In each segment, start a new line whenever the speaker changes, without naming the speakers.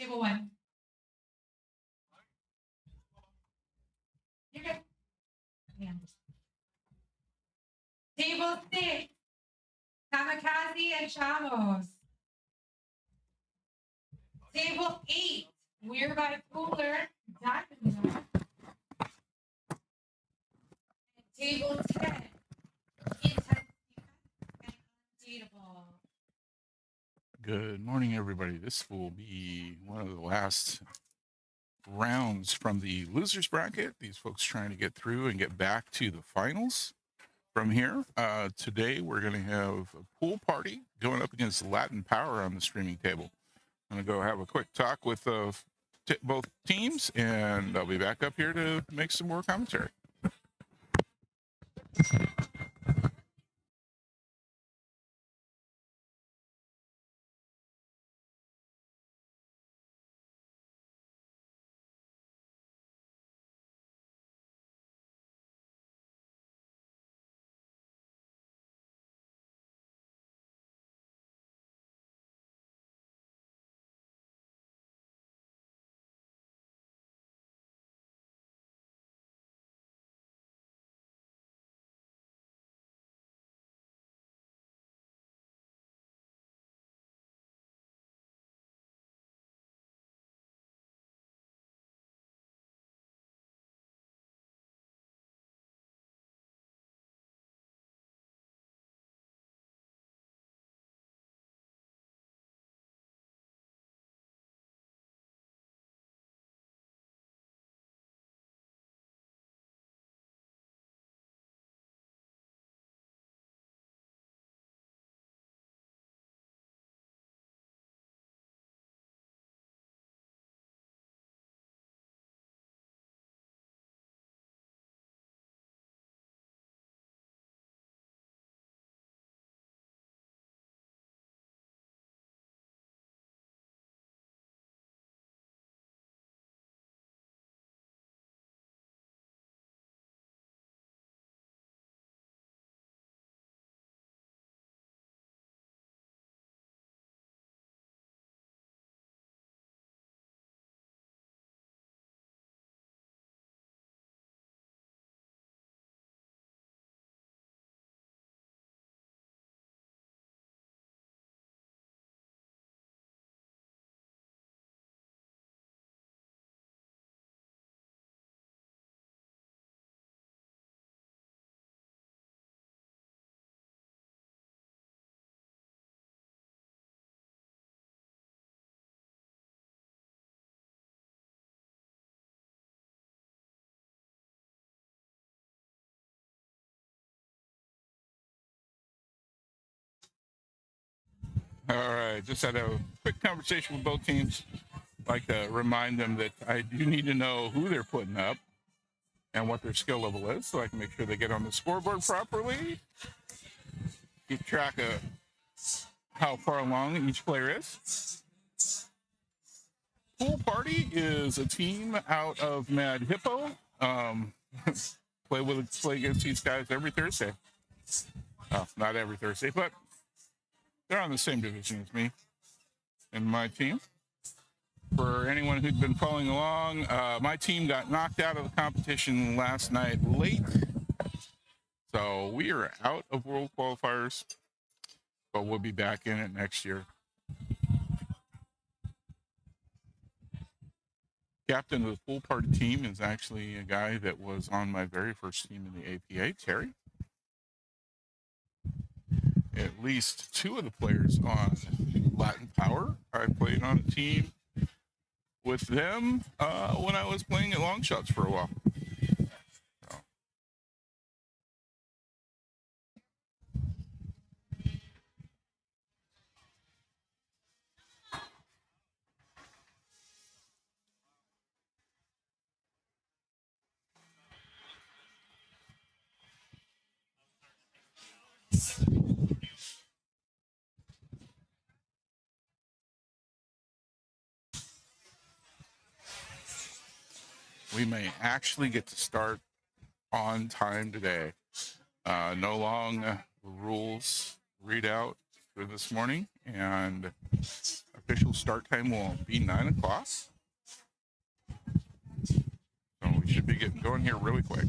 Table 1. You're good. Yeah. Table 6. Kamikaze and Chamos. Table 8. We're bipolar. Diamond. Table 10. Intense and undateable.
Good morning, everybody. This will be one of the last rounds from the losers bracket. These folks trying to get through and get back to the finals from here. Today, we're going to have a pool party going up against Latin Power on the streaming table. I'm going to go have a quick talk with both teams, and I'll be back up here to make some more commentary. All right, just had a quick conversation with both teams. I'd like to remind them that I do need to know who they're putting up and what their skill level is, so I can make sure they get on the scoreboard properly. Keep track of how far along each player is. Pool Party is a team out of Mad Hippo. Play against these guys every Thursday. Oh, not every Thursday, but they're on the same division as me and my team. For anyone who'd been following along, my team got knocked out of the competition last night late. So we are out of World Qualifiers, but we'll be back in it next year. Captain of the Pool Party team is actually a guy that was on my very first team in the APA, Terry. At least two of the players on Latin Power, I played on a team with them when I was playing at Long Shots for a while. We may actually get to start on time today. No long rules readout for this morning, and I've official start time will be 9 o'clock. So we should be getting going here really quick.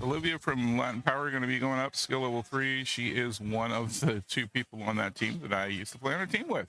Olivia from Latin Power going to be going up skill level 3. She is one of the 2 people on that team that I used to play on a team with.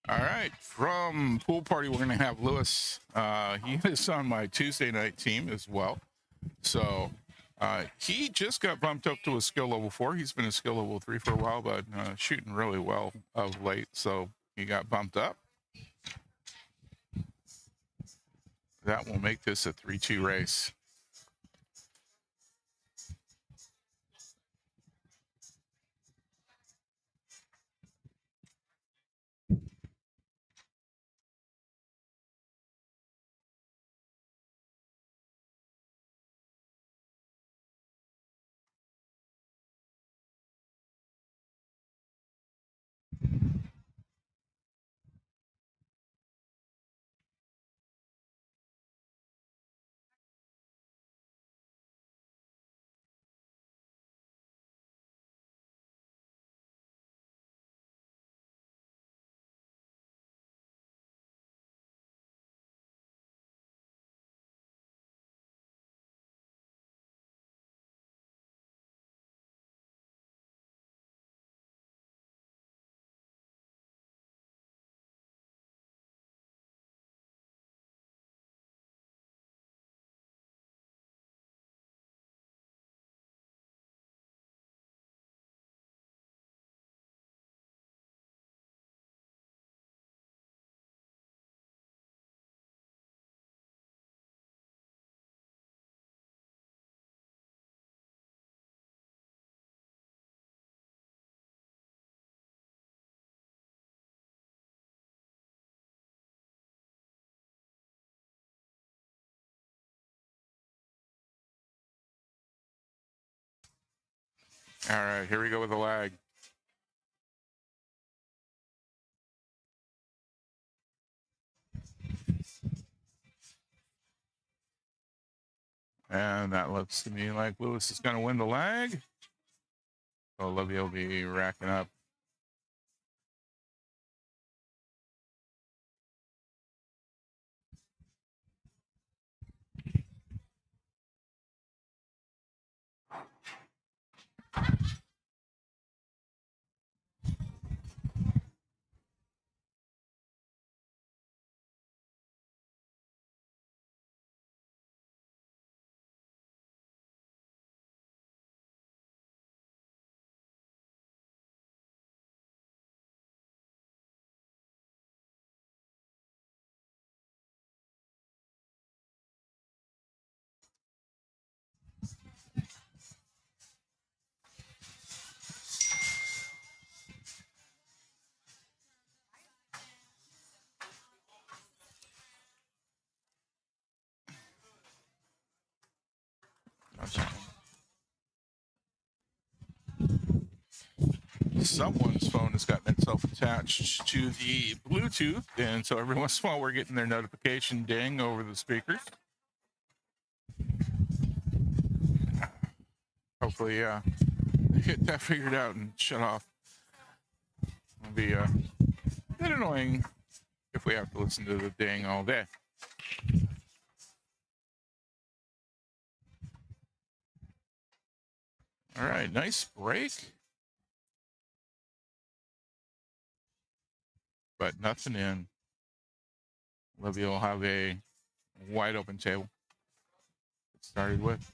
All right, from pool party, we're going to have Lewis. He is on my Tuesday night team as well. So he just got bumped up to a skill level 4. He's been a skill level 3 for a while, but shooting really well of late. So he got bumped up. That will make this a 3-2 race. All right, here we go with the lag. And that looks to me like Lewis is going to win the lag. So Olivia will be racking up. Someone's phone has gotten itself attached to the Bluetooth, and so every once in a while we're getting their notification ding over the speakers. Hopefully, get that figured out and shut off. It'll be a bit annoying if we have to listen to the ding all day. All right, nice break. But nothing in. Olivia will have a wide open table. It started with.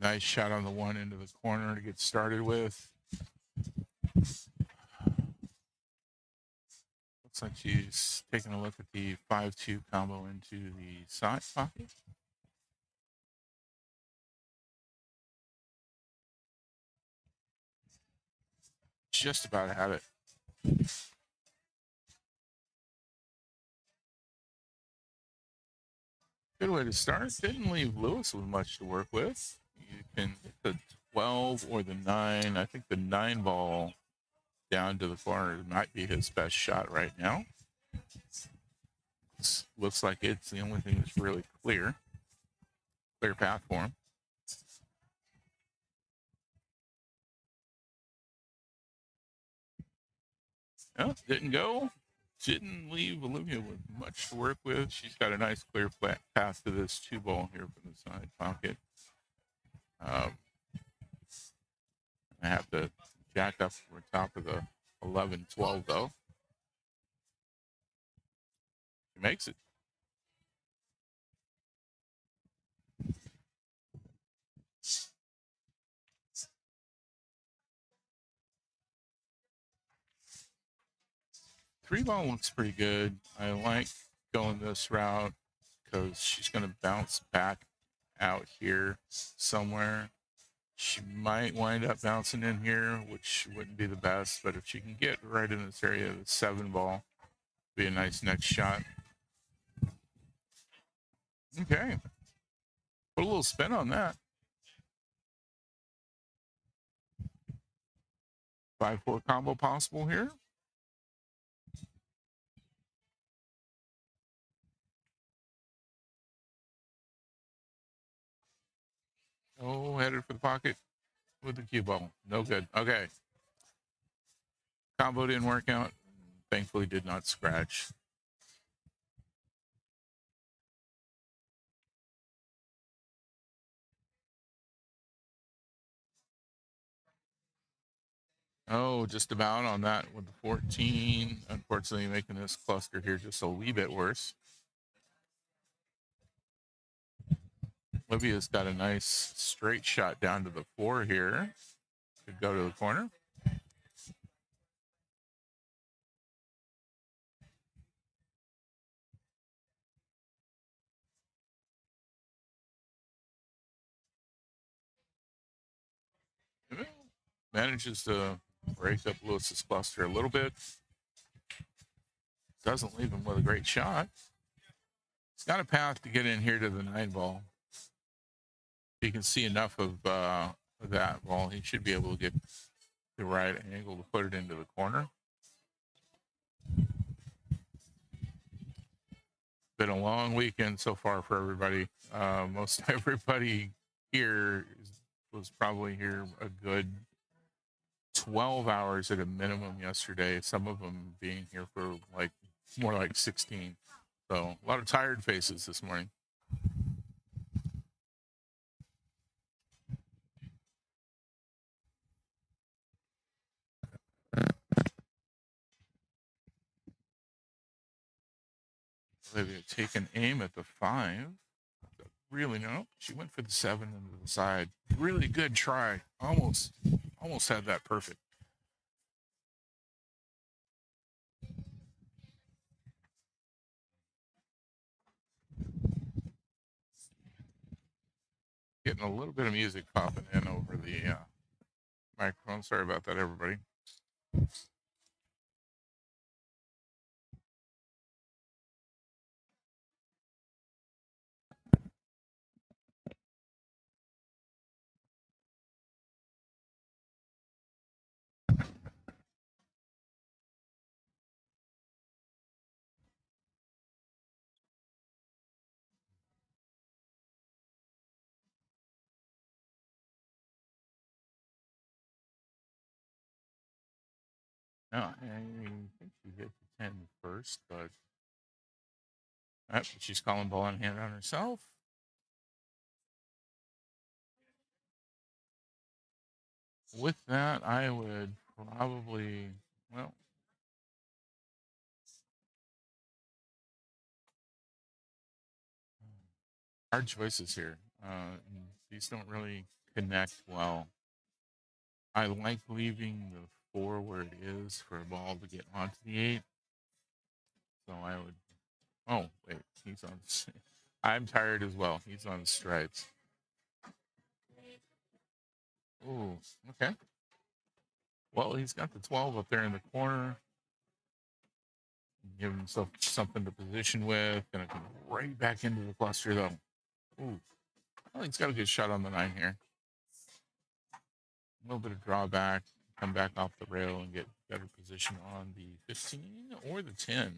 Nice shot on the one into the corner to get started with. Looks like she's taking a look at the 5-2 combo into the side pocket. Just about had it. Good way to start. Didn't leave Lewis with much to work with. You can hit the 12 or the 9. I think the 9 ball down to the corner might be his best shot right now. Looks like it's the only thing that's really clear path for him. Oh, didn't go. Didn't leave Olivia with much to work with. She's got a nice clear path to this 2 ball here from the side pocket. I have to jack up for top of the 11-12 though. She makes it. Three ball looks pretty good. I like going this route because she's going to bounce back out here somewhere. She might wind up bouncing in here, which wouldn't be the best, but if she can get right in this area, the 7 ball be a nice next shot. Okay. Put a little spin on that. 5-4 combo possible here. Oh, headed for the pocket with the cue ball. No good. Okay. Combo didn't work out. Thankfully did not scratch. Oh, just about on that with the 14. Unfortunately, making this cluster here just a wee bit worse. Olivia's got a nice straight shot down to the floor here. Could go to the corner. Manages to break up Lewis's cluster a little bit. Doesn't leave him with a great shot. He's got a path to get in here to the 9 ball. If he can see enough of that ball, he should be able to get the right angle to put it into the corner. Been a long weekend so far for everybody. Most everybody here was probably here a good 12 hours at a minimum yesterday. Some of them being here for like more like 16. So a lot of tired faces this morning. Olivia taking aim at the 5. Really, no. She went for the 7 into the side. Really good try. Almost had that perfect. Getting a little bit of music popping in over the microphone. Sorry about that, everybody. No, I think she hit the 10 first, but she's calling ball on hand on herself. With that, I would probably, well, hard choices here. These don't really connect well. I like leaving the 4 where it is for a ball to get onto the 8. So I would. Oh wait, he's on. I'm tired as well. He's on stripes. Ooh, okay. Well, he's got the 12 up there in the corner. Give himself something to position with. Gonna come right back into the cluster though. Ooh, well, he's got a good shot on the 9 here. A little bit of drawback. Come back off the rail and get better position on the 15 or the 10.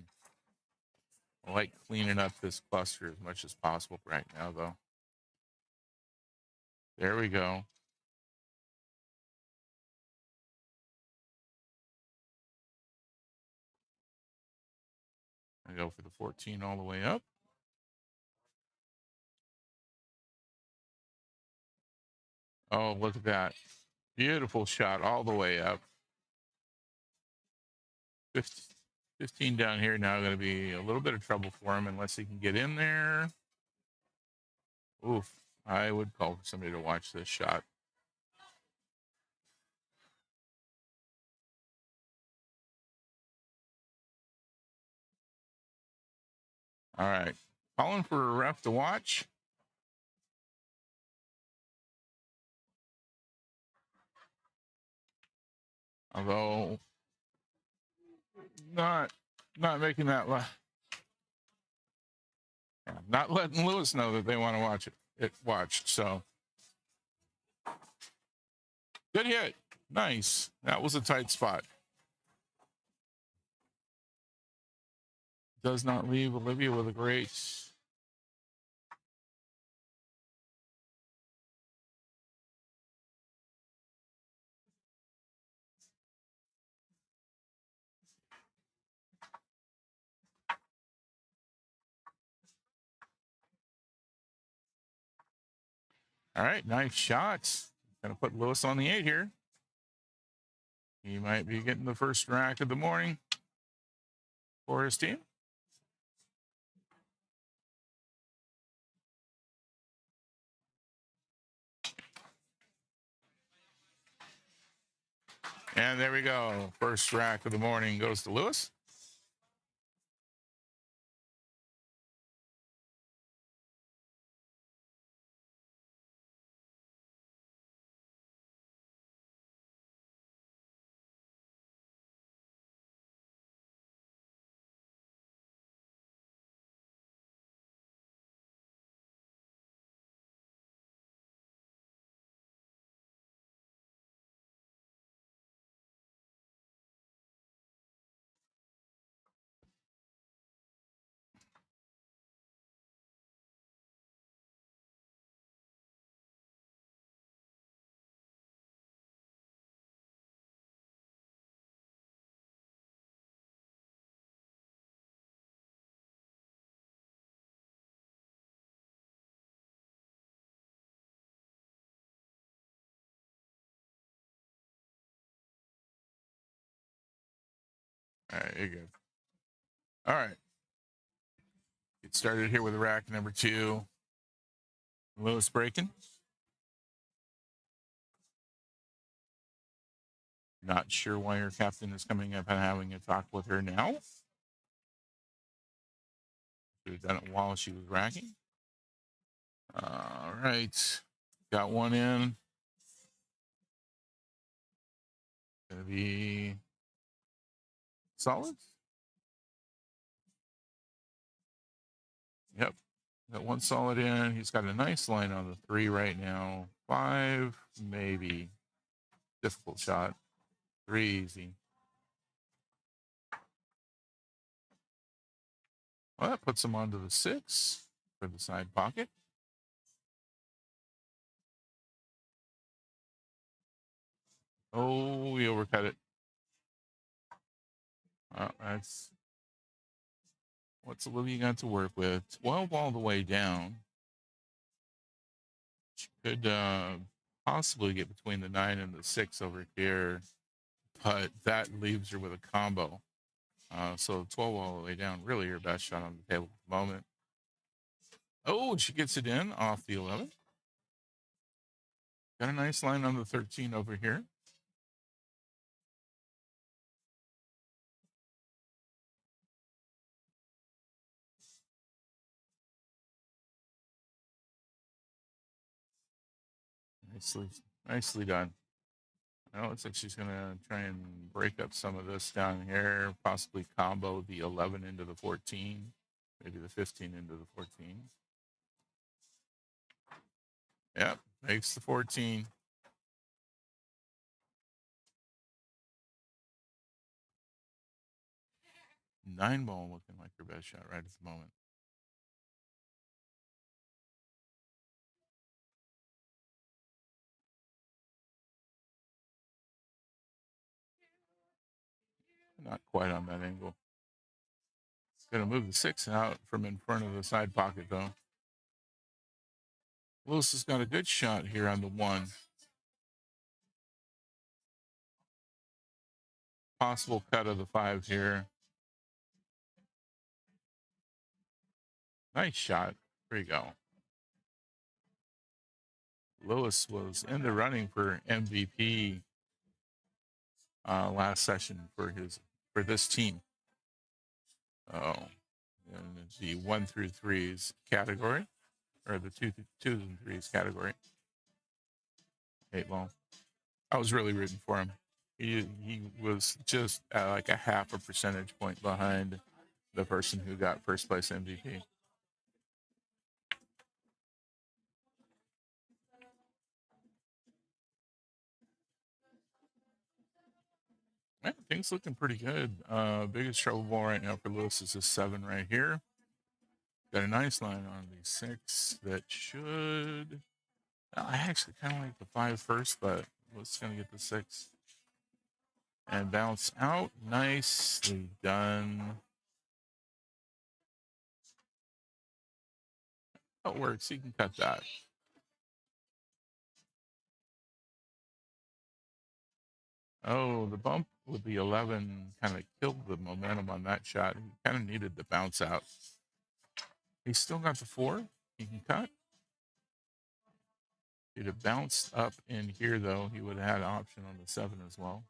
I like cleaning up this cluster as much as possible right now, though. There we go. I go for the 14 all the way up. Oh, look at that. Beautiful shot all the way up. 15 down here now going to be a little bit of trouble for him unless he can get in there. Oof. I would call for somebody to watch this shot. All right. Calling for a ref to watch. Although not making that not letting Lewis know that they want to watch it watched. So good hit. Nice. That was a tight spot. Does not leave Olivia with a great. All right, nice shots. Gonna put Lewis on the 8 here. He might be getting the first rack of the morning for his team. And there we go. First rack of the morning goes to Lewis. All right, you're good. All right. Get started here with rack number 2. Lewis breaking. Not sure why her captain is coming up and having a talk with her now. Should have done it while she was racking. All right. Got one in. Gonna be solid. Yep. Got one solid in. He's got a nice line on the 3 right now. 5, maybe. Difficult shot. 3 easy. Well, that puts him onto the 6 for the side pocket. Oh, we overcut it. That's what's Olivia got to work with. 12 all the way down. She could possibly get between the 9 and the 6 over here, but that leaves her with a combo. So 12 all the way down, really her best shot on the table at the moment. Oh, she gets it in off the 11. Got a nice line on the 13 over here. Nicely done. Now it looks like she's going to try and break up some of this down here, possibly combo the 11 into the 14, maybe the 15 into the 14. Yep, makes the 14. Nine ball looking like her best shot right at the moment. Not quite on that angle. Gonna move the 6 out from in front of the side pocket though. Lewis has got a good shot here on the 1. Possible cut of the 5 here. Nice shot. There you go. Lewis was in the running for MVP last session for this team. Oh, in the 1 through 3s category, or the 2 and 3s category. 8 ball. I was really rooting for him. He was just like a half a percentage point behind the person who got first place MVP. Man, things looking pretty good. Biggest trouble ball right now for Lewis is this 7 right here. Got a nice line on the 6 that should. I actually kind of like the 5 first, but Lewis is going to get the 6 and bounce out. Nicely done. That works. You can cut that. Oh, the bump with the 11 kind of killed the momentum on that shot. He kind of needed to bounce out. He's still got the 4. He can cut. If he'd have bounced up in here, though, he would have had an option on the 7 as well.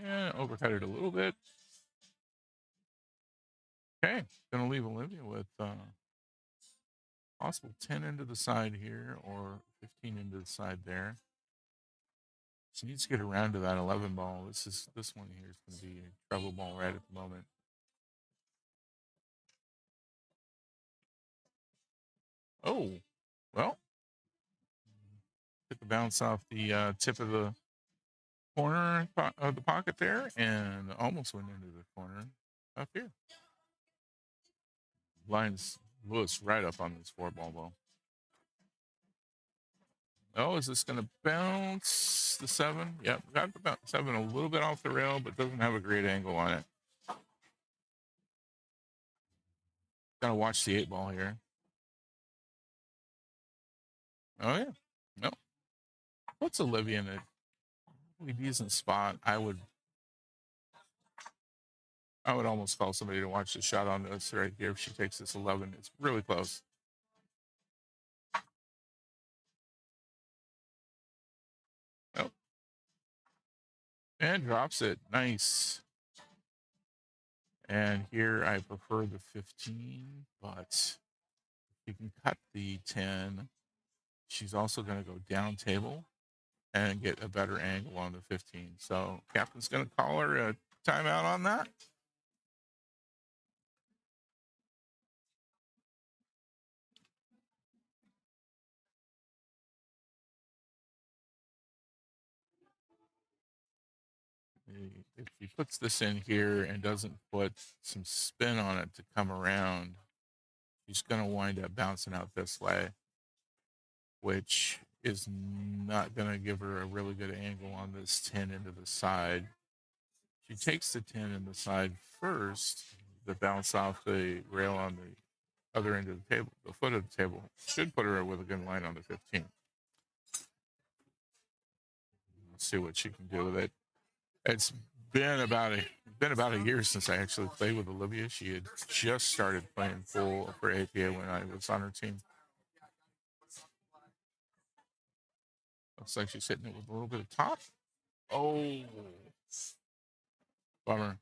And overcut it a little bit. Okay, gonna leave Olivia with possible 10 into the side here or 15 into the side there. She needs to get around to that 11 ball. This one here is going to be a treble ball right at the moment. Oh, well, get the bounce off the tip of the corner of the pocket there and almost went into the corner up here. Lines Lewis right up on this 4-ball ball. Oh, is this going to bounce the 7? Yep, got the 7 a little bit off the rail, but doesn't have a great angle on it. Gotta watch the 8-ball here. Oh yeah, no. Puts Olivia in a really decent spot. I would almost call somebody to watch the shot on this right here. If she takes this 11, it's really close. Nope. And drops it. Nice. And here I prefer the 15, but you can cut the 10. She's also going to go down table and get a better angle on the 15. So captain's going to call her a timeout on that. If he puts this in here and doesn't put some spin on it to come around, he's going to wind up bouncing out this way, which is not going to give her a really good angle on this 10 into the side. She takes the 10 in the side first. The bounce off the rail on the other end of the table, the foot of the table, should put her with a good line on the 15. Let's see what she can do with it. It's been about a year since I actually played with Olivia. She had just started playing full for APA when I was on her team. Looks like she's hitting it with a little bit of top. Oh, bummer.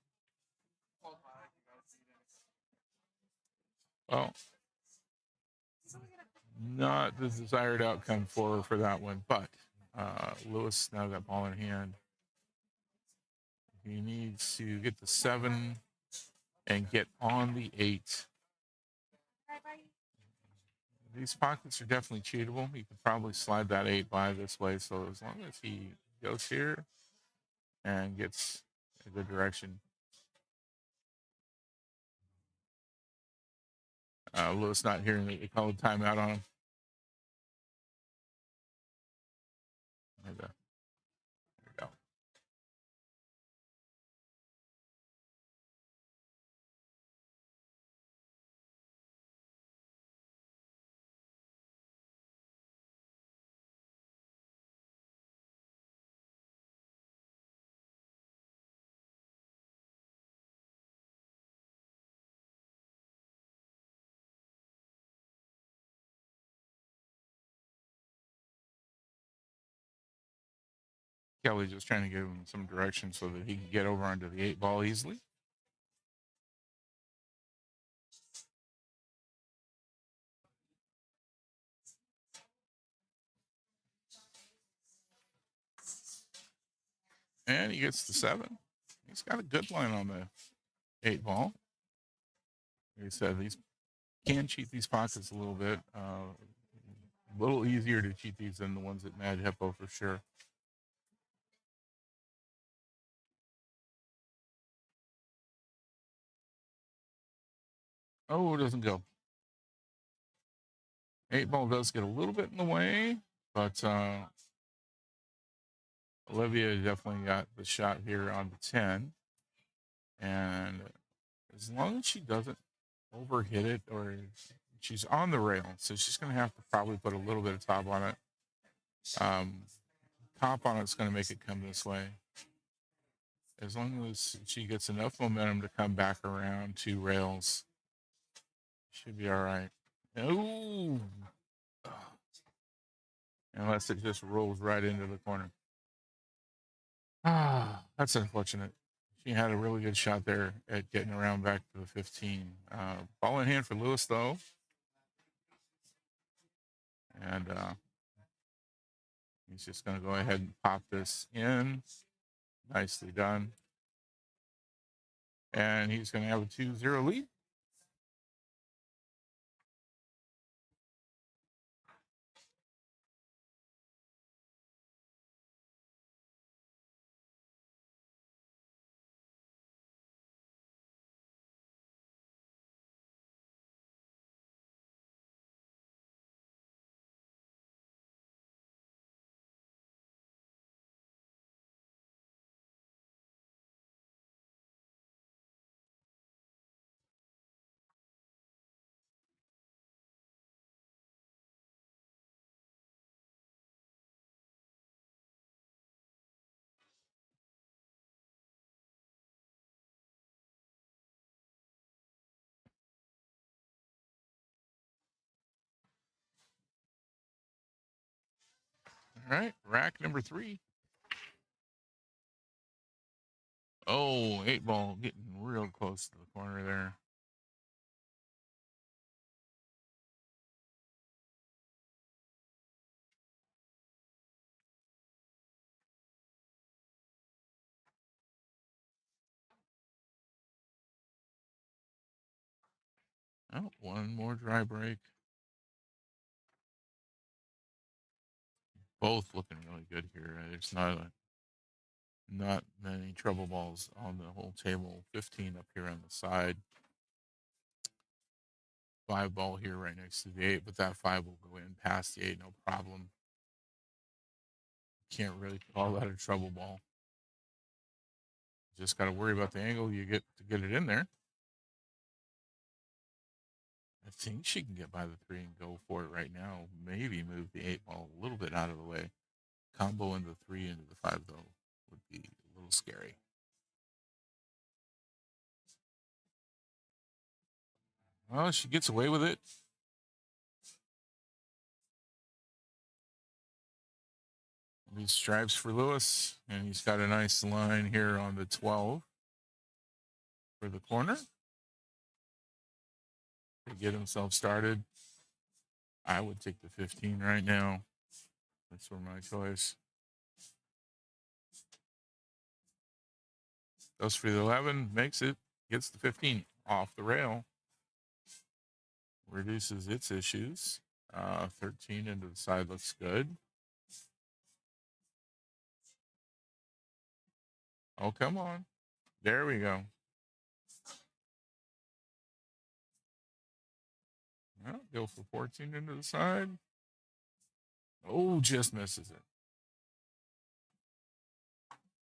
Well, not the desired outcome for her for that one, but Lewis now got ball in hand. He needs to get the 7 and get on the 8. These pockets are definitely cheatable. You could probably slide that 8 by this way. So as long as he goes here and gets a good direction. Lewis not hearing that you called timeout on him. There we go. Kelly's just trying to give him some direction so that he can get over onto the 8-ball easily. And he gets the 7. He's got a good line on the 8-ball. Like I said, these can cheat these pockets a little bit. A little easier to cheat these than the ones at Mad Hippo for sure. Oh, it doesn't go. 8-ball does get a little bit in the way, but Olivia definitely got the shot here on the 10. And as long as she doesn't overhit it, or she's on the rail, so she's going to have to probably put a little bit of top on it. Top on it's going to make it come this way. As long as she gets enough momentum to come back around 2 rails, should be all right. Ooh. Unless it just rolls right into the corner. That's unfortunate. She had a really good shot there at getting around back to the 15. Ball in hand for Lewis, though. And he's just going to go ahead and pop this in. Nicely done. And he's going to have a 2-0 lead. All right, rack number 3. Oh, 8-ball getting real close to the corner there. Oh, one more dry break. Both looking really good here. There's not many trouble balls on the whole table. 15 up here on the side. 5-ball here right next to the 8, but that 5 will go in past the 8, no problem. Can't really call that a trouble ball. Just got to worry about the angle you get to get it in there. I think she can get by the 3 and go for it right now. Maybe move the 8-ball a little bit out of the way. Combo into the 3 into the 5, though, would be a little scary. Well, she gets away with it. These stripes for Lewis, and he's got a nice line here on the 12 for the corner to get himself started. I would take the 15 right now. That's for my choice. Goes for the 11, makes it, gets the 15 off the rail. Reduces its issues. 13 into the side looks good. Oh, come on. There we go. Well, go for 14 into the side. Oh, just misses it.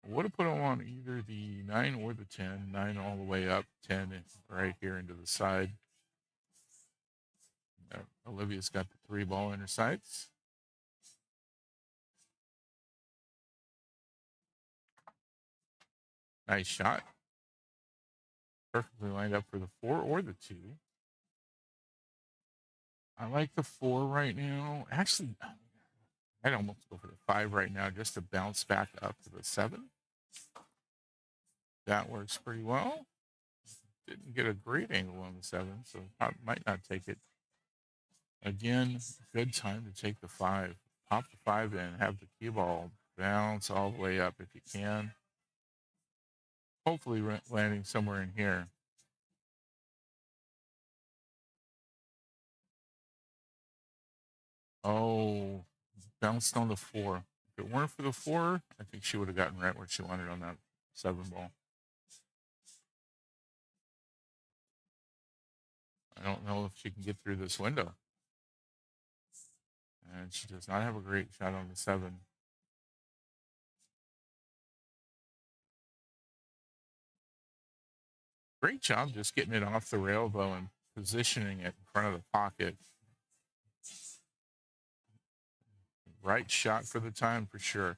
Would have put him on either the 9 or the 10. 9 all the way up, 10 right here into the side. Olivia's got the 3-ball in her sights. Nice shot. Perfectly lined up for the 4 or the 2. I like the 4 right now. Actually, I'd almost go for the 5 right now just to bounce back up to the 7. That works pretty well. Didn't get a great angle on the 7, so I might not take it. Again, good time to take the 5. Pop the 5 in, have the cue ball bounce all the way up if you can. Hopefully landing somewhere in here. Oh, bounced on the 4. If it weren't for the 4, I think she would have gotten right where she wanted on that 7-ball. I don't know if she can get through this window. And she does not have a great shot on the 7. Great job just getting it off the rail, though, and positioning it in front of the pocket. Right shot for the time, for sure.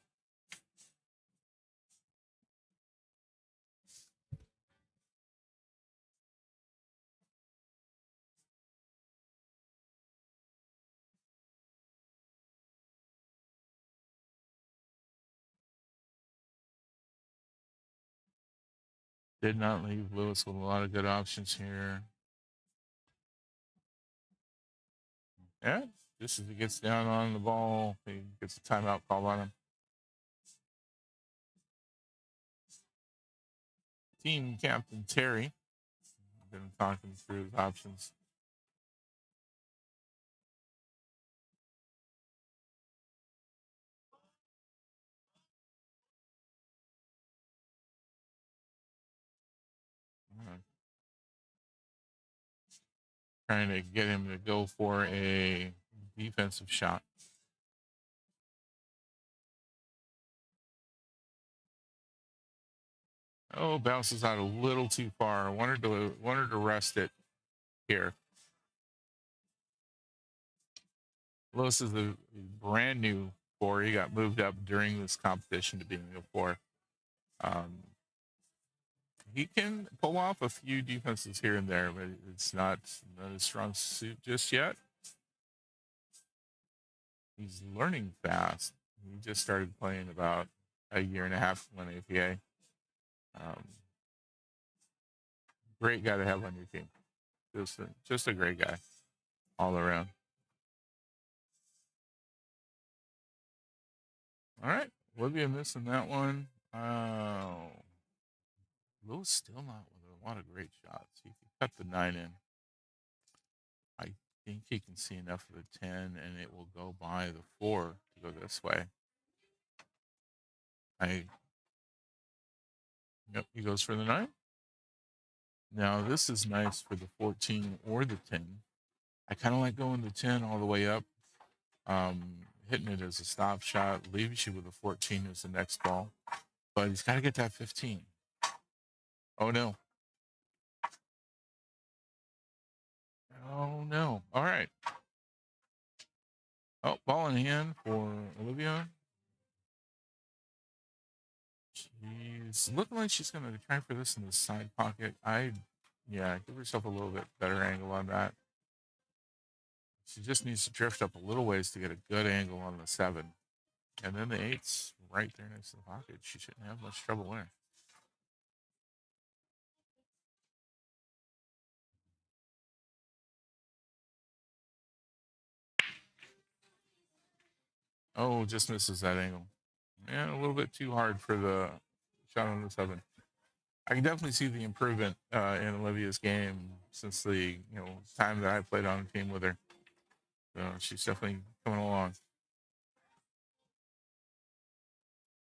Did not leave Lewis with a lot of good options here. Yeah, just as he gets down on the ball, he gets a timeout called on him. Team captain Terry been talking through his options. Trying to get him to go for a defensive shot. Oh, bounces out a little too far. Wanted to rest it here. Lewis is a brand new four. He got moved up during this competition to being a four. He can pull off a few defenses here and there, but it's not a strong suit just yet. He's learning fast. He just started playing about a year and a half when APA. Great guy to have on your team. Just a great guy all around. All right. Olivia missing that one. Lewis still not with a lot of great shots. He can cut the 9 in. I think he can see enough of the 10, and it will go by the 4 to go this way. Yep, he goes for the 9. Now, this is nice for the 14 or the 10. I kind of like going the 10 all the way up. Hitting it as a stop shot leaves you with a 14 as the next ball. But he's got to get that 15. Oh, no. Oh, no. All right. Oh, ball in hand for Olivia. She's looking like she's going to try for this in the side pocket. Yeah, give herself a little bit better angle on that. She just needs to drift up a little ways to get a good angle on the 7. And then the 8's right there next to the pocket. She shouldn't have much trouble there. Oh, just misses that angle. And a little bit too hard for the shot on the 7. I can definitely see the improvement in Olivia's game since the time that I played on a team with her. So she's definitely coming along.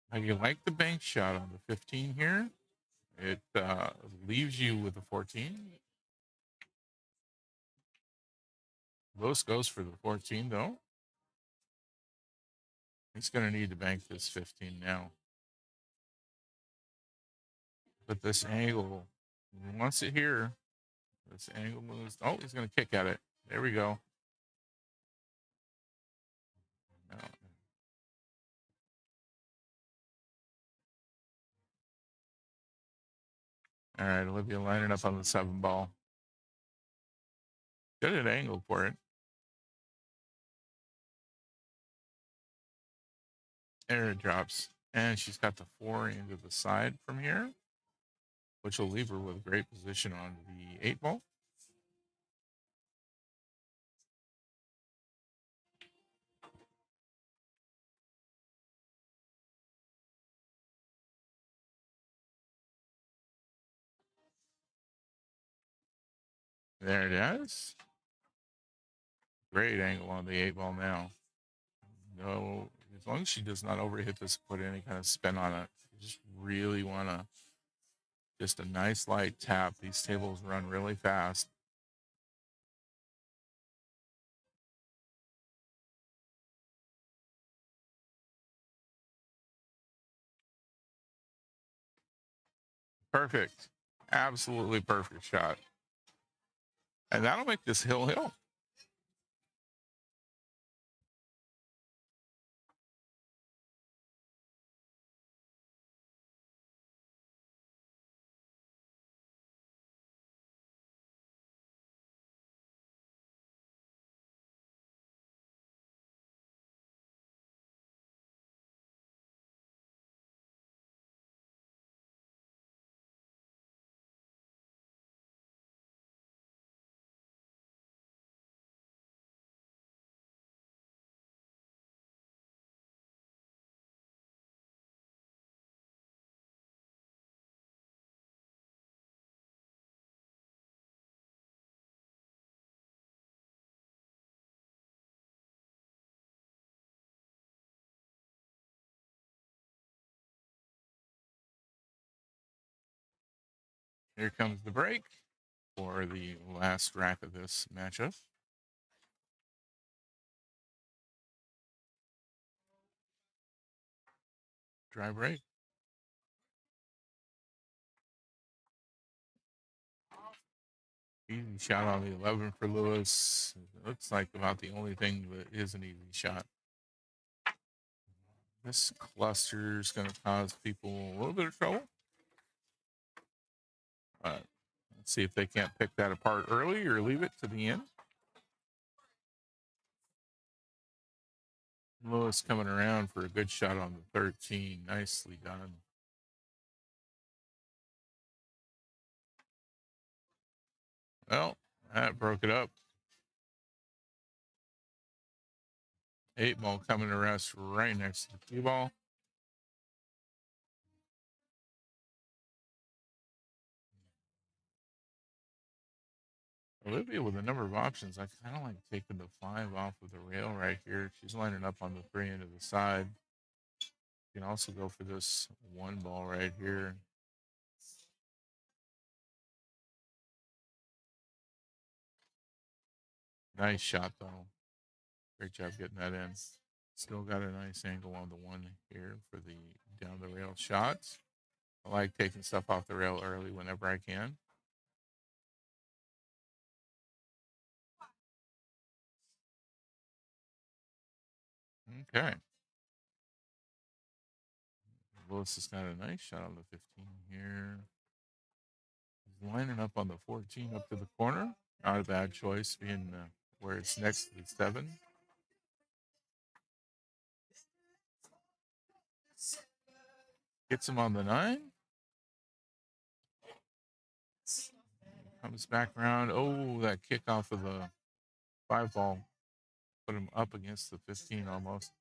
I like the bank shot on the 15 here. It leaves you with a 14. Lewis goes for the 14 though. He's going to need to bank this 15 now. But this angle, he wants it here. This angle moves. Oh, he's going to kick at it. There we go. No. All right, Olivia lining up on the 7 ball. Good at angle for it. There it drops. And she's got the 4 into the side from here, which will leave her with great position on the 8 ball. There it is. Great angle on the 8 ball now. No, as long as she does not overhit this, put any kind of spin on it. You just really want to just a nice light tap. These tables run really fast. Perfect. Absolutely perfect shot. And that'll make this hill. Here comes the break for the last rack of this matchup. Dry break. Easy shot on the 11 for Lewis. It looks like about the only thing that is an easy shot. This cluster is going to cause people a little bit of trouble. Let's see if they can't pick that apart early or leave it to the end. Lewis coming around for a good shot on the 13. Nicely done. Well, that broke it up. 8 ball coming to rest right next to the 2 ball. Olivia with a number of options. I kind of like taking the 5 off of the rail right here. She's lining up on the 3 end of the side. You can also go for this 1 ball right here. Nice shot, though. Great job getting that in. Still got a nice angle on the 1 here for the down the rail shots. I like taking stuff off the rail early whenever I can. Okay. Willis has got a nice shot on the 15 here. He's lining up on the 14 up to the corner. Not a bad choice, being where it's next to the 7. Gets him on the 9. Comes back around. Oh, that kick off of the 5 ball put him up against the 15 almost.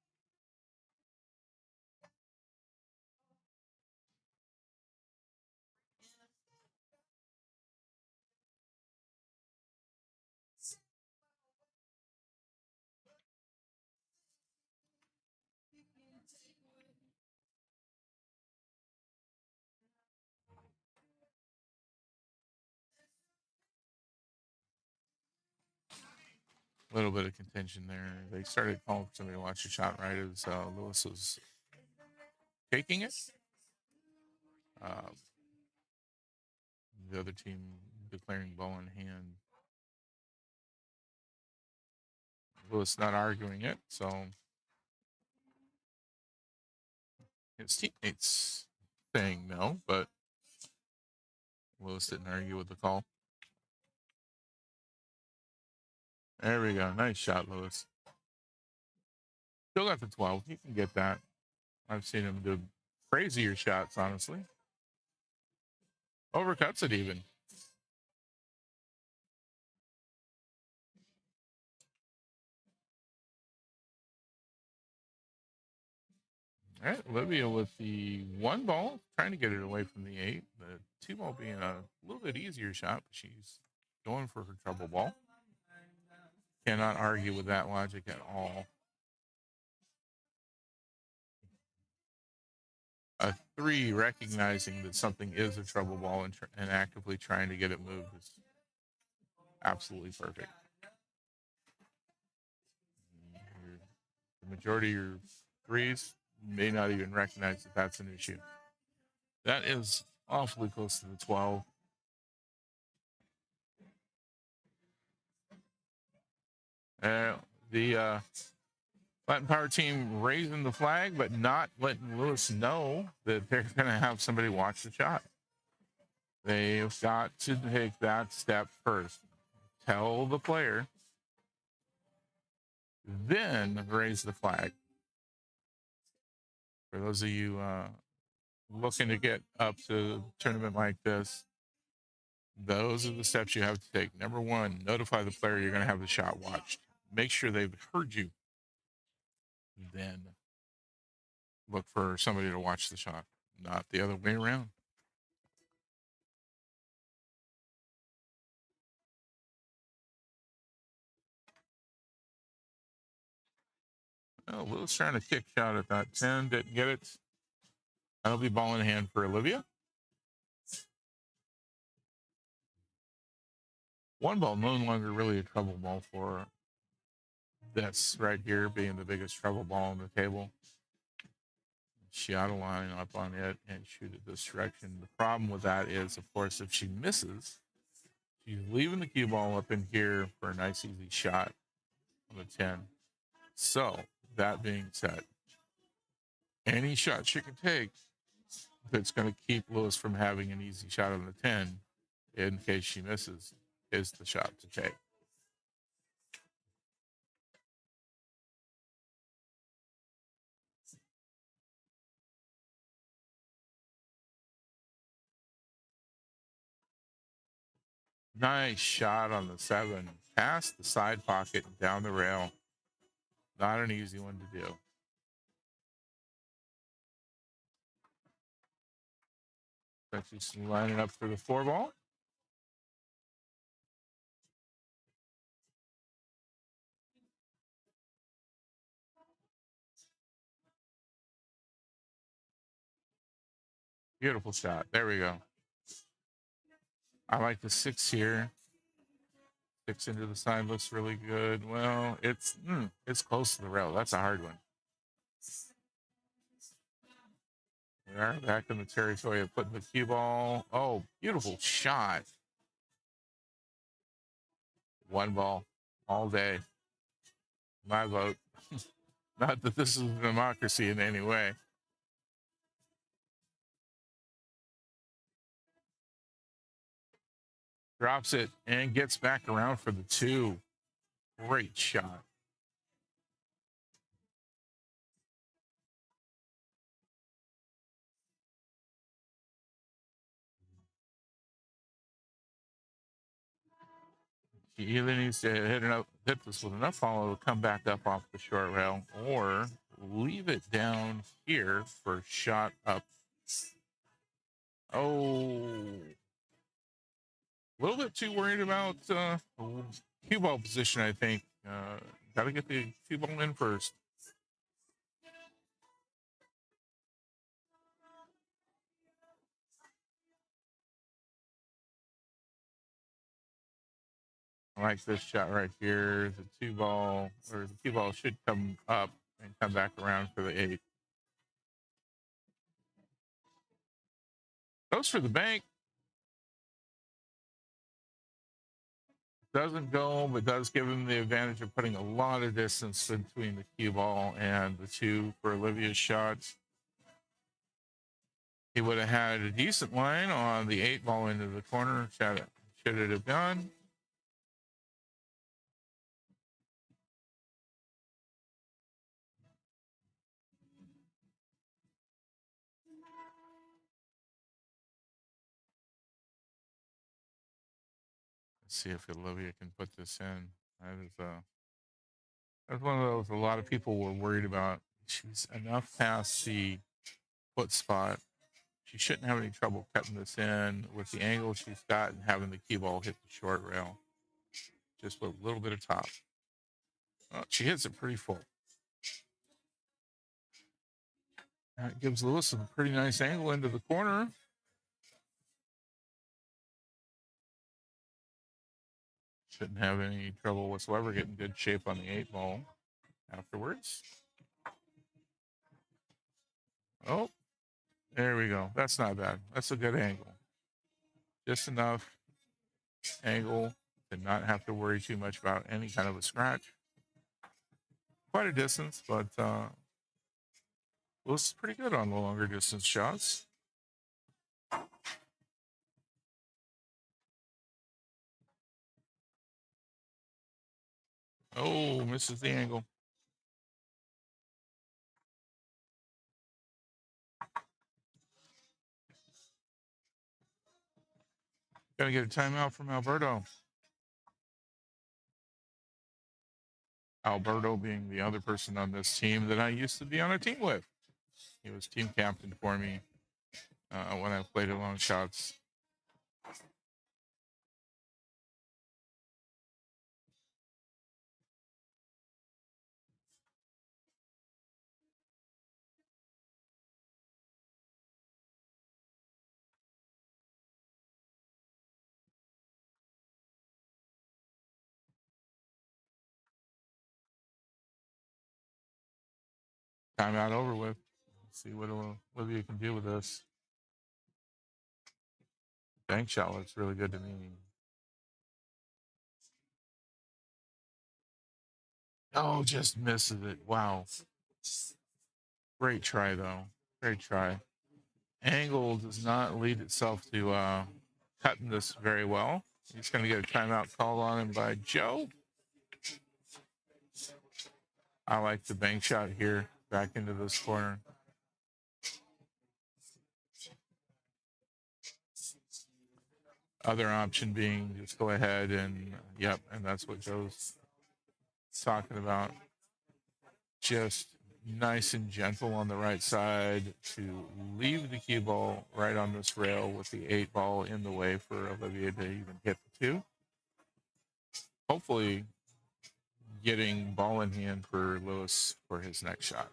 A little bit of contention there. They started calling for somebody to watch the shot right as Lewis was taking it. The other team declaring ball in hand. Lewis not arguing it, so his teammates saying no, but Lewis didn't argue with the call. There we go. Nice shot, Lewis. Still got the 12. He can get that. I've seen him do crazier shots, honestly. Overcuts it even. All right, Olivia with the 1 ball, trying to get it away from the 8. The 2 ball being a little bit easier shot, but she's going for her trouble ball. Cannot argue with that logic at all. A 3 recognizing that something is a trouble ball and actively trying to get it moved is absolutely perfect. The majority of your 3s may not even recognize that that's an issue. That is awfully close to the 12. The Latin Power team raising the flag, but not letting Lewis know that they're going to have somebody watch the shot. They've got to take that step first. Tell the player, then raise the flag. For those of you looking to get up to a tournament like this, those are the steps you have to take. Number 1, notify the player you're going to have the shot watched. Make sure they've heard you. Then look for somebody to watch the shot, not the other way around. Well, Lewis trying to kick shot at that 10, didn't get it. That'll be ball in hand for Olivia. One ball no longer really a trouble ball for this right here being the biggest trouble ball on the table. She ought to line up on it and shoot it this direction. The problem with that is, of course, if she misses, she's leaving the cue ball up in here for a nice, easy shot on the 10. So, that being said, any shot she can take that's going to keep Lewis from having an easy shot on the 10, in case she misses, is the shot to take. Nice shot on the 7. Past the side pocket and down the rail. Not an easy one to do. But she's lining up for the 4 ball. Beautiful shot. There we go. I like the 6 here. 6 into the side looks really good. Well, it's close to the rail. That's a hard one. We are back in the territory of putting the cue ball. Oh, beautiful shot. 1 ball all day. My vote. Not that this is a democracy in any way. Drops it and gets back around for the 2. Great shot. She either needs to hit this with enough follow to come back up off the short rail, or leave it down here for a shot up. Oh, a little bit too worried about cue ball position, I think. Got to get the cue ball in first. I like this shot right here. The cue ball should come up and come back around for the 8. Goes for the bank. Doesn't go, but does give him the advantage of putting a lot of distance between the cue ball and the 2 for Olivia's shots. He would have had a decent line on the 8 ball into the corner. Should it have gone? Let's see if Olivia can put this in. That's one of those a lot of people were worried about. She's enough past the foot spot. She shouldn't have any trouble cutting this in with the angle she's got and having the cue ball hit the short rail. Just with a little bit of top. Oh, she hits it pretty full. That gives Lewis a pretty nice angle into the corner. Shouldn't have any trouble whatsoever getting good shape on the 8 ball afterwards. Oh, there we go. That's not bad. That's a good angle. Just enough angle to not have to worry too much about any kind of a scratch. Quite a distance, but Lewis is pretty good on the longer distance shots. Oh, misses the angle. Got to get a timeout from Alberto. Alberto being the other person on this team that I used to be on a team with. He was team captain for me when I played at Long Shots. timeout over with. Let's see what Olivia can do with this. Bank shot looks really good to me. Oh, just misses it. Wow. Great try, though. Great try. Angle does not lead itself to cutting this very well. He's going to get a timeout called on him by Joe. I like the bank shot here back into this corner. Other option being just go ahead and, yep, and that's what Joe's talking about. Just nice and gentle on the right side to leave the cue ball right on this rail with the 8 ball in the way for Olivia to even hit the 2. Hopefully getting ball in hand for Lewis for his next shot.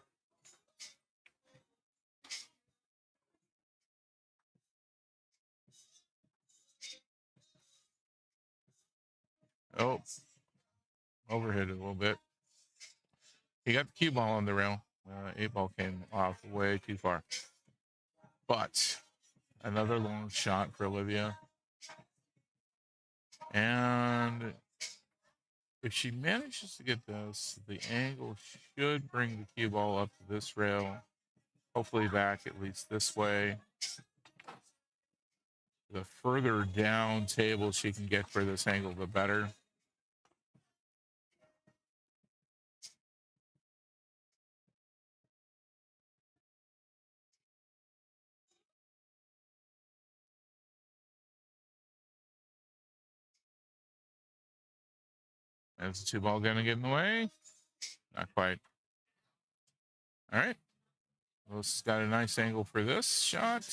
Oh, overhit it a little bit. He got the cue ball on the rail. 8 ball came off way too far. But another long shot for Olivia. And if she manages to get this, the angle should bring the cue ball up to this rail. Hopefully back at least this way. The further down table she can get for this angle, the better. Is the 2 ball going to get in the way? Not quite. All right. Lewis got a nice angle for this shot.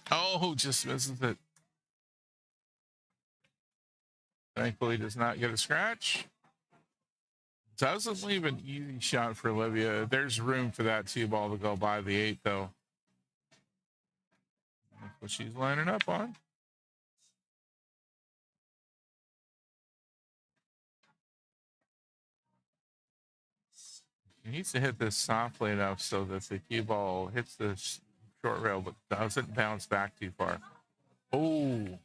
Oh, just misses it. Thankfully, does not get a scratch. Doesn't leave an easy shot for Olivia. There's room for that 2 ball to go by the 8, though. That's what she's lining up on. She needs to hit this softly enough so that the cue ball hits the short rail, but doesn't bounce back too far. Oh,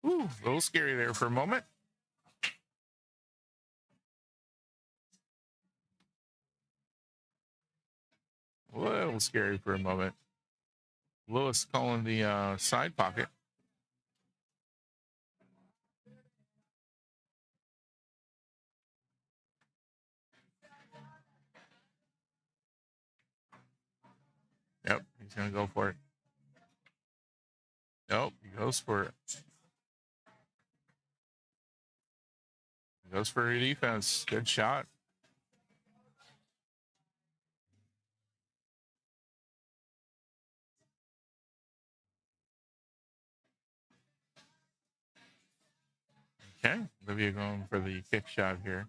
ooh, a little scary there for a moment. A little scary for a moment. Lewis calling the side pocket. Yep, he's going to go for it. Nope, he goes for it. He goes for a defense. Good shot. Okay, Olivia going for the kick shot here.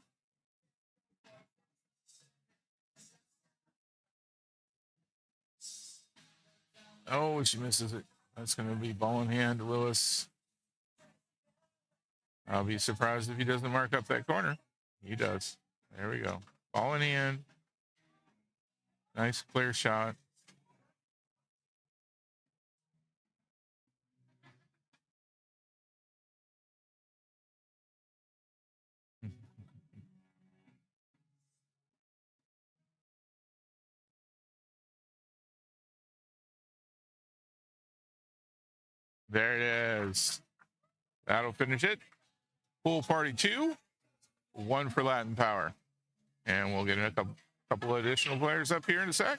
Oh, she misses it. That's going to be ball in hand to Lewis. I'll be surprised if he doesn't mark up that corner. He does. There we go. Ball in hand. Nice clear shot. There it is. That'll finish it. Pool party 2, 1 for Latin Power. And we'll get a couple additional players up here in a sec.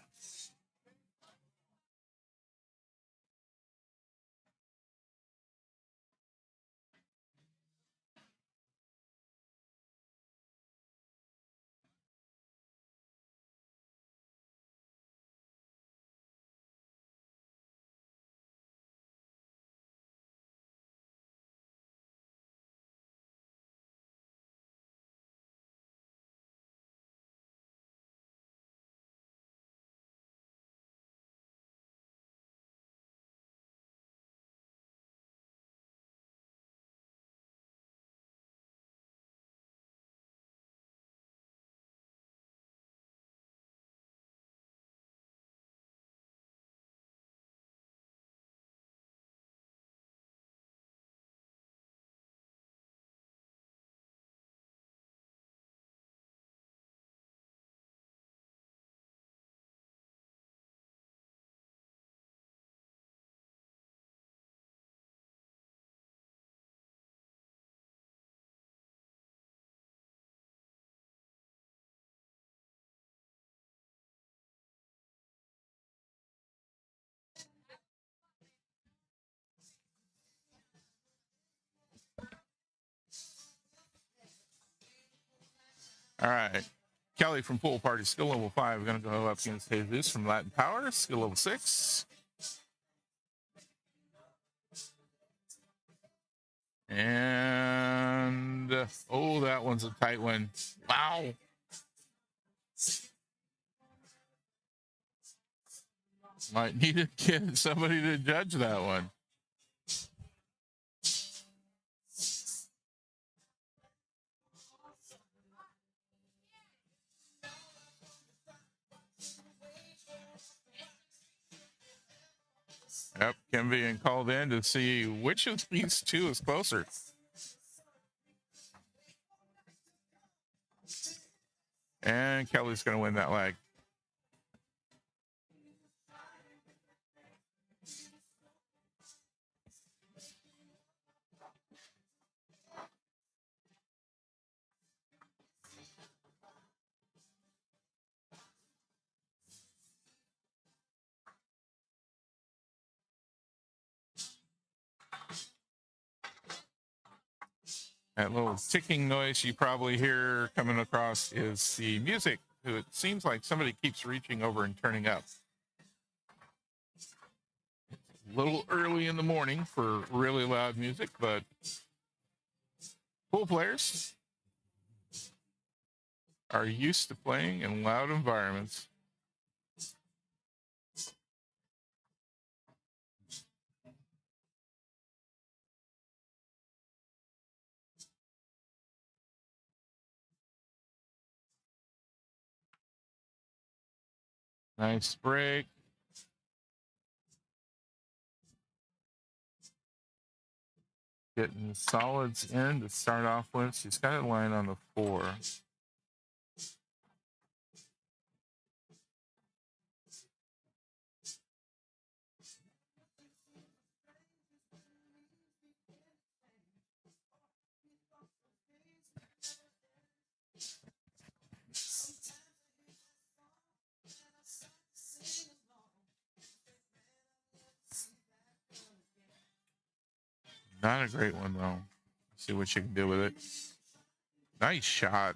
All right. Kelly from Pool Party, skill level 5. We're going to go up against Jesus from Latin Power, skill level 6. And, oh, that one's a tight one. Wow. Might need to get somebody to judge that one. Yep, Kim being called in to see which of these two is closer. And Kelly's going to win that leg. That little ticking noise you probably hear coming across is the music. It seems like somebody keeps reaching over and turning up. A little early in the morning for really loud music, but pool players are used to playing in loud environments. Nice break. Getting solids in to start off with. She's got a line on the 4. Not a great one, though. See what you can do with it. Nice shot.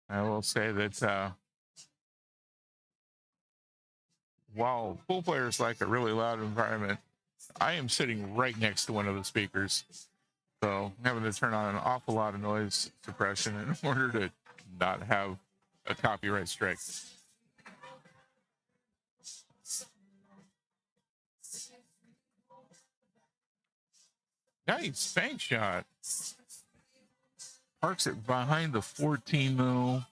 I will say that while pool players like a really loud environment, I am sitting right next to one of the speakers. So I'm having to turn on an awful lot of noise suppression in order to not have a copyright strike. Nice bank shot. Parks it behind the 14, though.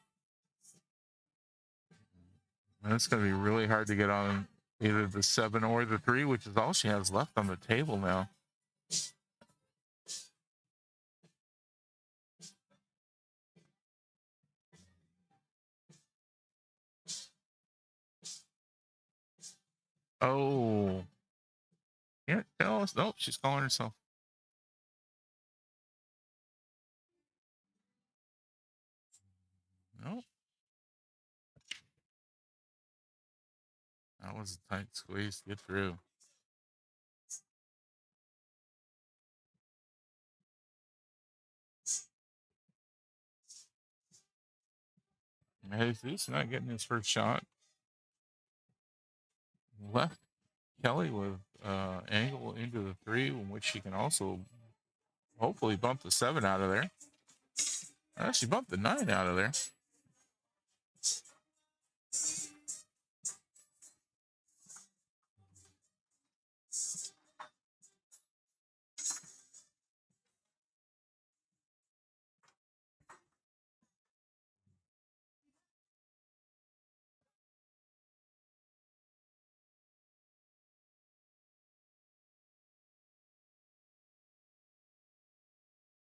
That's going to be really hard to get on either the 7 or the 3, which is all she has left on the table now. Oh. Can't tell us. Nope, she's calling herself. Nope. That was a tight squeeze to get through. Jesus not getting his first shot. Left Kelly with angle into the 3, in which she can also hopefully bump the 7 out of there. She bumped the 9 out of there.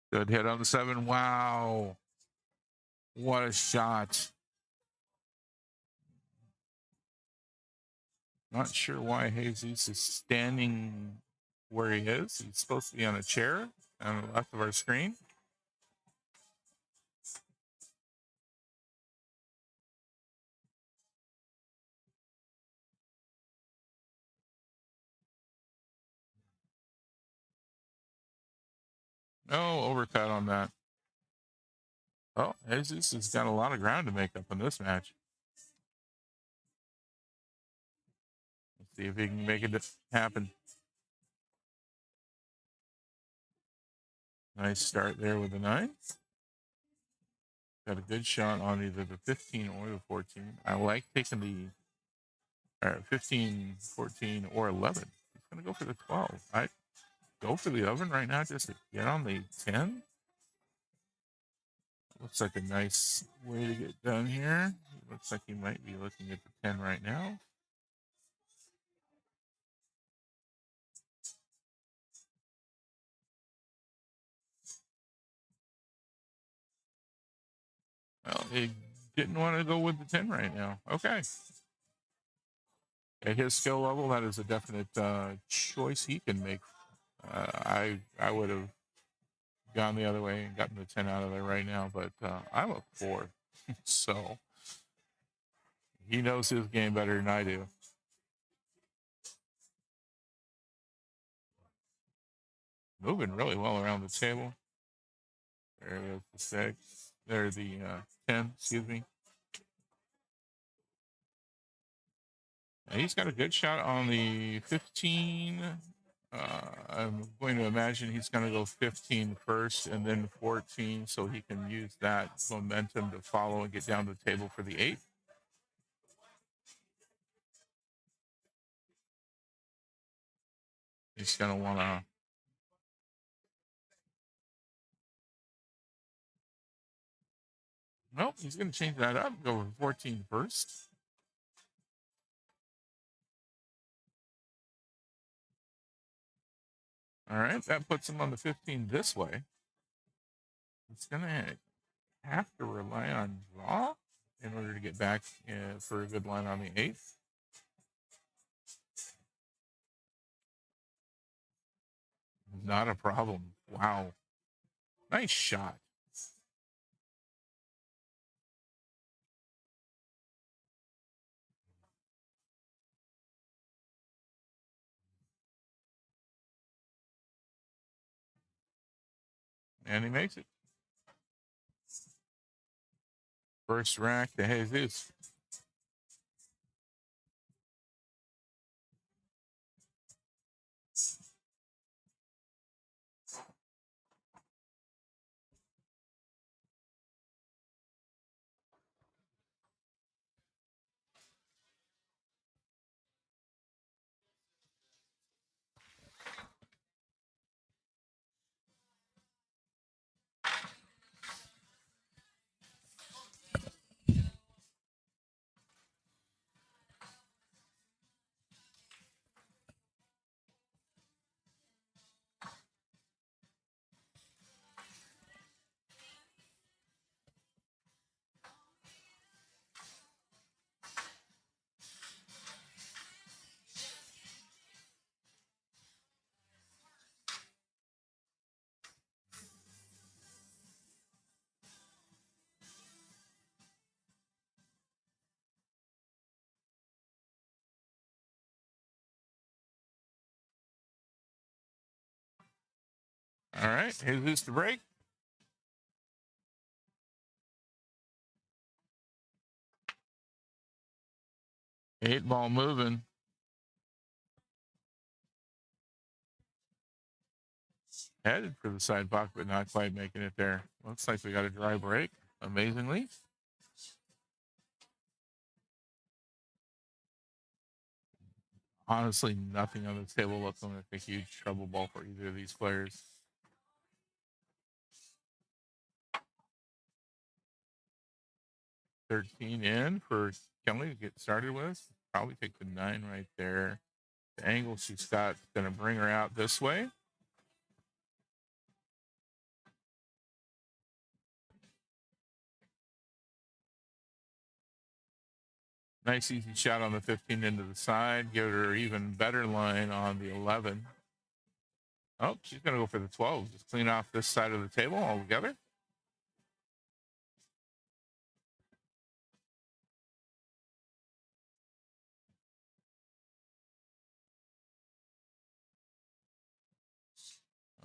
Good hit on the 7. Wow. What a shot. Not sure why Jesus is standing where he is. He's supposed to be on a chair on the left of our screen. No overcut on that. Oh, Jesus has got a lot of ground to make up in this match. Let's see if he can make it happen. Nice start there with the 9. Got a good shot on either the 15 or the 14. I like taking the 15, 14, or 11. He's going to go for the 12. I go for the 11 right now just to get on the 10. Looks like a nice way to get done here. Looks like he might be looking at the 10 right now. Well, he didn't want to go with the 10 right now. Okay. At his skill level, that is a definite choice he can make. I would have gone the other way and gotten the 10 out of there right now, but I'm a 4. So he knows his game better than I do. Moving really well around the table. There is the 6. There's the 10, excuse me. And he's got a good shot on the 15. I'm going to imagine he's going to go 15 first and then 14 so he can use that momentum to follow and get down the table for the 8. He's going to want to. Nope, he's going to change that up. Go with 14 first. All right, that puts him on the 15 this way. He's going to have to rely on draw in order to get back for a good line on the 8th. Not a problem. Wow. Nice shot. And he makes it. First rack to Jesus. All right, Jesus to break. Eight ball moving. Headed for the side pocket, but not quite making it there. Looks like we got a dry break, amazingly. Honestly, nothing on the table looking like a huge trouble ball for either of these players. $13 in for Kelly to get started with. Probably take the 9 right there. The angle she's got is going to bring her out this way. Nice easy shot on the 15 into the side. Give her even better line on the 11. Oh, she's going to go for the 12. Just clean off this side of the table altogether.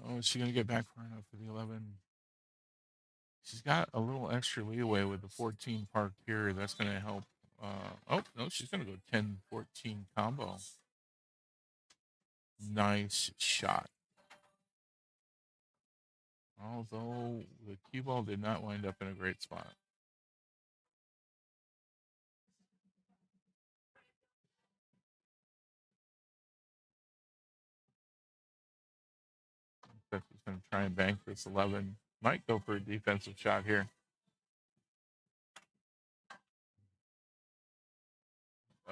Oh, is she going to get back far enough for the 11? She's got a little extra leeway with the 14 parked here. That's going to help. Oh, no, she's going to go 10-14 combo. Nice shot. Although the cue ball did not wind up in a great spot. He's going to try and bank this 11. Might go for a defensive shot here.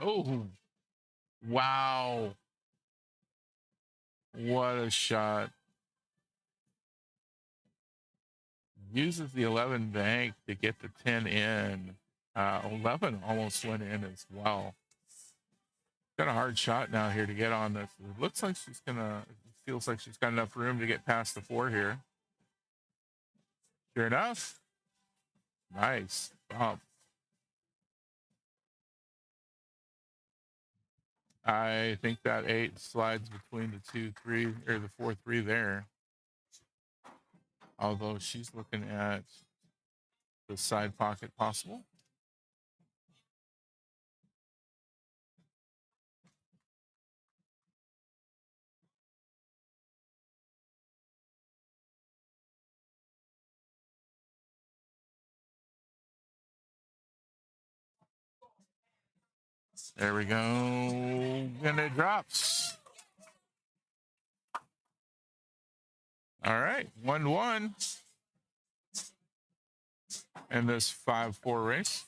Oh, wow. What a shot. Uses the 11 bank to get the 10 in. 11 almost went in as well. Got a hard shot now here to get on this. It looks like she's gonna, it feels like she's got enough room to get past the 4 here. Sure enough. Nice bump. I think that 8 slides between the 2-3 or the 4-3 there. Although she's looking at the side pocket possible. There we go. And it drops. All right. 1-1. In this 5-4 race.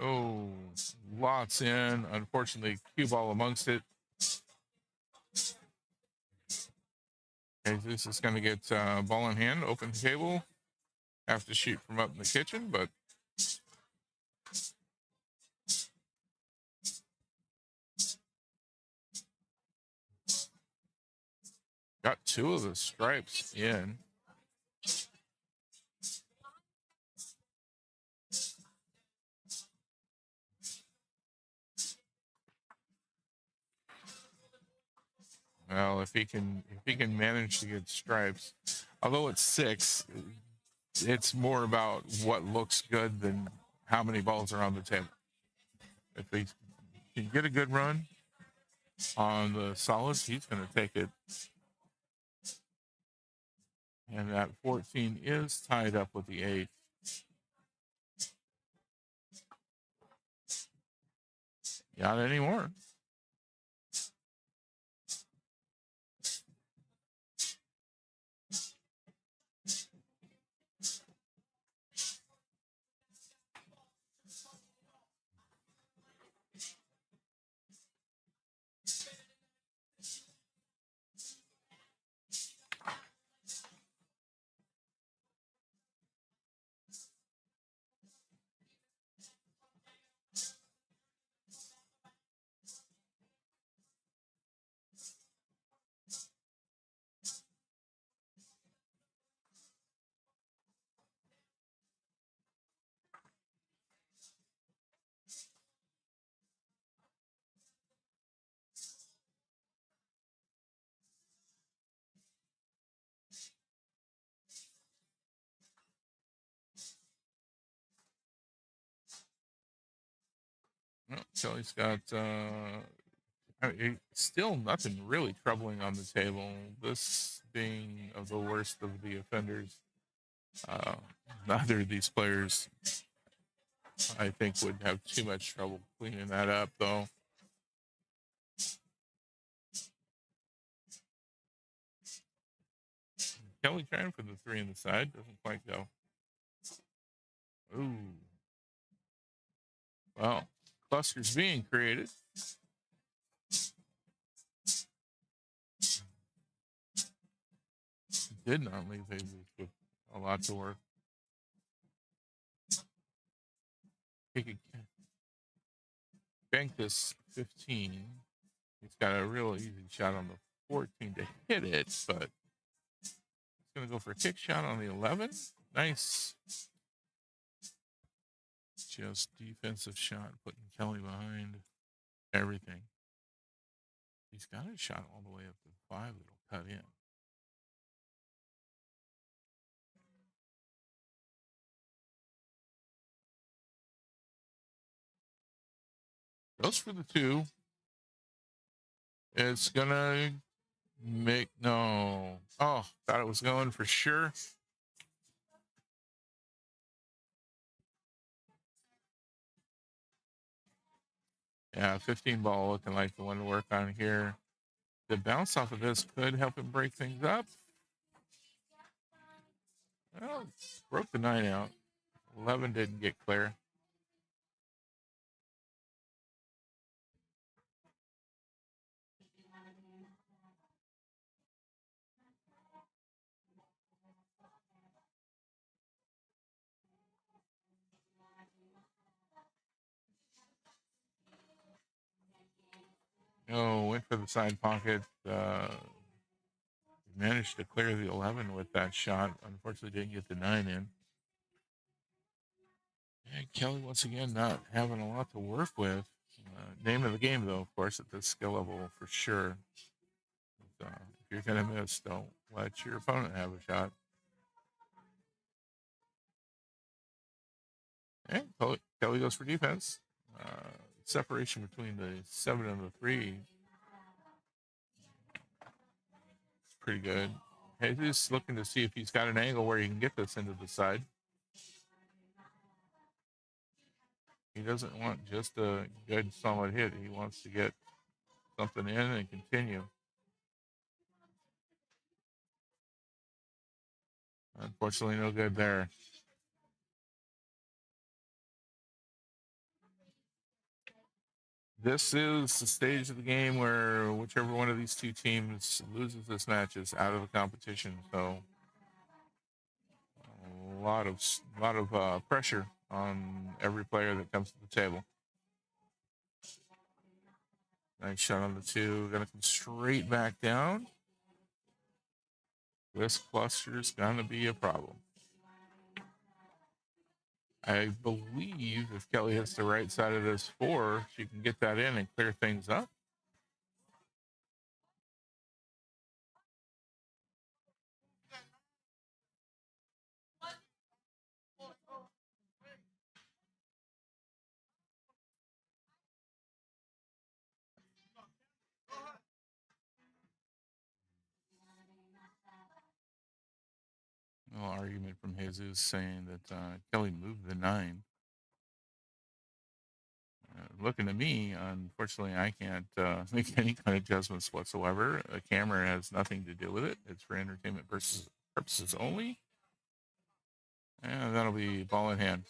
Oh, lots in. Unfortunately, cue ball amongst it. Okay, this is going to get ball in hand, open table. Have to shoot from up in the kitchen, but got 2 of the stripes in. Well, if he can manage to get stripes, although it's 6, it's more about what looks good than how many balls are on the table. If he can get a good run on the solids, he's going to take it. And that 14 is tied up with the 8. Not anymore. Well, Kelly's got Still nothing really troubling on the table. This being of the worst of the offenders. Uh, Neither of these players, I think, would have too much trouble cleaning that up, though. Kelly trying for the 3 on the side. Doesn't quite go. Ooh. Well, clusters being created. Did not leave Jesus with a lot to work. He could bank this 15. He's got a real easy shot on the 14 to hit it, but he's going to go for a kick shot on the 11. Nice. Just defensive shot, putting Kelly behind everything. He's got a shot all the way up to 5 that'll cut in. Goes for the 2. It's going to make no. Oh, thought it was going for sure. Yeah, 15 ball looking like the one to work on here. The bounce off of this could help him break things up. Well, broke the 9 out. 11 didn't get clear. Oh, went for the side pocket. Managed to clear the 11 with that shot. Unfortunately, didn't get the 9 in. And Kelly, once again, not having a lot to work with. Name of the game, though, of course, at this skill level for sure. If you're going to miss, don't let your opponent have a shot. And Kelly goes for defense. Separation between the 7 and the 3 is pretty good. Jesus looking to see if he's got an angle where he can get this into the side. He doesn't want just a good solid hit. He wants to get something in and continue. Unfortunately, no good there. This is the stage of the game where whichever one of these two teams loses this match is out of the competition. So a lot of pressure on every player that comes to the table. Nice shot on the 2. Gonna come straight back down. This cluster's gonna be a problem. I believe if Kelly hits the right side of this 4, she can get that in and clear things up. No argument from Jesus saying that Kelly moved the 9. Looking to me, unfortunately, I can't make any kind of adjustments whatsoever. The camera has nothing to do with it. It's for entertainment purposes only. And that'll be ball in hand.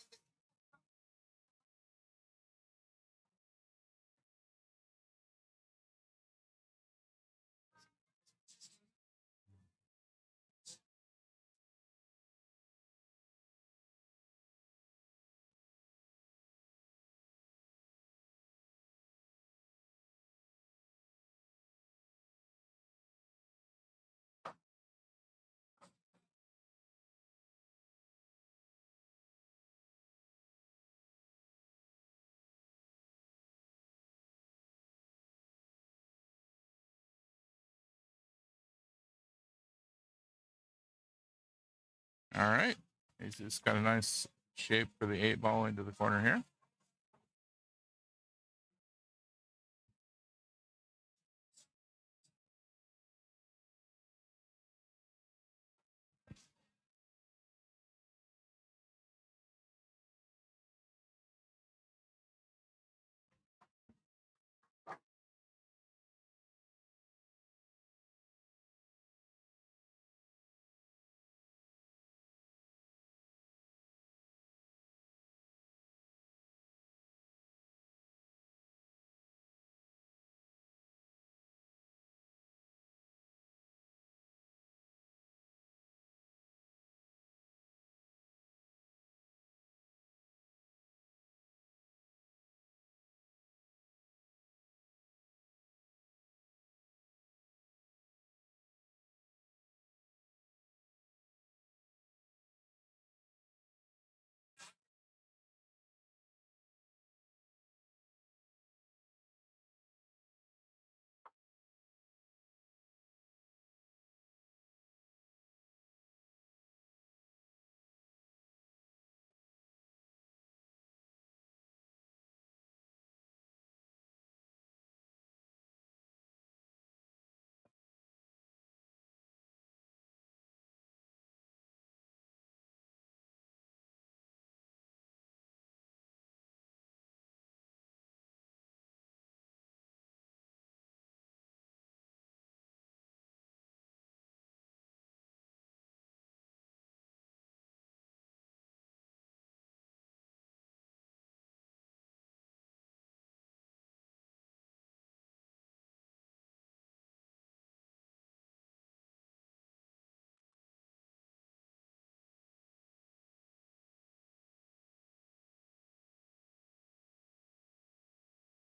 All right. He's just got a nice shape for the 8 ball into the corner here.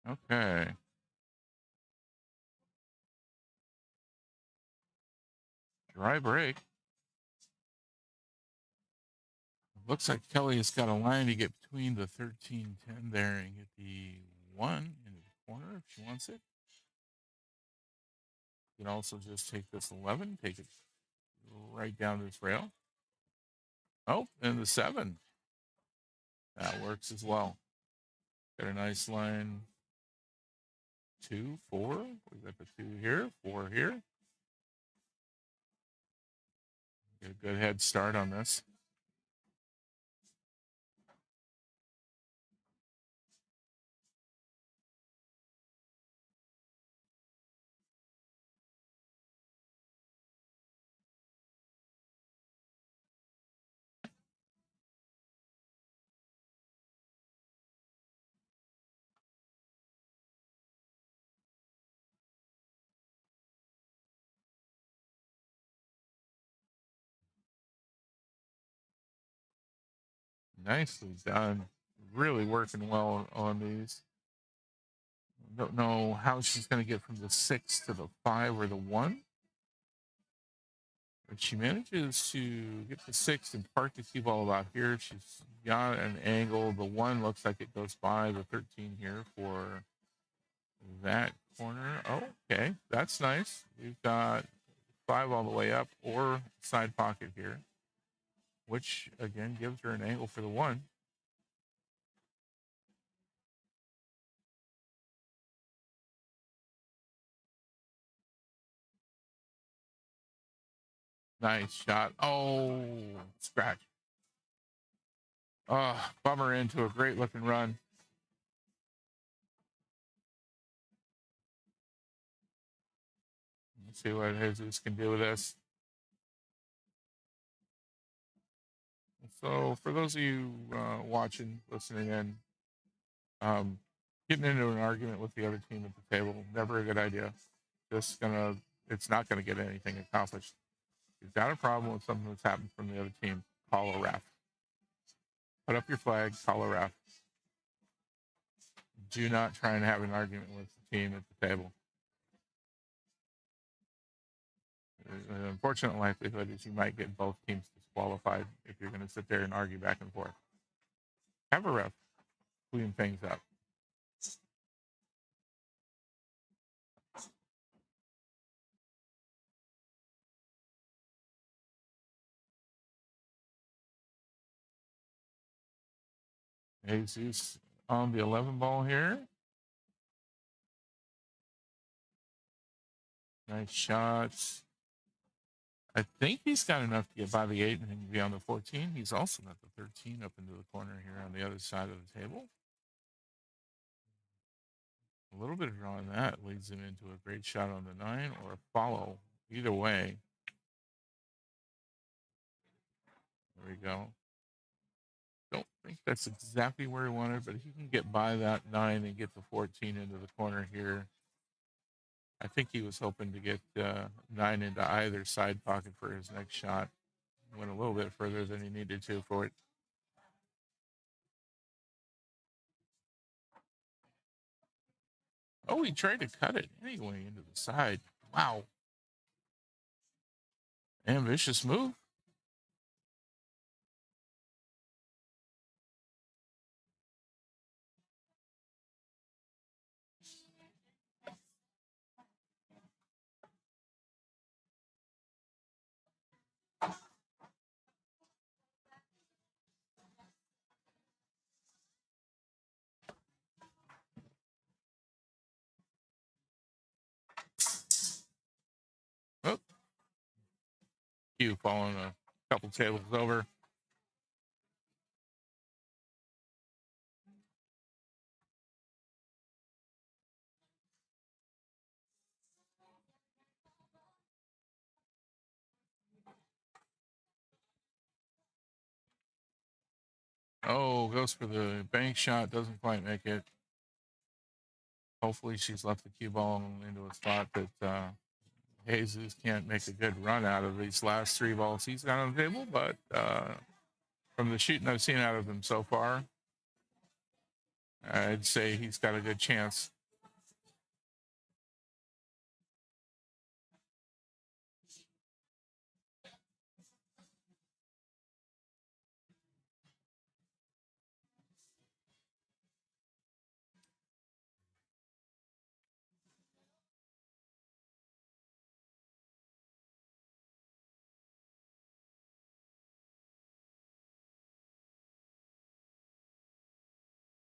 Okay. Dry break. Looks like Kelly has got a line to get between the 13-10 there and get the 1 into the corner if she wants it. You can also just take this 11, take it right down this rail. Oh, and the 7. That works as well. Got a nice line. 2, 4. We got the 2 here, 4 here. Get a good head start on this. Nicely done. Really working well on these. Don't know how she's going to get from the 6 to the 5 or the 1. But she manages to get the 6 and park the cue ball about here. She's got an angle. The 1 looks like it goes by the 13 here for that corner. Oh, okay. That's nice. We've got 5 all the way up or side pocket here, which again gives her an angle for the 1. Nice shot. Oh, scratch. Oh, bummer into a great looking run. Let's see what Jesus can do with this. So, for those of you watching, listening in, getting into an argument with the other team at the table, never a good idea. It's not gonna get anything accomplished. If you've got a problem with something that's happened from the other team, call a ref. Put up your flag, call a ref. Do not try and have an argument with the team at the table. An unfortunate likelihood is you might get both teams disqualified if you're going to sit there and argue back and forth. Have a ref clean things up. Jesus on the 11 ball here. Nice shots. I think he's got enough to get by the 8 and be on the 14. He's also got the 13 up into the corner here on the other side of the table. A little bit of draw on that leads him into a great shot on the 9 or a follow. Either way. There we go. Don't think that's exactly where he wanted, but he can get by that 9 and get the 14 into the corner here. I think he was hoping to get 9 into either side pocket for his next shot. Went a little bit further than he needed to for it. Oh, he tried to cut it anyway into the side. Wow. Ambitious move. Oh, cue falling a couple tables over. Oh, goes for the bank shot. Doesn't quite make it. Hopefully she's left the cue ball into a spot that Jesus can't make a good run out of these last 3 balls he's got on the table. But from the shooting I've seen out of him so far, I'd say he's got a good chance.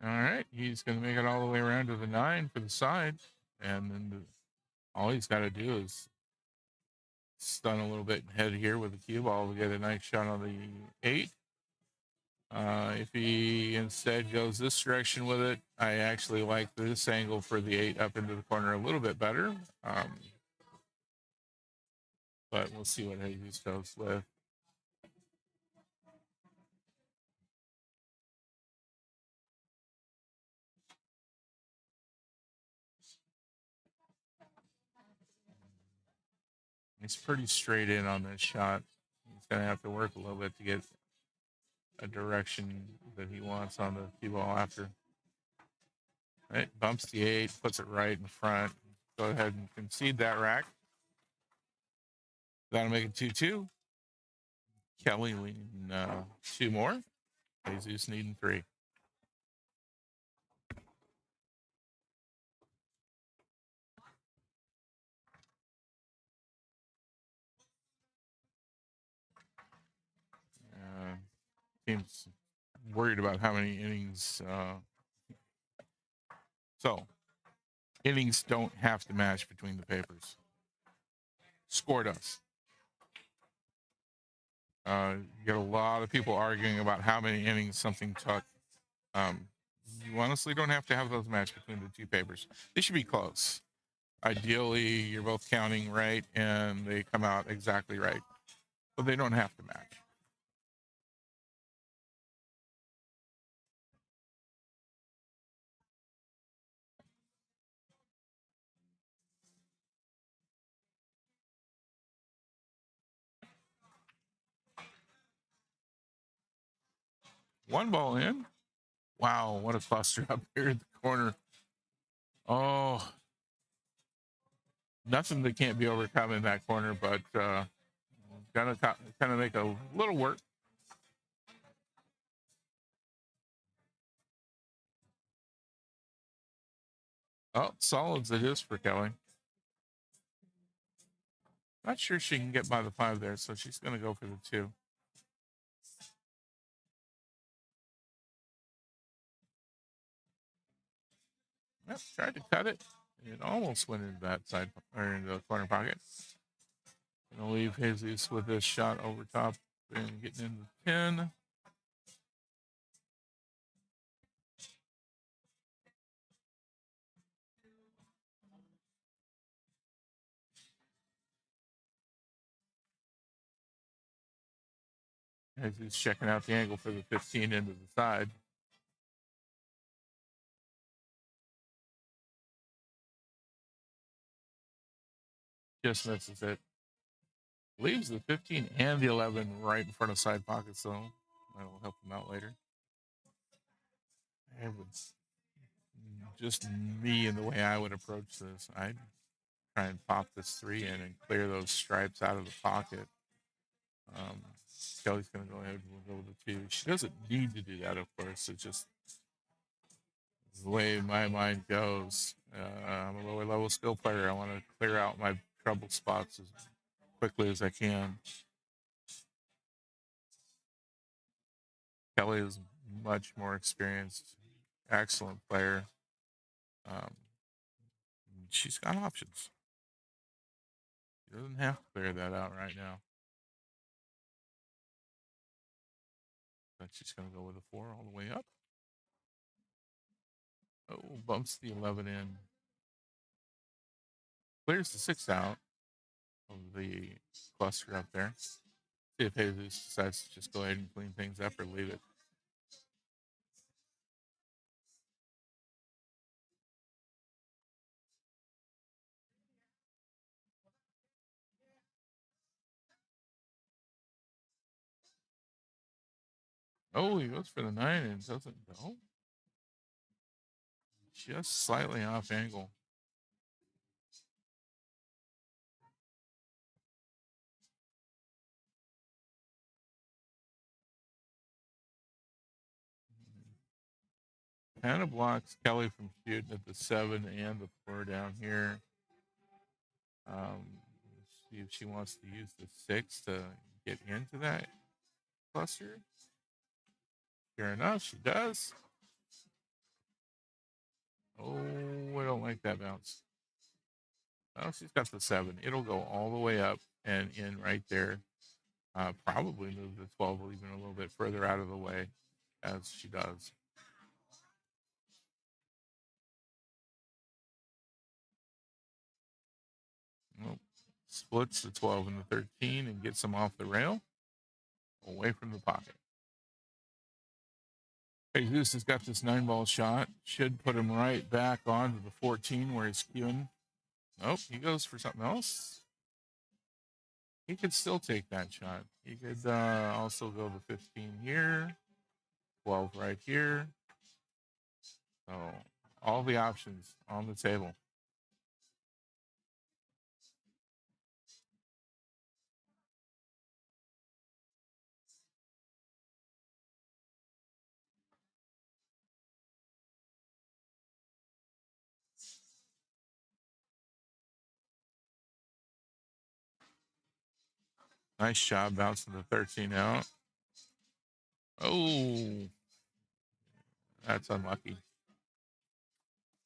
All right, he's going to make it all the way around to the 9 for the side, and then all he's got to do is stun a little bit and head here with the cue ball to get a nice shot on the 8. If he instead goes this direction with it, I actually like this angle for the 8 up into the corner a little bit better. But we'll see what Jesus goes with. He's pretty straight in on this shot. He's going to have to work a little bit to get a direction that he wants on the cue ball after. Right, bumps the 8, puts it right in front. Go ahead and concede that rack. That'll make it 2-2. Kelly leading 2 more. Jesus needing 3. Team's worried about how many innings. So innings don't have to match between the papers. Score does. You get a lot of people arguing about how many innings something took. You honestly don't have to have those match between the 2 papers. They should be close. Ideally, you're both counting right and they come out exactly right, but they don't have to match. One ball in. Wow, what a cluster up here in the corner. Oh, nothing that can't be overcome in that corner, but gonna kind of make a little work. Oh, solids it is for Kelly. Not sure she can get by the 5 there, so she's gonna go for the 2. Yep, tried to cut it. It almost went into that side or into the corner pocket. Gonna leave Jesus with this shot over top and getting into the pin. Jesus checking out the angle for the 15 into the side. Just misses it. Leaves the 15 and the 11 right in front of side pockets, though. That'll help him out later. It was just me and the way I would approach this. I'd try and pop this 3 in and clear those stripes out of the pocket. Kelly's going to go ahead and go with the 2. She doesn't need to do that, of course. It's just the way my mind goes. I'm a lower level skill player. I want to clear out my trouble spots as quickly as I can. Kelly is much more experienced, excellent player. She's got options. She doesn't have to clear that out right now. But she's going to go with a 4 all the way up. Oh, bumps the 11 in. Clears the 6 out of the cluster up there. See if Jesus decides to just go ahead and clean things up or leave it. Oh, he goes for the 9 and doesn't go. Just slightly off angle. Kind of blocks Kelly from shooting at the 7 and the 4 down here. See if she wants to use the 6 to get into that cluster. Sure enough, she does. like that bounce. Oh, she's got the 7. It'll go all the way up and in right there. Probably move the 12 even a little bit further out of the way as she does. Nope. Splits the 12 and the 13 and gets them off the rail, away from the pocket. Jesus has got this 9-ball shot. Should put him right back onto the 14 where he's skewing. Nope, he goes for something else. He could still take that shot. He could also go the 15 here, 12 right here. So all the options on the table. Nice job bouncing the 13 out. Oh, that's unlucky.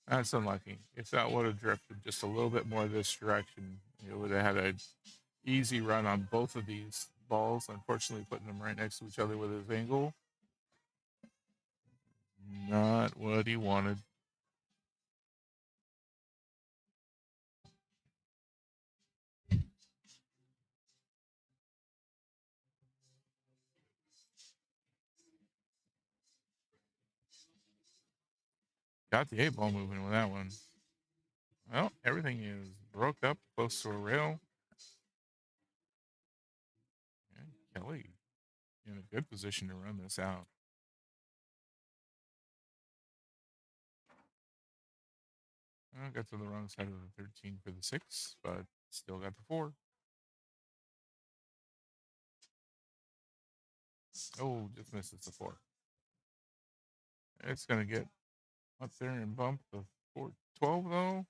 That's unlucky. If that would have drifted just a little bit more this direction, it would have had an easy run on both of these balls. Unfortunately, putting them right next to each other with his angle, not what he wanted. Got the 8-ball moving with that one. Well, everything is broke up close to a rail. And Kelly in a good position to run this out. I got to the wrong side of the 13 for the 6, but still got the 4. Oh, just misses the 4. It's going to get up there and bump the 12, though.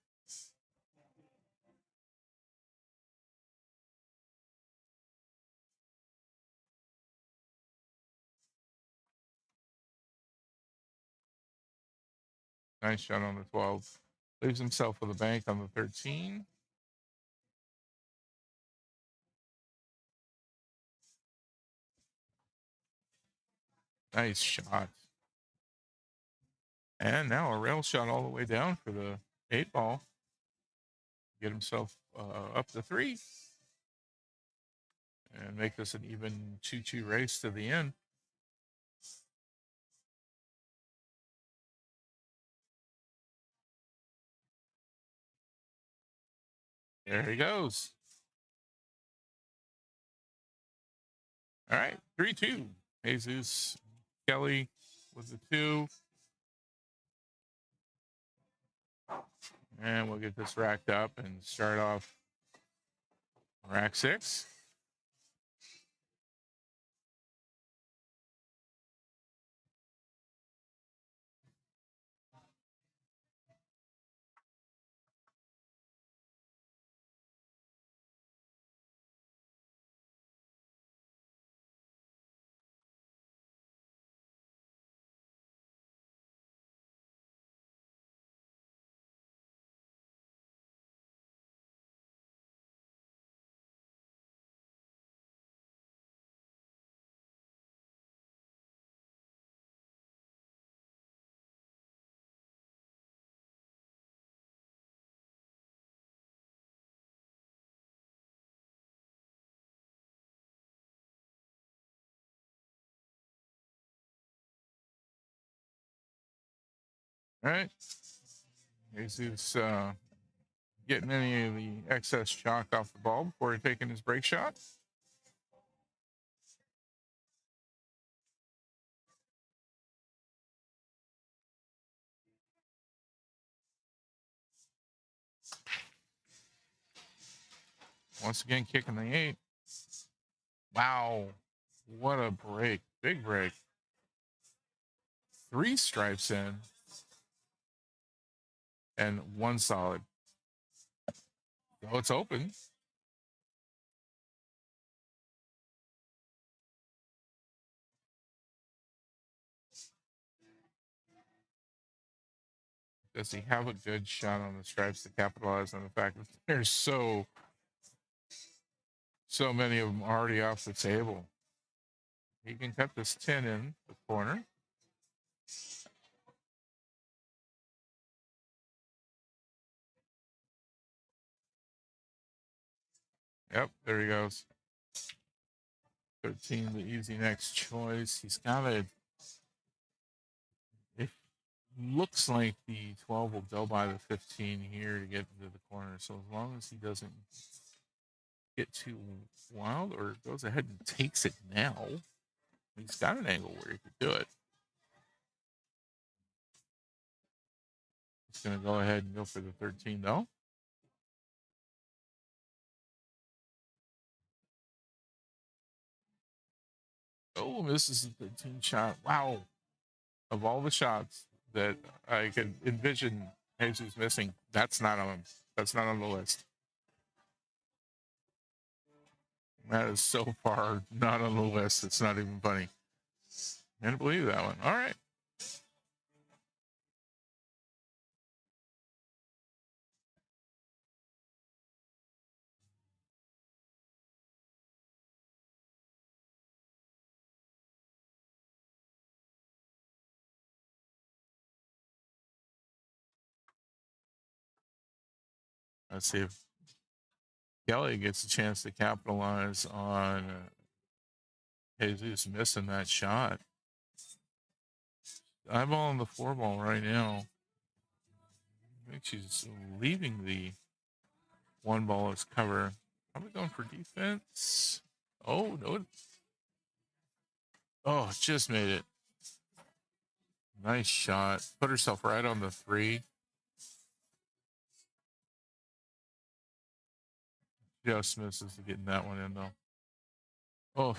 Nice shot on the 12. Leaves himself with a bank on the 13. Nice shot. And now a rail shot all the way down for the 8-ball. Get himself up to 3. And make this an even 2-2 race to the end. There he goes. All right, 3-2. Jesus Kelly with the 2. And we'll get this racked up and start off rack 6. All right. Jesus getting any of the excess chalk off the ball before taking his break shot. Once again, kicking the 8. Wow. What a break. Big break. 3 stripes in and 1 solid. So it's open. Does he have a good shot on the stripes to capitalize on the fact that there's so many of them already off the table? He can cut this 10 in the corner. Yep, there he goes. 13, the easy next choice. He's got a. It looks like the 12 will go by the 15 here to get into the corner. So as long as he doesn't get too wild or goes ahead and takes it now, he's got an angle where he could do it. He's going to go ahead and go for the 13 though. Oh, this is the 13 shot. Wow. Of all the shots that I could envision Jesus missing, that's not on him. That's not on the list. That is so far not on the list. It's not even funny. I can't believe that one. All right. Let's see if Kelly gets a chance to capitalize on Jesus missing that shot. Eyeballing the 4-ball right now. I think she's leaving the 1-ball as cover. Probably going for defense. Oh, no. Oh, just made it. Nice shot. Put herself right on the 3. Just misses getting that one in, though. Oh.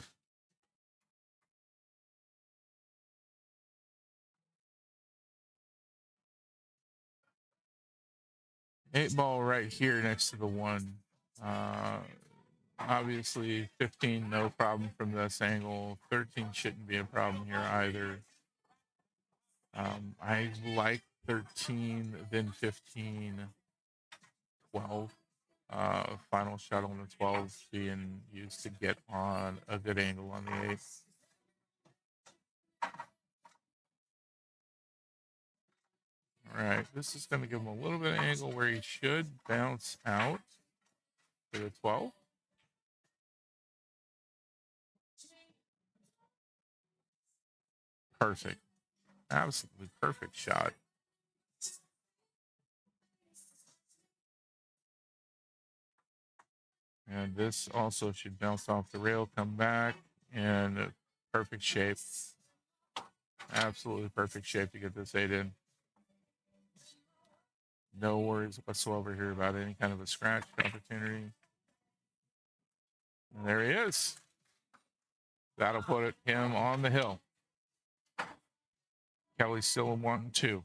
Eight ball right here next to the 1. Obviously, 15, no problem from this angle. 13 shouldn't be a problem here either. I like 13, then 15, 12. Final shot on the 12 being used to get on a good angle on the 8. All right, this is going to give him a little bit of angle where he should bounce out to the 12. Perfect. Absolutely perfect shot. And this also should bounce off the rail, come back, and perfect shape. Absolutely perfect shape to get this 8 in. No worries whatsoever here about any kind of a scratch opportunity. And there he is. That'll put him on the hill. Kelly's still wanting 2.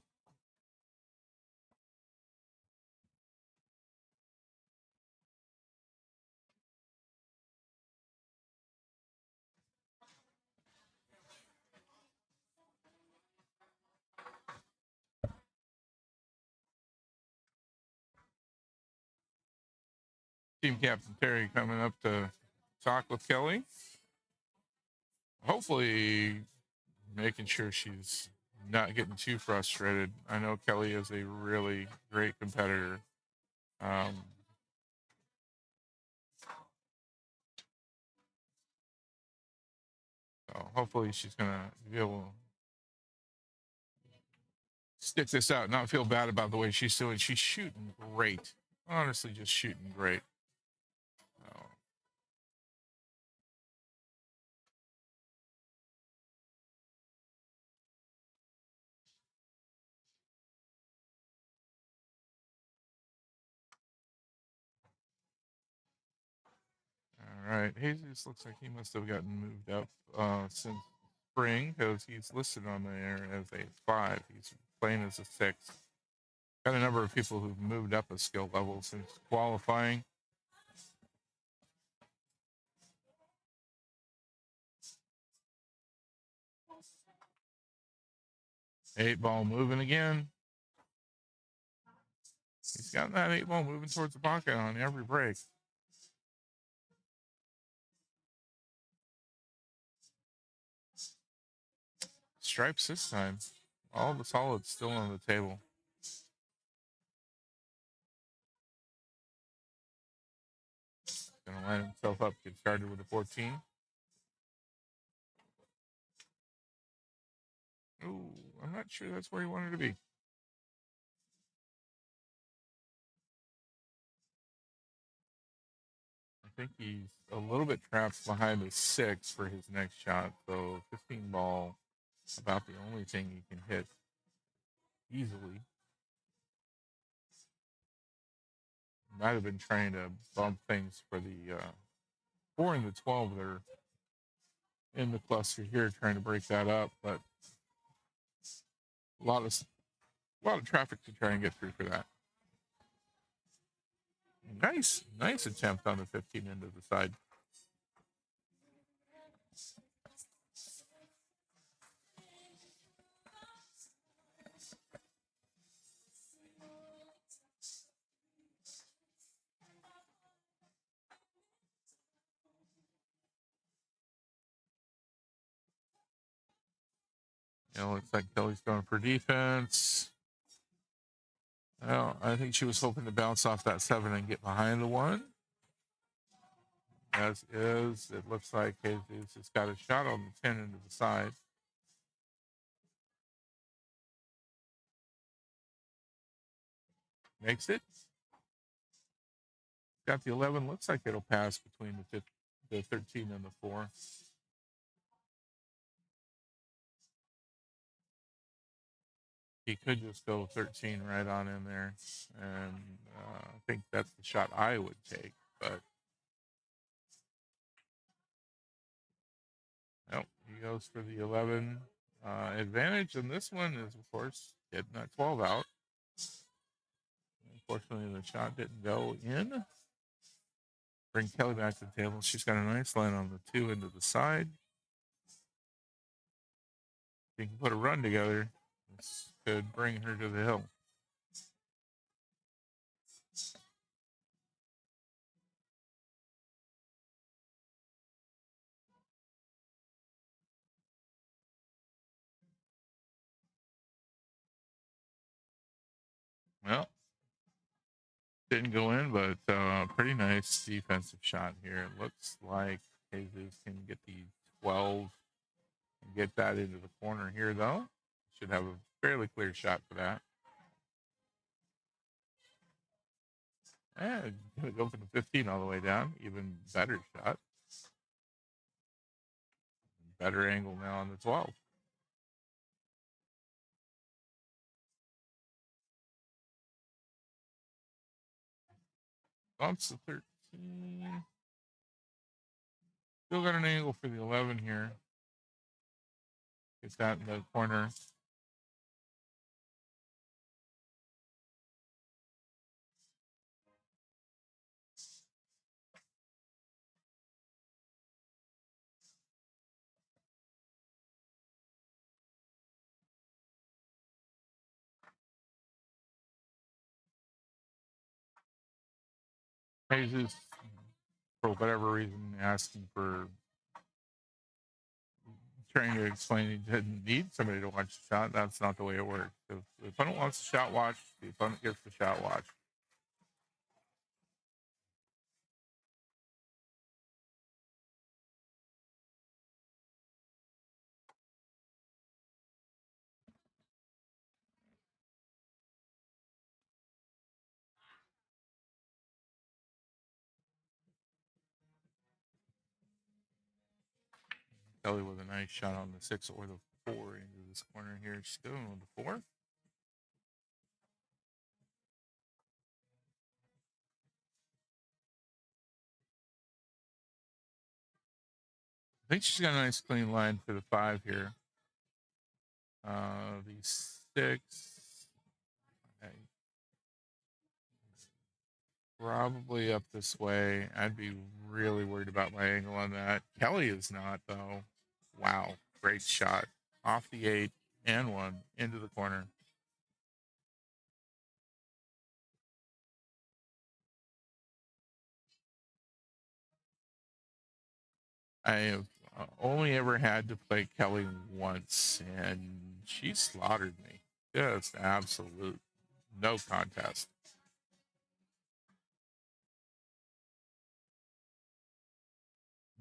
Team Captain Terry coming up to talk with Kelly. Hopefully making sure she's not getting too frustrated. I know Kelly is a really great competitor. So hopefully she's going to be able to stick this out, not feel bad about the way she's doing. She's shooting great. Honestly, just shooting great. All right. Jesus looks like he must have gotten moved up since spring because he's listed on there as a 5. He's playing as a 6. Got a number of people who've moved up a skill level since qualifying. Eight ball moving again. He's got that 8-ball moving towards the pocket on every break. Stripes this time. All the solids still on the table. Gonna line himself up, get started with a 14. Ooh, I'm not sure that's where he wanted to be. I think he's a little bit trapped behind the 6 for his next shot. So 15 ball, about the only thing he can hit easily. Might have been trying to bump things for the 4 and the 12 that are in the cluster here, trying to break that up, but a lot of traffic to try and get through for that. Nice attempt on the 15 into the side. Looks like Kelly's going for defense. Well, I think she was hoping to bounce off that 7 and get behind the 1. As is, it looks like Jesus has got a shot on the 10 into the side. Makes it. Got the 11. Looks like it'll pass between the 13 and the 4. He could just go 13 right on in there. And I think that's the shot I would take. But nope, he goes for the 11. Advantage in this one is, of course, getting that 12 out. Unfortunately, the shot didn't go in. Bring Kelly back to the table. She's got a nice line on the 2 into the side. If you can put a run together, this could bring her to the hill. Well, didn't go in, but pretty nice defensive shot here. It looks like Jesus can get the 12 and get that into the corner here, though. Should have a fairly clear shot for that. And gonna go for the 15 all the way down. Even better shot. Better angle now on the 12. Bumps the 13. Still got an angle for the 11 here. Gets that in the corner. Jesus, for whatever reason, asking for, trying to explain he didn't need somebody to watch the shot. That's not the way it works. If the opponent wants the shot watched, the opponent gets the shot watched. Kelly with a nice shot on the 6 or the 4 into this corner here. She's going with the 4. I think she's got a nice clean line for the 5 here. The 6. Okay. Probably up this way. I'd be really worried about my angle on that. Kelly is not, though. Wow. Great shot. Off the 8 and 1 into the corner. I have only ever had to play Kelly once, and she slaughtered me. Just absolute no contest.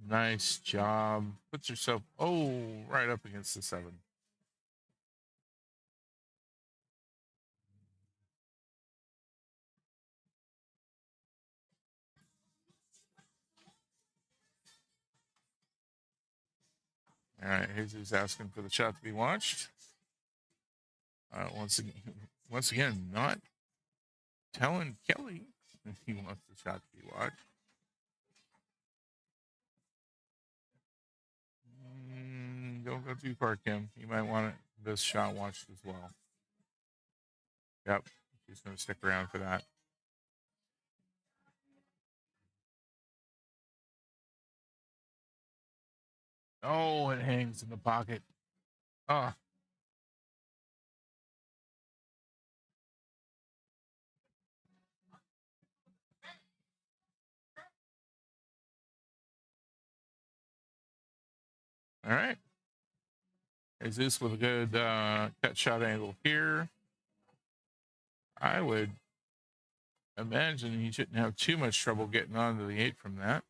Nice job. Puts herself right up against the 7. All right, Jesus asking for the shot to be watched. Once again, not telling Kelly if he wants the shot to be watched. Don't go too far, Kim. You might want this shot watched as well. Yep, she's going to stick around for that. Oh, it hangs in the pocket. Oh. All right. Jesus with a good cut shot angle here. I would imagine he shouldn't have too much trouble getting onto the 8 from that.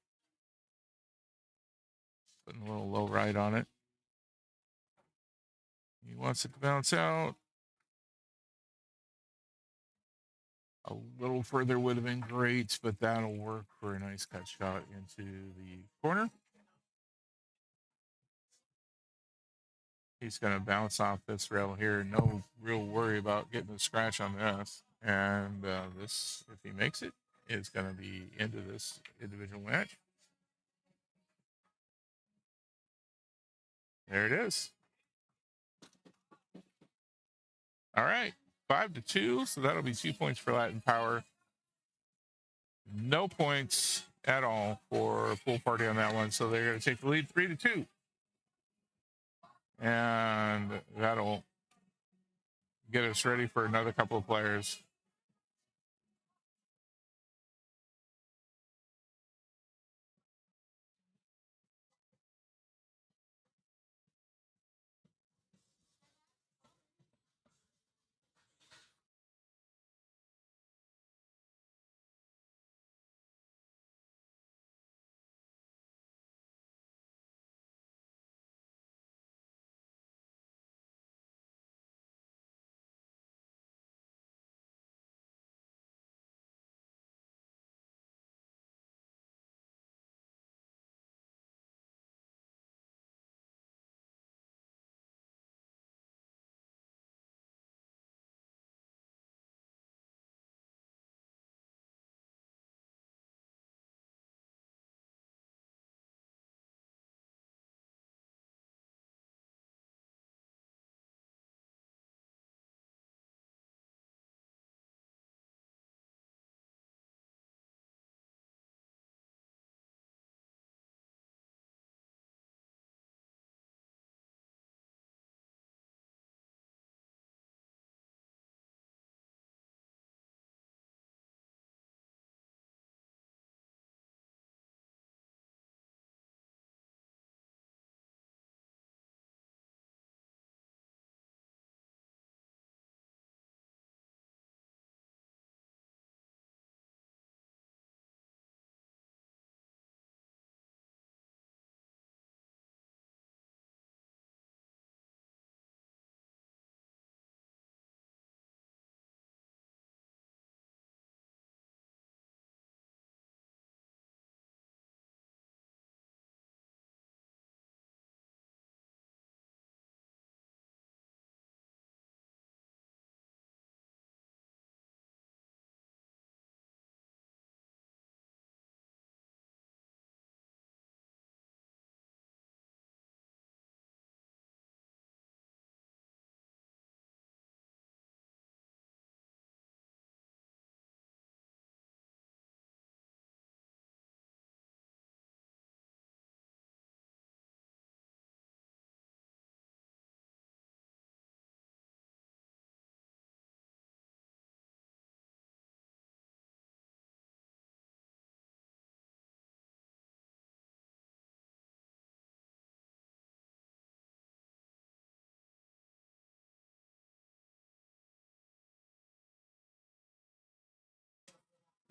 Putting a little low right on it. He wants it to bounce out. A little further would have been great, but that'll work for a nice cut shot into the corner. He's going to bounce off this rail here. No real worry about getting a scratch on this. And this, if he makes it, is going to be into this individual match. There it is. All right, 5-2. So that'll be 2 points for Latin Power. No points at all for Pool Party on that one. So they're going to take the lead 3-2. And that'll get us ready for another couple of players.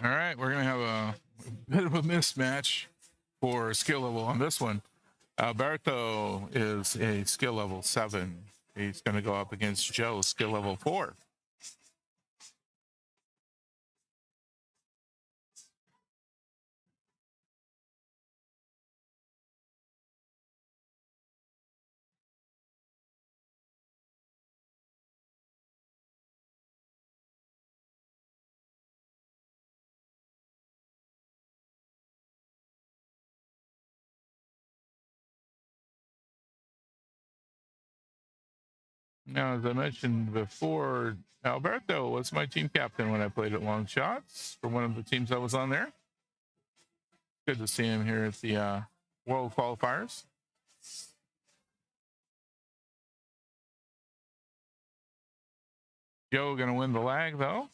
All right, we're going to have a bit of a mismatch for skill level on this one. Alberto is a skill level 7. He's going to go up against Joe, skill level 4. Now, as I mentioned before, Alberto was my team captain when I played at Long Shots for one of the teams I was on there. Good to see him here at the World Qualifiers. Joe going to win the lag, though.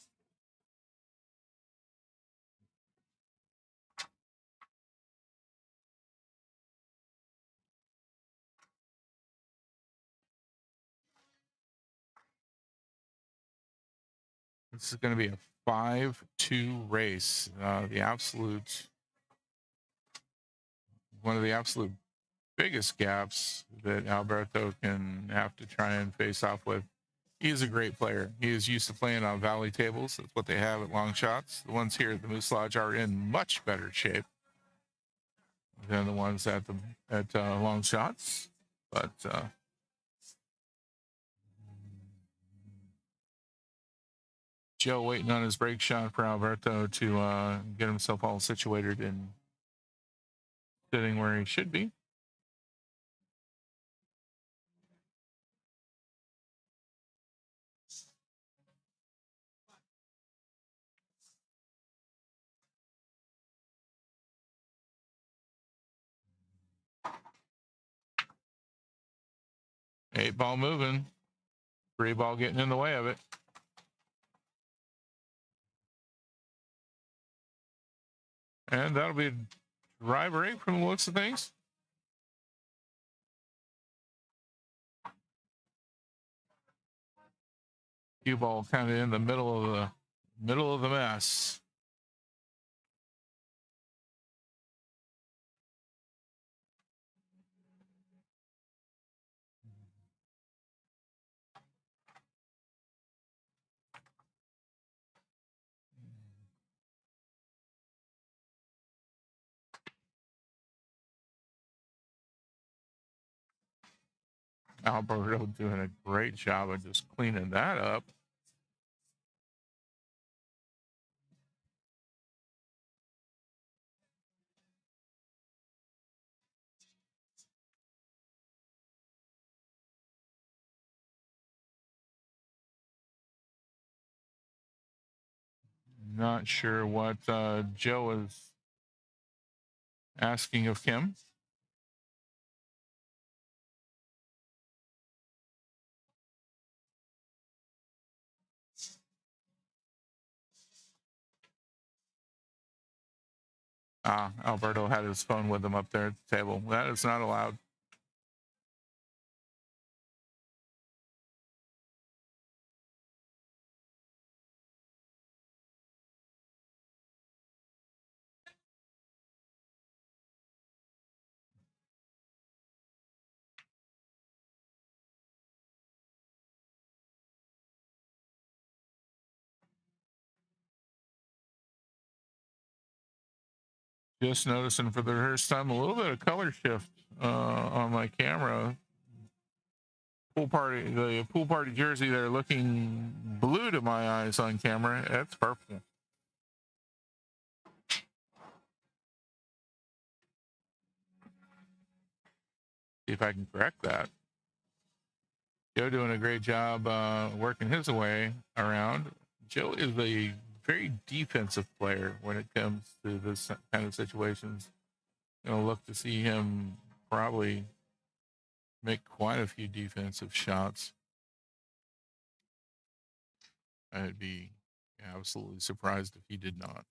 This is going to be a 5-2 race. One of the absolute biggest gaps that Alberto can have to try and face off with. He's a great player. He is used to playing on valley tables. That's what they have at Long Shots. The ones here at the Moose Lodge are in much better shape than the ones at Long Shots. But Joe waiting on his break shot for Alberto to get himself all situated and sitting where he should be. Eight ball moving. 3 ball getting in the way of it. And that'll be a dry break from the looks of things. Cue ball kind of in the middle of the mess. Alberto doing a great job of just cleaning that up. Not sure what Joe is asking of Kim. Alberto had his phone with him up there at the table. That is not allowed. Just noticing for the first time a little bit of color shift on my camera. The pool party jersey there looking blue to my eyes on camera. That's purple. See if I can correct that. Joe doing a great job working his way around. Joe is a very defensive player when it comes to this kind of situations. Look to see him probably make quite a few defensive shots. I'd be absolutely surprised if he did not.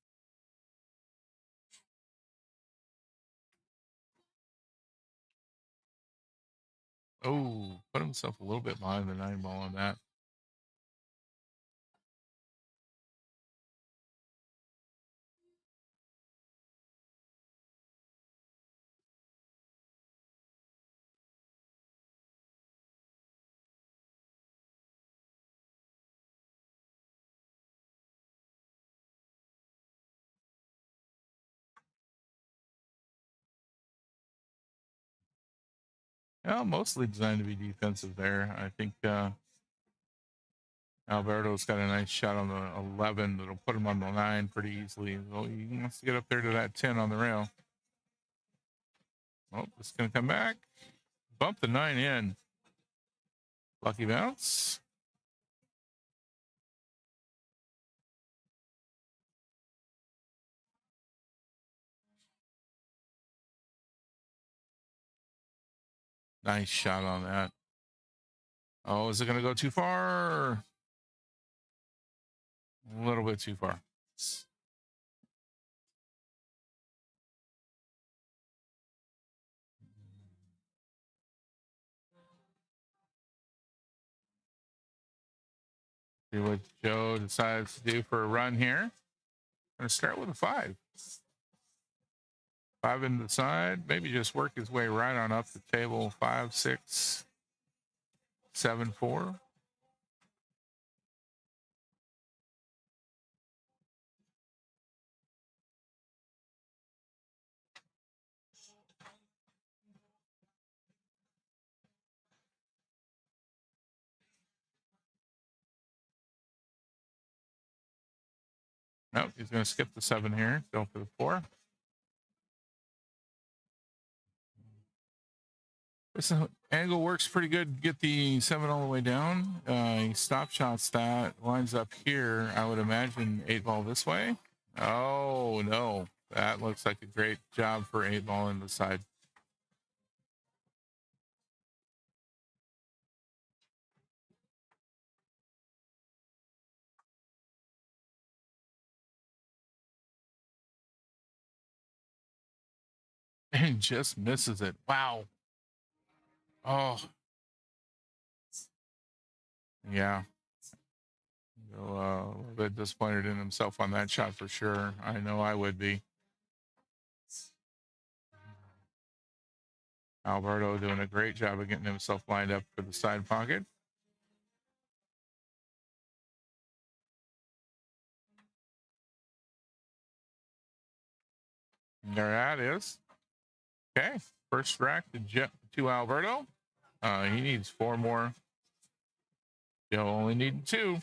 Oh, put himself a little bit behind the 9 ball on that. Well, mostly designed to be defensive there. I think Alberto's got a nice shot on the 11 that'll put him on the 9 pretty easily. Well, he wants to get up there to that 10 on the rail. Oh, it's going to come back. Bump the 9 in. Lucky bounce. Nice shot on that. Oh, is it going to go too far? A little bit too far. See what Joe decides to do for a run here. Going to start with a 5. 5 into the side. Maybe just work his way right on up the table. 5, 6, 7, 4. Nope, he's going to skip the 7 here. Go for the 4. This angle works pretty good. Get the 7 all the way down. He stop shots that. Lines up here. I would imagine 8 ball this way. Oh, no. That looks like a great job for 8 ball in the side. And just misses it. Wow. Oh. Yeah. A little bit disappointed in himself on that shot for sure. I know I would be. Alberto doing a great job of getting himself lined up for the side pocket. And there that is. Okay. First rack to Alberto. He needs 4 more. He'll only need 2.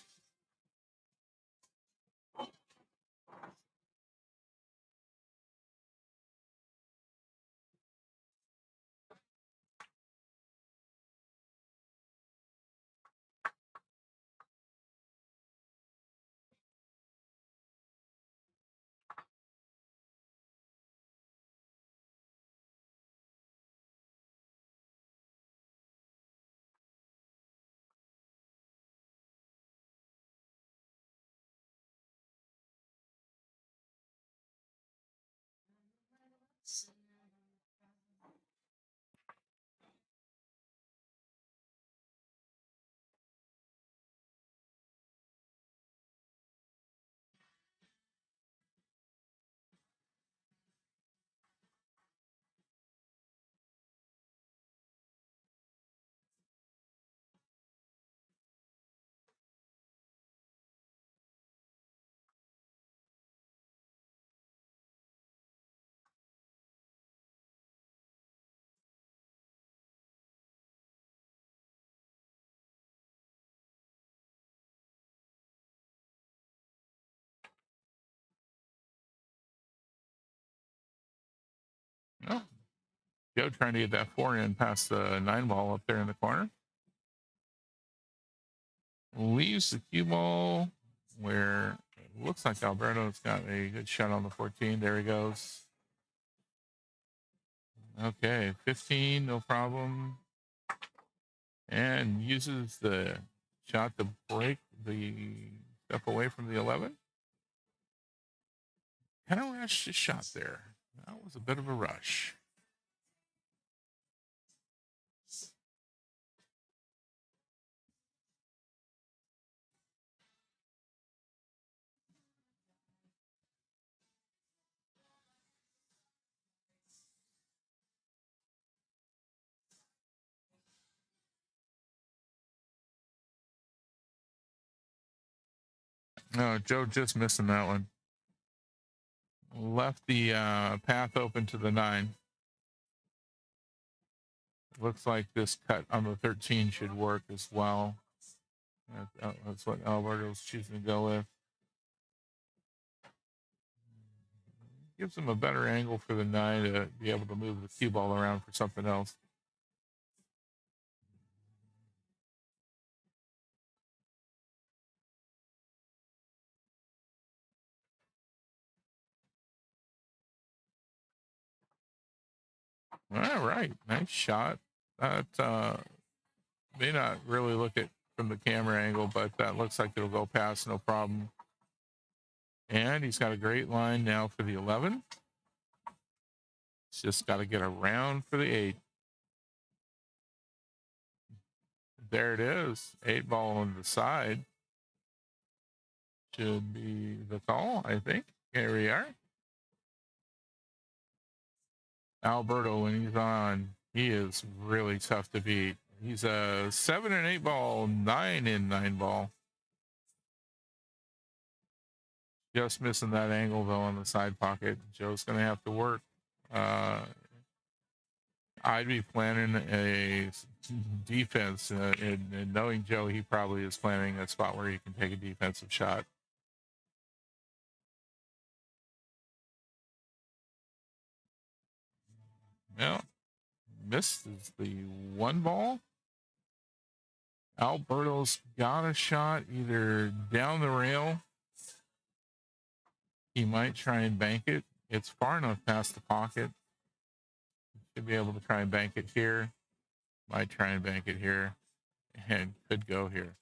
Oh, Joe trying to get that 4 in past the 9 ball up there in the corner. Leaves the cue ball where it looks like Alberto's got a good shot on the 14. There he goes. Okay, 15, no problem. And uses the shot to break the stuff away from the 11. Kind of rushed his shot there. That was a bit of a rush. No, Joe just missing that one. Left the path open to the 9. Looks like this cut on the 13 should work as well. That's what Alberto's choosing to go with. Gives him a better angle for the 9 to be able to move the cue ball around for something else. All right, nice shot. That may not really look at from the camera angle, but that looks like it'll go past no problem. And he's got a great line now for the 11. He's just got to get around for the 8. There it is. 8 ball on the side. Should be the call, I think. Here we are. Alberto, when he's on, he is really tough to beat. He's a 7 and 8 ball, 9 in 9 ball. Just missing that angle though on the side pocket. Joe's gonna have to work. I'd be planning a defense, and knowing Joe, he probably is planning a spot where he can take a defensive shot. Well, missed is the 1 ball. Alberto's got a shot either down the rail. He might try and bank it. It's far enough past the pocket. Should be able to try and bank it here. Might try and bank it here. And could go here.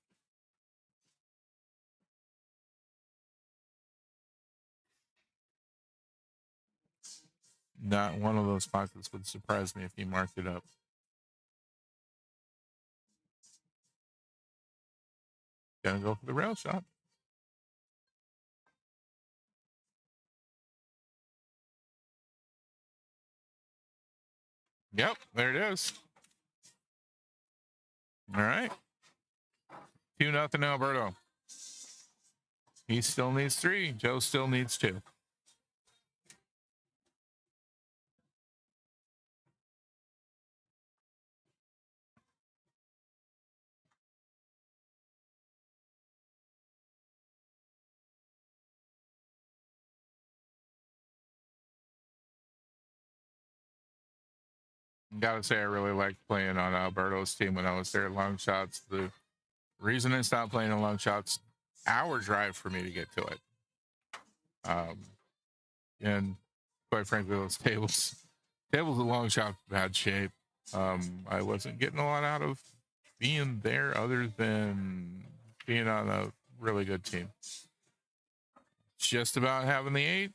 Not one of those pockets would surprise me if he marked it up. Gonna go for the rail shot. Yep, there it is. All right. 2-0 Alberto. He still needs 3. Joe still needs 2. Gotta say, I really liked playing on Alberto's team when I was there at Long Shots. The reason I stopped playing on Long Shots, hour drive for me to get to it. And quite frankly, those tables at Long Shot, bad shape. I wasn't getting a lot out of being there other than being on a really good team. Just about having the 8.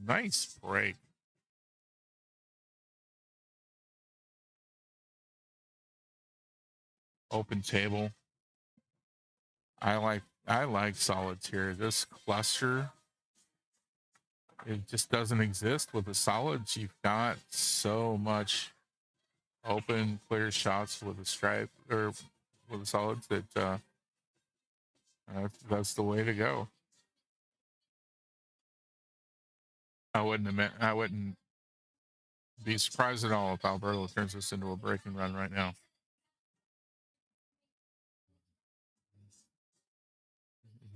Nice break. Open table. I like solids here. This cluster, it just doesn't exist with the solids. You've got so much open, clear shots with a stripe or with the solids that that's the way to go. I wouldn't be surprised at all if Alberto turns this into a break and run right now.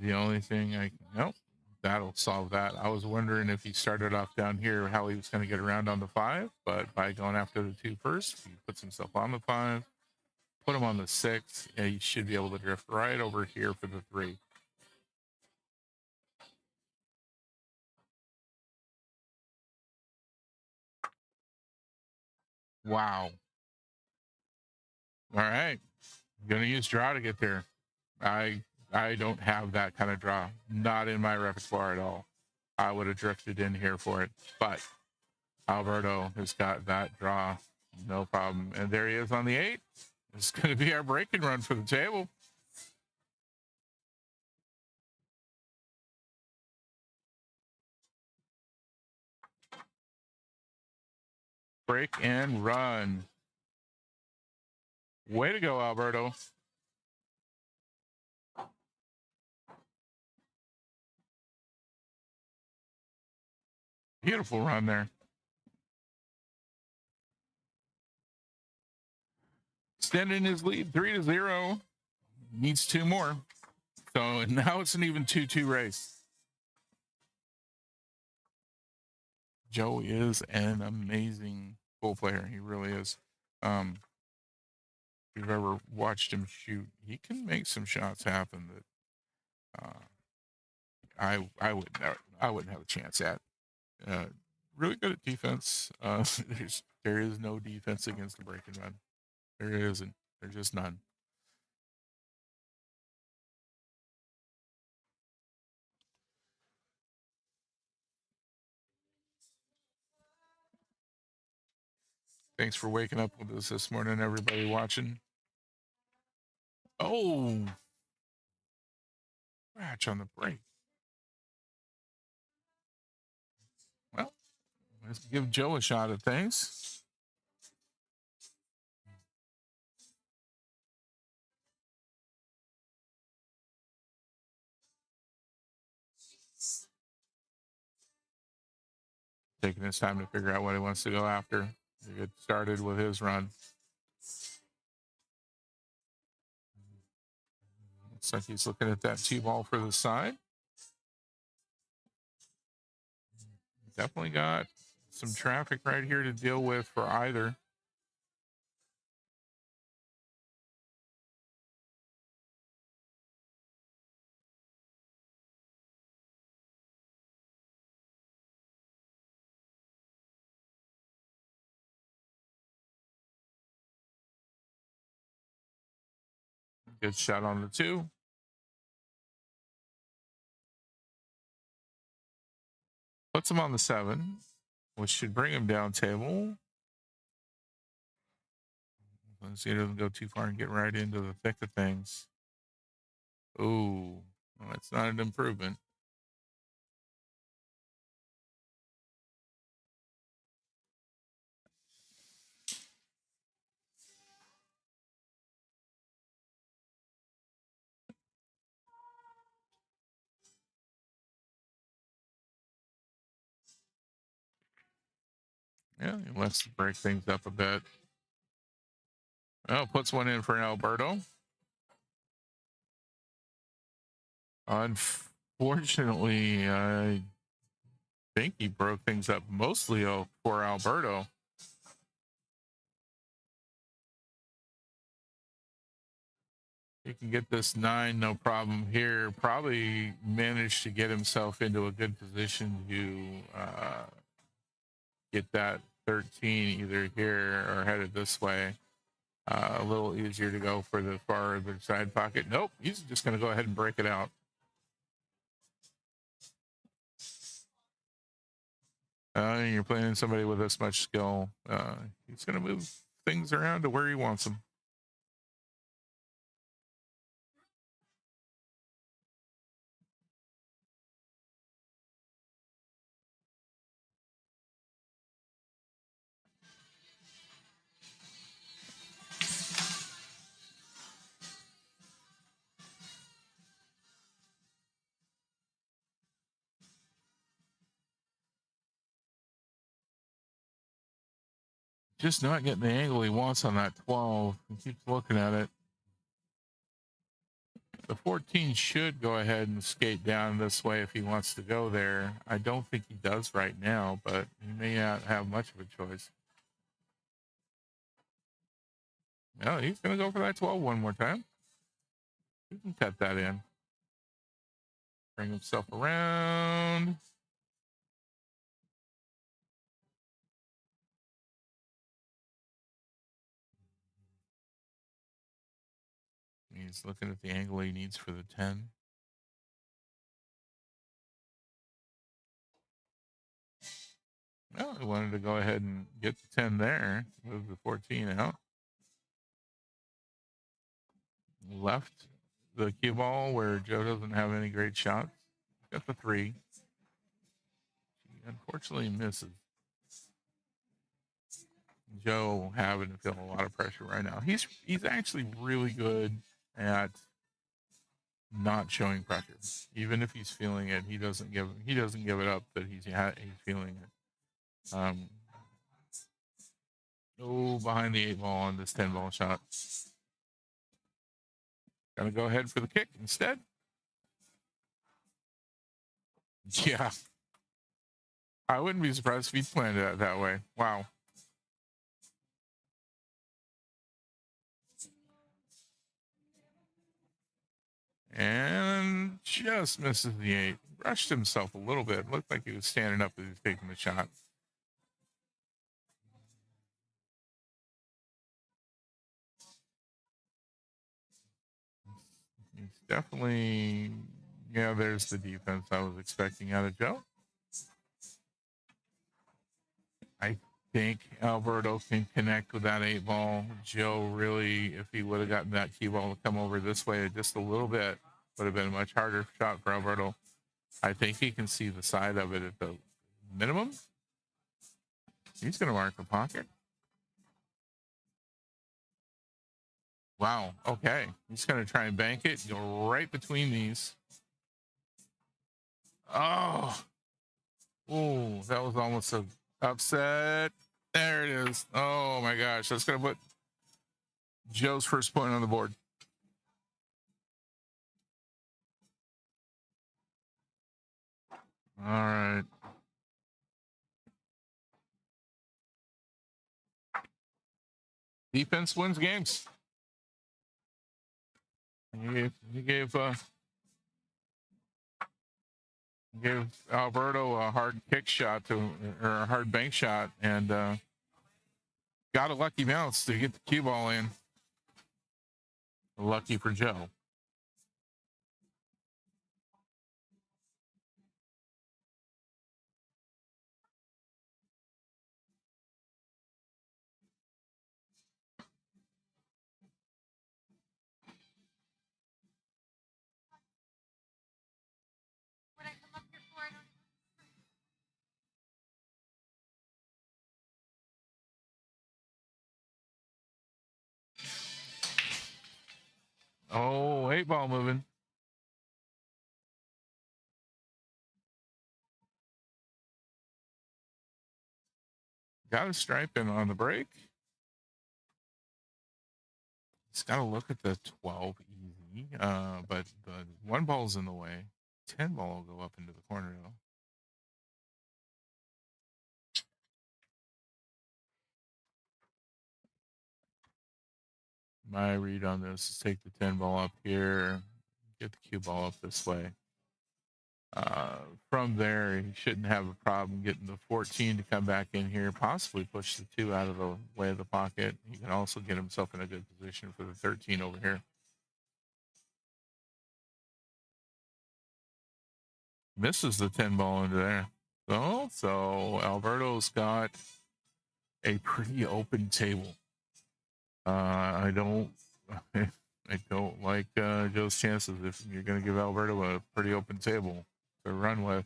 The only thing nope, that'll solve that. I was wondering if he started off down here, how he was going to get around on the 5, but by going after the 2 first, he puts himself on the 5, put him on the 6, and he should be able to drift right over here for the 3. Wow. All right. Gonna use draw to get there. I don't have that kind of draw. Not in my repertoire at all. I would have drifted in here for it. But Alberto has got that draw. No problem. And there he is on the 8. It's going to be our break and run for the table. Break and run. Way to go, Alberto. Beautiful run there. extending his lead 3-0. Needs 2 more. So now it's an even 2-2 race. Joe is an amazing pool player. He really is. If you've ever watched him shoot, he can make some shots happen that I wouldn't have a chance at. Really good at defense. There is no defense against the break and run. There isn't. There's just none. Thanks for waking up with us this morning, everybody watching. Oh, scratch on the break. Well, let's give Joe a shot at things. Taking his time to figure out what he wants to go after. To get started with his run. Looks like he's looking at that tee ball for the side. Definitely got some traffic right here to deal with for either. Good shot on the 2. Puts him on the 7, which should bring him down table. Let's see, he doesn't go too far and get right into the thick of things. Ooh, well, that's not an improvement. Yeah, he wants to break things up a bit. Oh, puts one in for Alberto. Unfortunately, I think he broke things up mostly for Alberto. He can get this 9, no problem here. Probably managed to get himself into a good position to get that 13 either here or headed this way. A little easier to go for the farther side pocket. Nope, he's just going to go ahead and break it out. You're playing somebody with this much skill. He's going to move things around to where he wants them. Just not getting the angle he wants on that 12. He keeps looking at it. The 14 should go ahead and skate down this way if he wants to go there. I don't think he does right now, but he may not have much of a choice. No, he's going to go for that 12 one more time. He can cut that in. Bring himself around. He's looking at the angle he needs for the 10. Well, he wanted to go ahead and get the 10 there. Move the 14 out. Left the cue ball where Joe doesn't have any great shots. Got the 3. He unfortunately misses. Joe having to feel a lot of pressure right now. He's actually really good at not showing pressure. Even if he's feeling it, he doesn't give it up that he's feeling it. Oh, behind the 8 ball on this 10 ball shot. Gonna go ahead for the kick instead. Yeah. I wouldn't be surprised if he planned it that way. Wow. And just misses the 8. Rushed himself a little bit. Looked like he was standing up as he was taking the shot. He's definitely, yeah, there's the defense I was expecting out of Joe. I think Alberto can connect with that 8 ball. Joe really, if he would have gotten that key ball to come over this way just a little bit, would have been a much harder shot for Alberto. I think he can see the side of it at the minimum. He's going to mark the pocket. Wow. Okay. He's going to try and bank it. Go right between these. Oh. Oh, that was almost a upset. There it is. Oh my gosh. That's going to put Joe's first point on the board. All right. Defense wins games. He gave Alberto a hard kick shot or a hard bank shot, and got a lucky bounce to get the cue ball in. Lucky for Joe. Oh, 8 ball moving. Got a stripe in on the break. He's got to look at the 12 easy, but the 1 ball's in the way. 10 ball will go up into the corner though. My read on this is take the 10 ball up here, get the cue ball up this way. From there, he shouldn't have a problem getting the 14 to come back in here, possibly push the 2 out of the way of the pocket. He can also get himself in a good position for the 13 over here. Misses the 10 ball into there. So Alberto's got a pretty open table. I don't like Joe's chances if you're going to give Alberto a pretty open table to run with.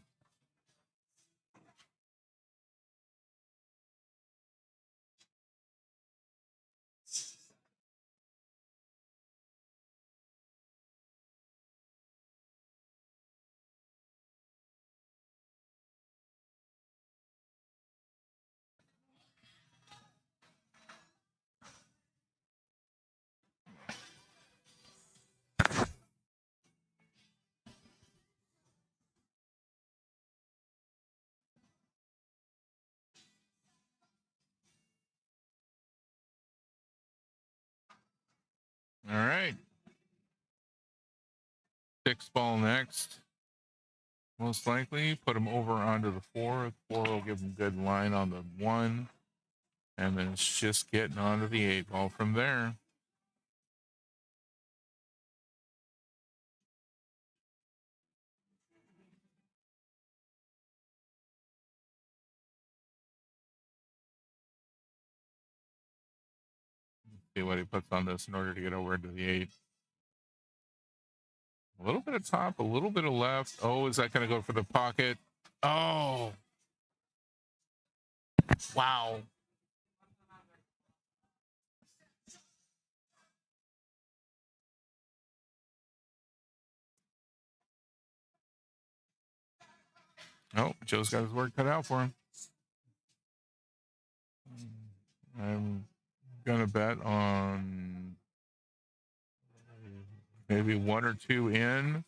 All right. 6 ball next. Most likely put him over onto the 4. 4 will give him good line on the 1. And then it's just getting onto the 8 ball from there. See what he puts on this in order to get over into the 8. A little bit of top, a little bit of left. Oh, is that going to go for the pocket? Oh. Wow. Oh, Joe's got his work cut out for him. I'm gonna bet on maybe one or two in,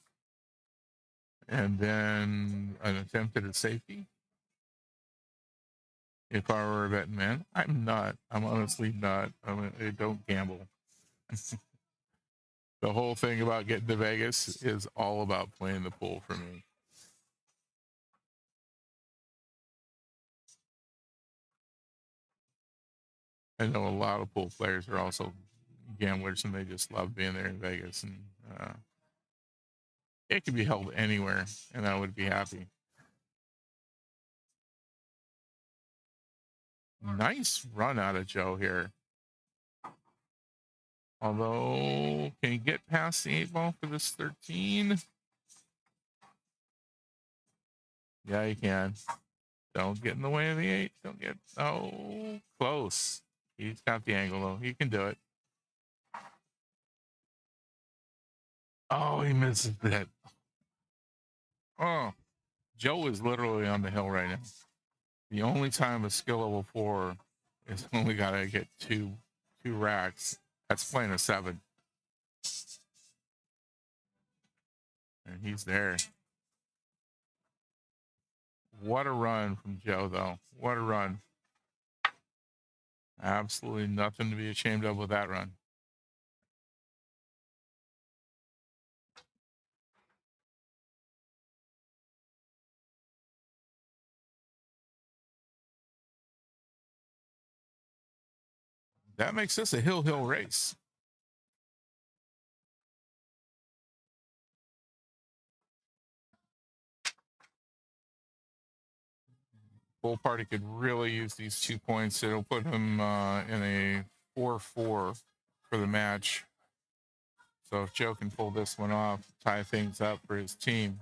and then an attempt at a safety. If I were a betting man, I'm not. I'm honestly not. I don't gamble. The whole thing about getting to Vegas is all about playing the pool for me. I know a lot of pool players are also gamblers, and they just love being there in Vegas. And it could be held anywhere, and I would be happy. Nice run out of Joe here. Although, can you get past the 8 ball for this 13? Yeah, you can. Don't get in the way of the 8. Don't get. Oh, close. He's got the angle, though. He can do it. Oh, he misses it. Oh, Joe is literally on the hill right now. The only time a skill level 4 is only got to get two racks. That's playing a 7. And he's there. What a run from Joe, though. What a run. Absolutely nothing to be ashamed of with that run. That makes this a hill race. Bull Party could really use these 2 points. It'll put him in a 4-4 for the match. So if Joe can pull this one off, tie things up for his team,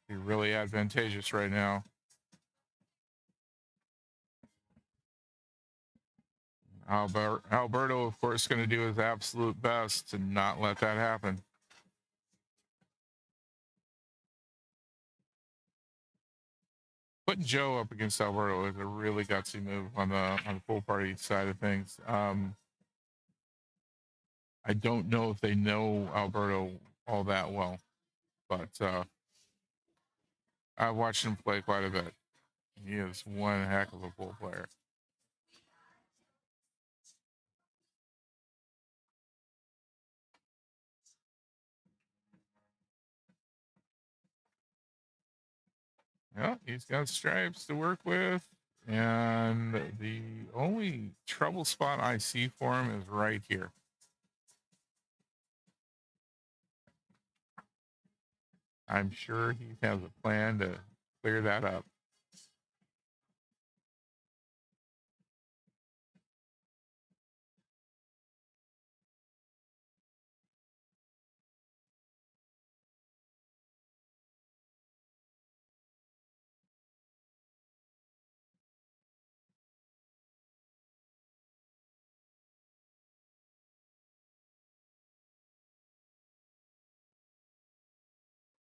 it'd be really advantageous right now. Alberto, of course, going to do his absolute best to not let that happen. Putting Joe up against Alberto is a really gutsy move on the Pool Party side of things. I don't know if they know Alberto all that well, but I've watched him play quite a bit. He is one heck of a pool player. Yeah, he's got stripes to work with. And the only trouble spot I see for him is right here. I'm sure he has a plan to clear that up.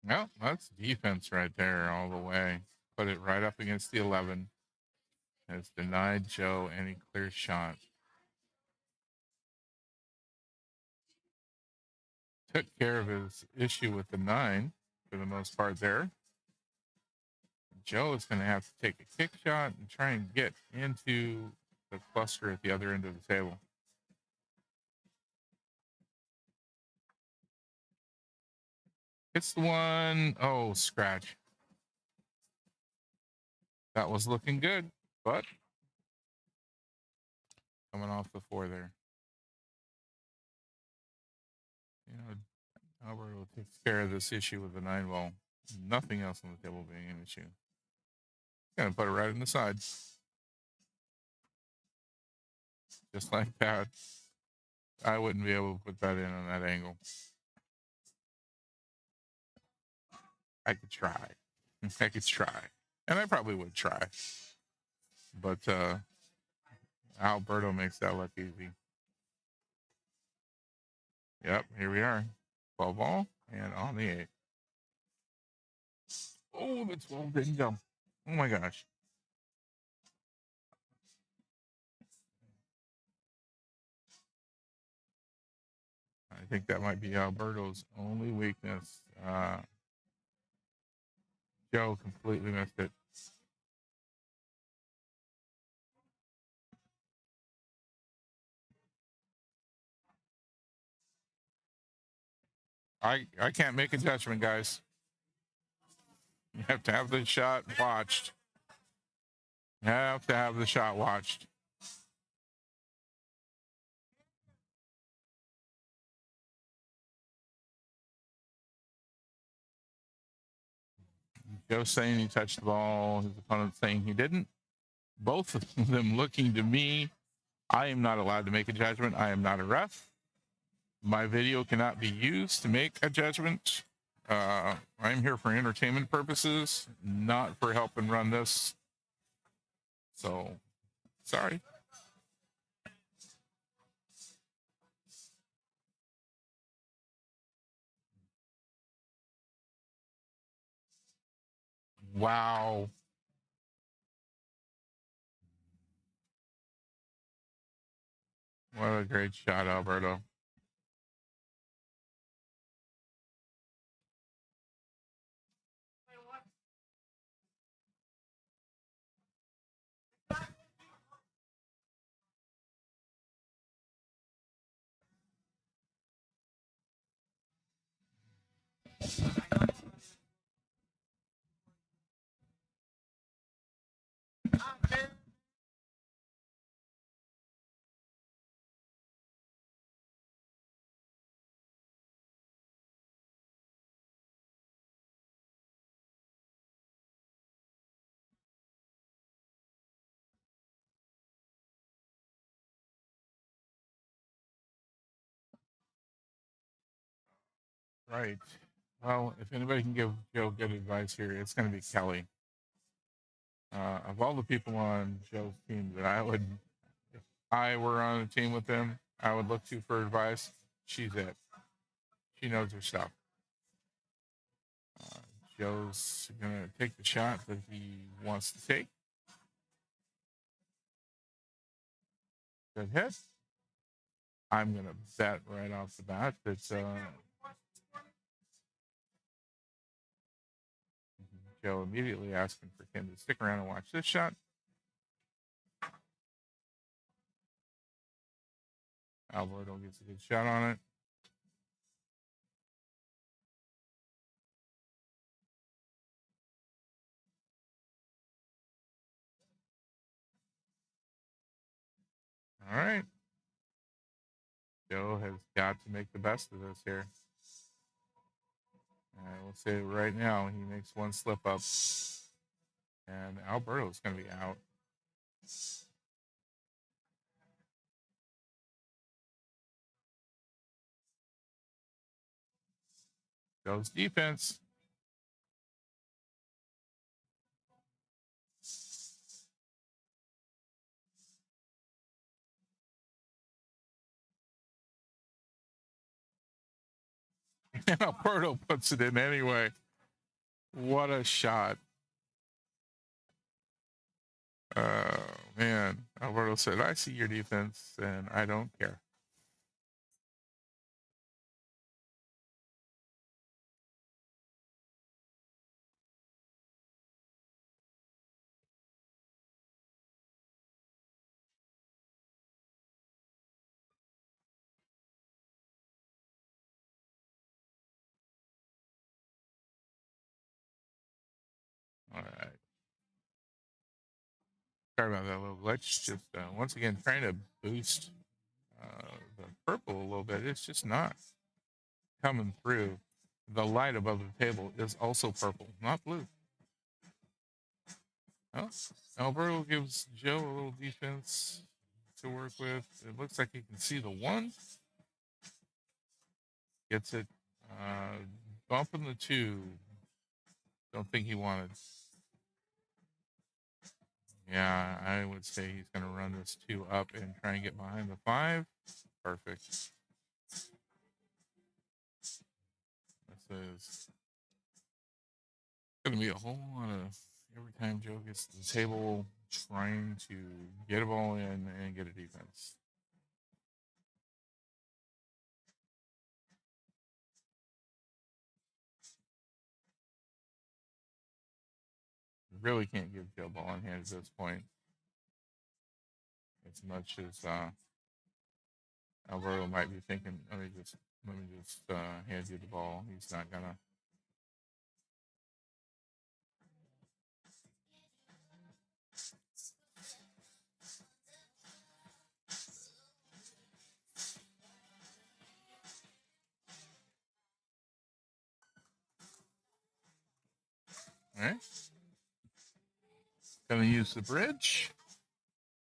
Well, that's defense right there all the way. Put it right up against the 11. Has denied Joe any clear shot. Took care of his issue with the 9 for the most part there. Joe is going to have to take a kick shot and try and get into the cluster at the other end of the table. Hits the one. Oh, scratch. That was looking good, but coming off the 4 there. You know, Alberto takes care of this issue with the 9 ball. Nothing else on the table being an issue. Gonna put it right in the side. Just like that. I wouldn't be able to put that in on that angle. I could try. I could try. And I probably would try. But Alberto makes that look easy. Yep, here we are. 12 ball and on the 8. Oh, the 12 didn't go. Oh my gosh. think that might be Alberto's only weakness. Joe completely missed it. I can't make a judgment, guys. You have to have the shot watched. You have to have the shot watched. Joe saying he touched the ball, his opponent saying he didn't. Both of them looking to me. I am not allowed to make a judgment. I am not a ref. My video cannot be used to make a judgment. I'm here for entertainment purposes, not for helping run this. So, sorry. Wow. What a great shot, Alberto. Right. Well, if anybody can give Joe good advice here, it's going to be Kelly. Of all the people on Joe's team that if I were on a team with him, I would look to for advice. She's it. She knows her stuff. Joe's going to take the shot that he wants to take. Good hit. I'm going to bet right off the bat that Joe immediately asking for Ken to stick around and watch this shot. Alberto gets a good shot on it. All right. Joe has got to make the best of this here. I will say right now, he makes one slip up, and Alberto's going to be out. Joe's defense. And Alberto puts it in anyway. What a shot. Man. Alberto said, I see your defense, and I don't care. All right. Sorry about that little glitch. Just once again, trying to boost the purple a little bit. It's just not coming through. The light above the table is also purple, not blue. Oh, Alberto gives Joe a little defense to work with. It looks like he can see the one. Gets it. Bumping the two. Don't think he wanted. Yeah, I would say he's going to run this two up and try and get behind the five. Perfect. This is going to be a whole lot of every time Joe gets to the table trying to get a ball in and get a defense. Really can't give Joe ball in hand at this point. As much as Alvaro might be thinking, let me just hand you the ball. He's not gonna. All right. Gonna use the bridge.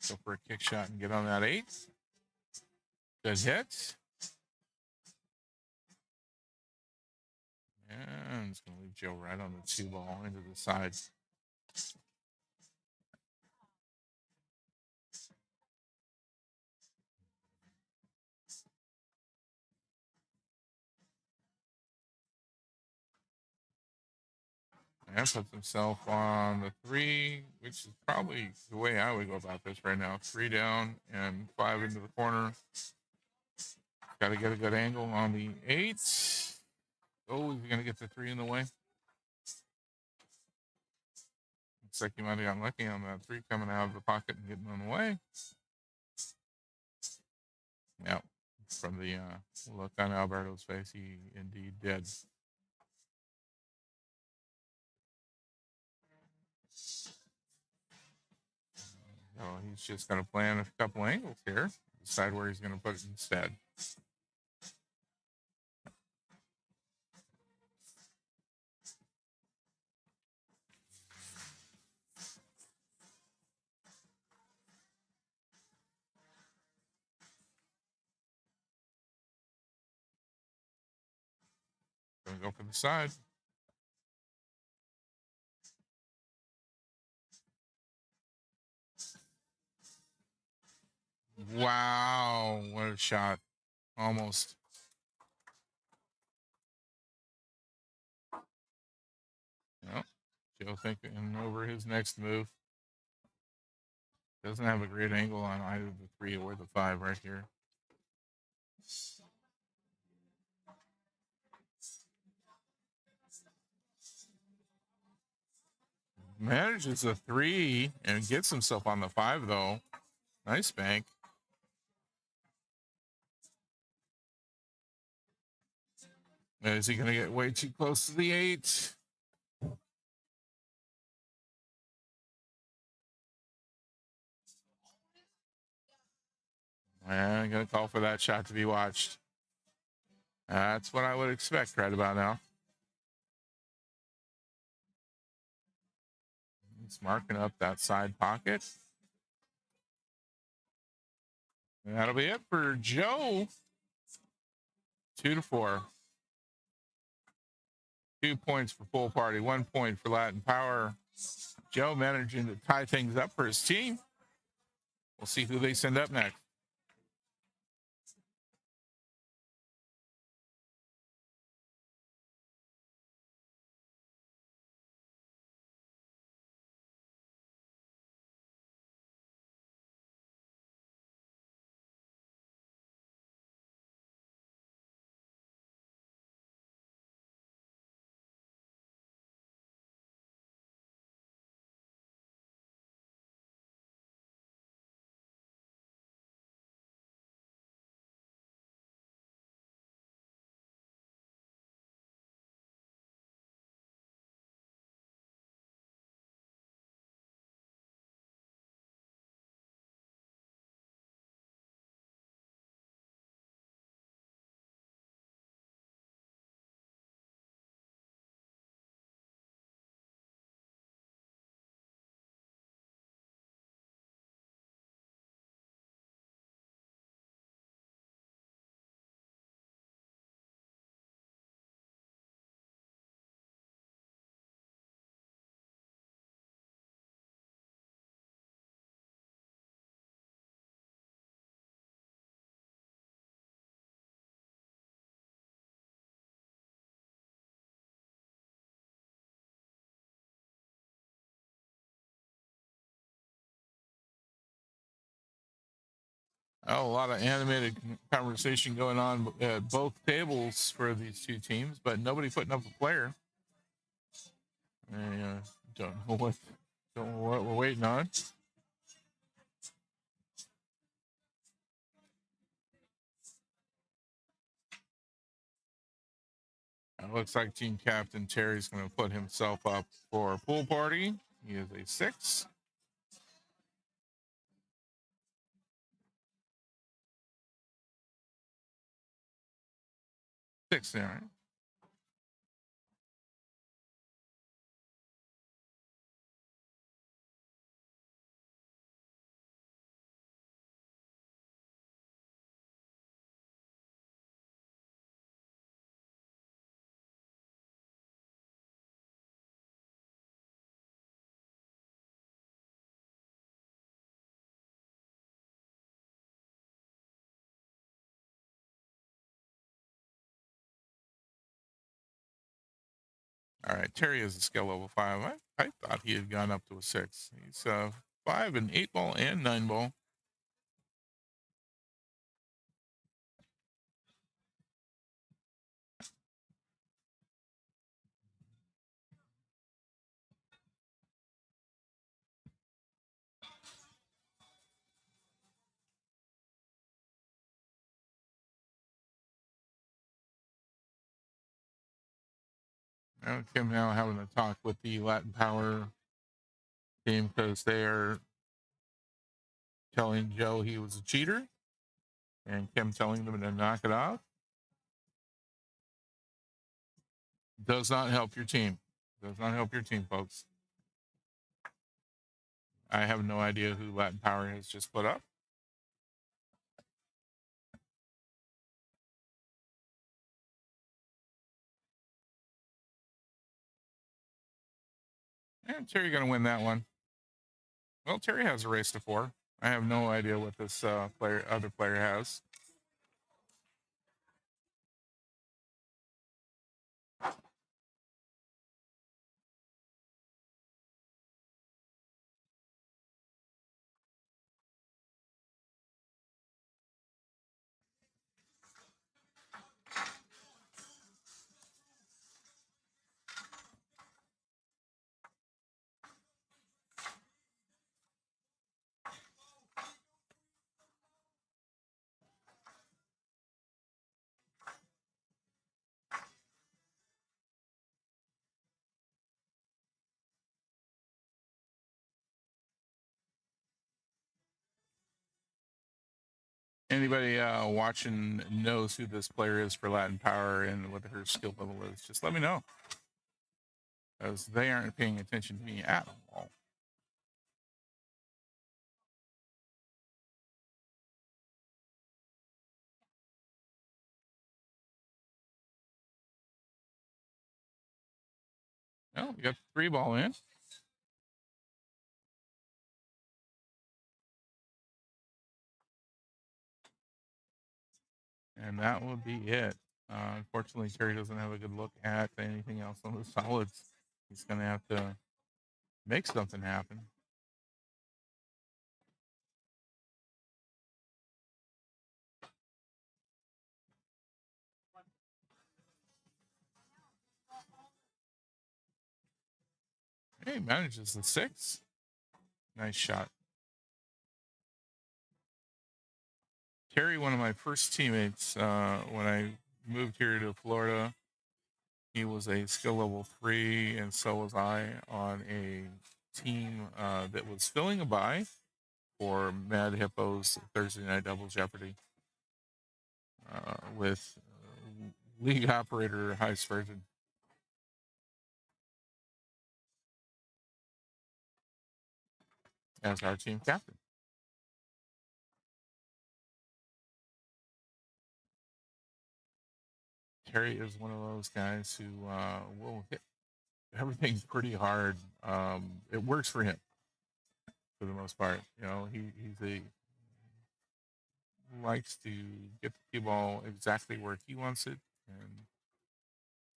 Go for a kick shot and get on that 8. Good hit. And it's going to leave Joe right on the 2 ball into the side. And puts himself on the 3, which is probably the way I would go about this right now. 3 down and 5 into the corner. Got to get a good angle on the 8. Oh, he's going to get the 3 in the way. Looks like he might have gotten lucky on that 3 coming out of the pocket and getting in the way. Yep. From the look on Alberto's face, he indeed did. So he's just going to plan a couple angles here, decide where he's going to put it instead. Going to go for the side. Wow, what a shot. Almost. Yep. Joe thinking over his next move. Doesn't have a great angle on either the 3 or the 5 right here. Manages a 3 and gets himself on the 5, though. Nice bank. Is he going to get way too close to the 8? I'm going to call for that shot to be watched. That's what I would expect right about now. He's marking up that side pocket. And that'll be it for Joe. 2-4. 2 points for Full Party, 1 point for Latin Power. Joe managing to tie things up for his team. We'll see who they send up next. Oh, a lot of animated conversation going on at both tables for these 2 teams, but nobody putting up a player. don't know what we're waiting on. It looks like team captain Terry's going to put himself up for a pool party. He is a 6. Six there. All right, Terry is a skill level 5. I thought he had gone up to a 6. He's 5 and 8 ball and 9 ball. Kim now having a talk with the Latin Power team because they are telling Joe he was a cheater, and Kim telling them to knock it off. Does not help your team. Does not help your team, folks. I have no idea who Latin Power has just put up. And Terry going to win that one. Well, Terry has a race to 4. I have no idea what this other player has. Anybody watching knows who this player is for Latin Power and what her skill level is, just let me know. Because they aren't paying attention to me at all. Well, we got the 3 ball in. And that will be it. Unfortunately, Terry doesn't have a good look at anything else on the solids. He's going to have to make something happen. Hey, manages the 6. Nice shot. Terry, one of my first teammates when I moved here to Florida, he was a skill level 3, and so was I on a team that was filling a bye for Mad Hippo's Thursday Night Double Jeopardy with league operator High Spurgeon as our team captain. Terry is one of those guys who will hit everything pretty hard. It works for him for the most part. You know, he's likes to get the cue ball exactly where he wants it, and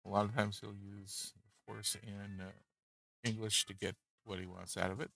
a lot of times he'll use force and English to get what he wants out of it.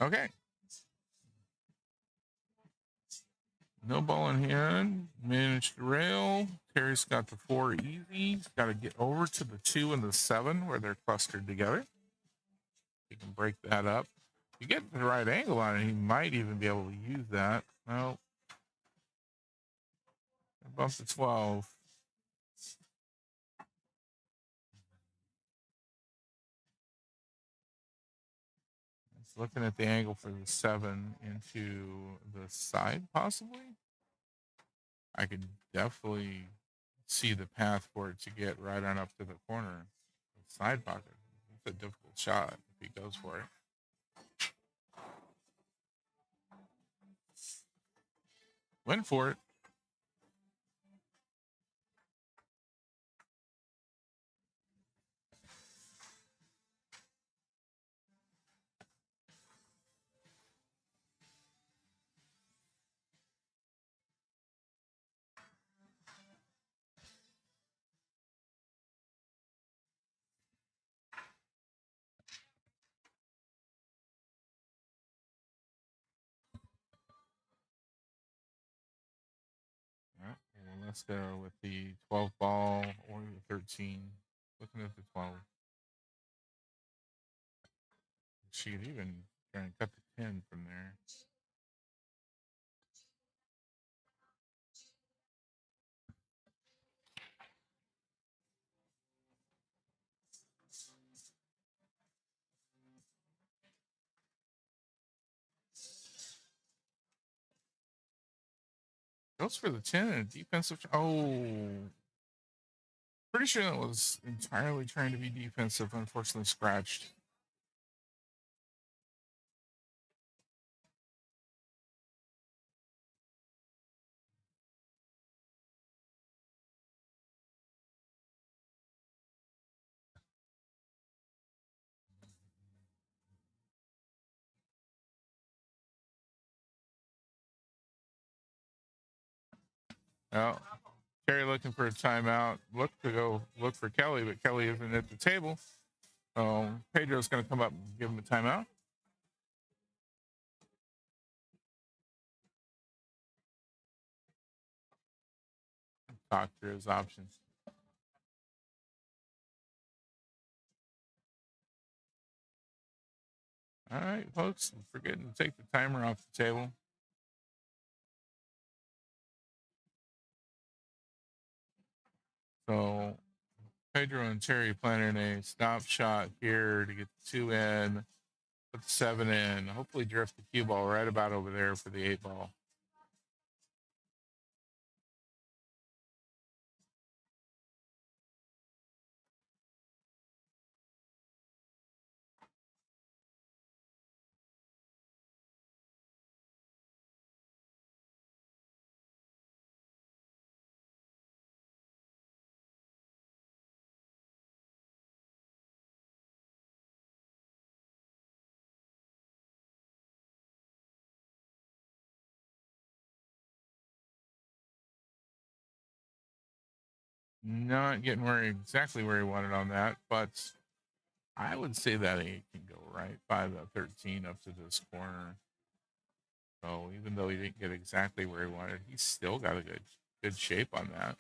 Okay. No ball in hand. Managed to rail. Terry's got the 4 easy. He's got to get over to the 2 and the 7 where they're clustered together. You can break that up. If you get the right angle on it, he might even be able to use that. No. Bump to 12. It's looking at the angle for the 7 into the side, possibly. I could definitely see the path for it to get right on up to the corner. The side pocket. It's a difficult shot if he goes for it. Went for it. Well, let's go with the 12 ball or the 13. Looking at the 12. She could even try and cut the 10 from there. Goes for the 10 and a defensive. Oh, pretty sure that was entirely trying to be defensive. Unfortunately, scratched. Oh, Terry looking for a timeout. Look for Kelly, but Kelly isn't at the table. So Pedro's going to come up and give him a timeout. Talk through his options. All right, folks, forgetting to take the timer off the table. So Pedro and Terry planning a stop shot here to get the 2 in, put the 7 in, hopefully drift the cue ball right about over there for the 8 ball. Not getting exactly where he wanted on that, but I would say that 8 can go right by the 13 up to this corner. So even though he didn't get exactly where he wanted, he's still got a good shape on that.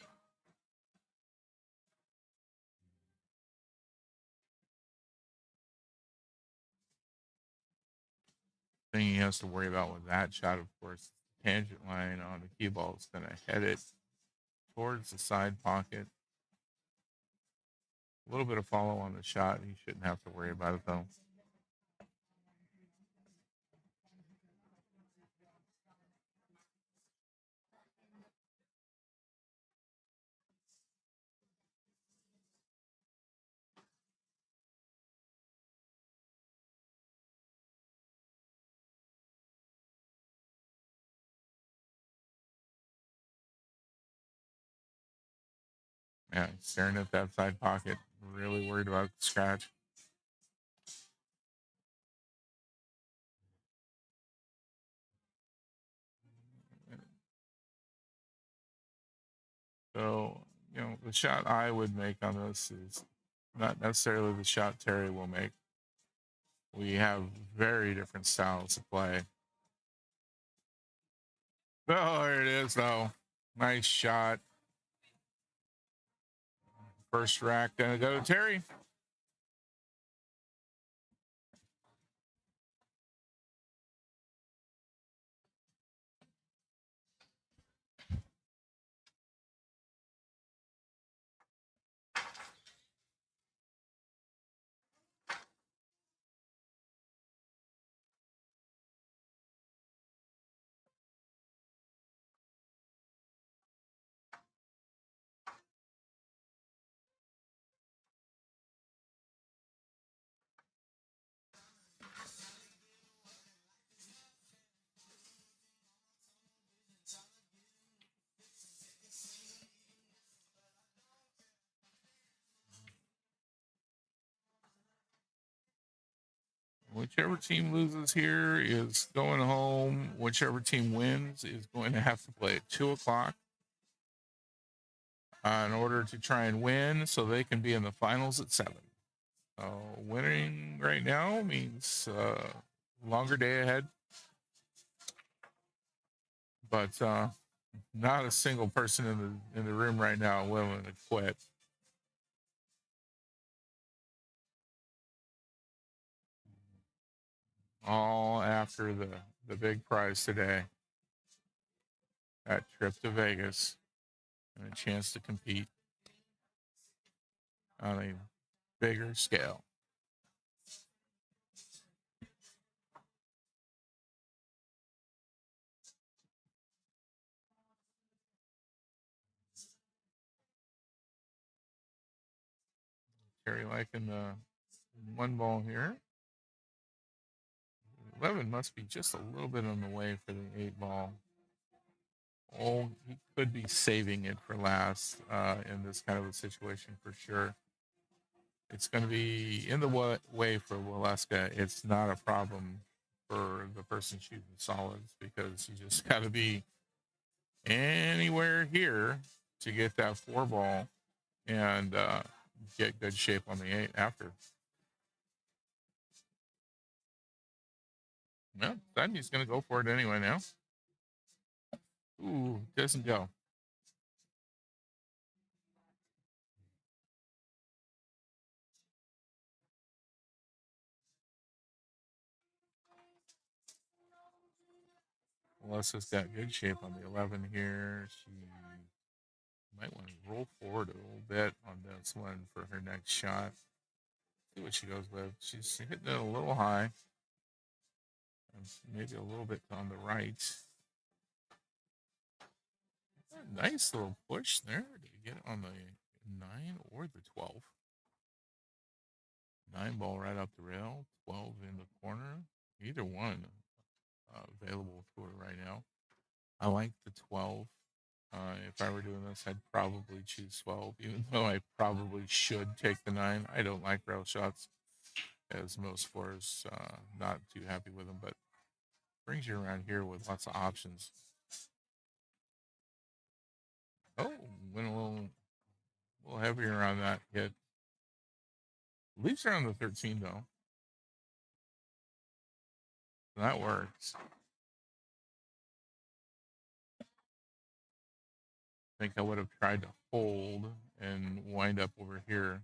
Thing he has to worry about with that shot, of course, tangent line on the cue ball is going to head it towards the side pocket. A little bit of follow on the shot. He shouldn't have to worry about it though. Yeah, staring at that side pocket, really worried about the scratch. So, the shot I would make on this is not necessarily the shot Terry will make. We have very different styles of play. Oh, there it is, though. Nice shot. First rack gonna go to Terry. Whichever team loses here is going home. Whichever team wins is going to have to play at 2 o'clock in order to try and win so they can be in the finals at 7. So winning right now means longer day ahead. But not a single person in the room right now willing to quit. All after the big prize today. That trip to Vegas and a chance to compete on a bigger scale. Terry liking the 1 ball here. 11 must be just a little bit on the way for the 8 ball. Oh, he could be saving it for last in this kind of a situation for sure. It's going to be in the way for Waleska. It's not a problem for the person shooting solids because you just got to be anywhere here to get that 4 ball and get good shape on the 8 after. Well, then he's going to go for it anyway now. Ooh, doesn't go. Alessa's got good shape on the 11 here. She might want to roll forward a little bit on this one for her next shot. See what she goes with. She's hitting it a little high. Maybe a little bit on the right. Nice little push there. Did you get it on the 9 or the 12? 9 ball right up the rail. 12 in the corner. Either one available to her right now. I like the 12. If I were doing this, I'd probably choose 12, even though I probably should take the 9. I don't like rail shots, as most floors not too happy with them, but brings you around here with lots of options. Oh, went a little heavier on that hit. Leaves her on the 13 though. That works. I think I would have tried to hold and wind up over here.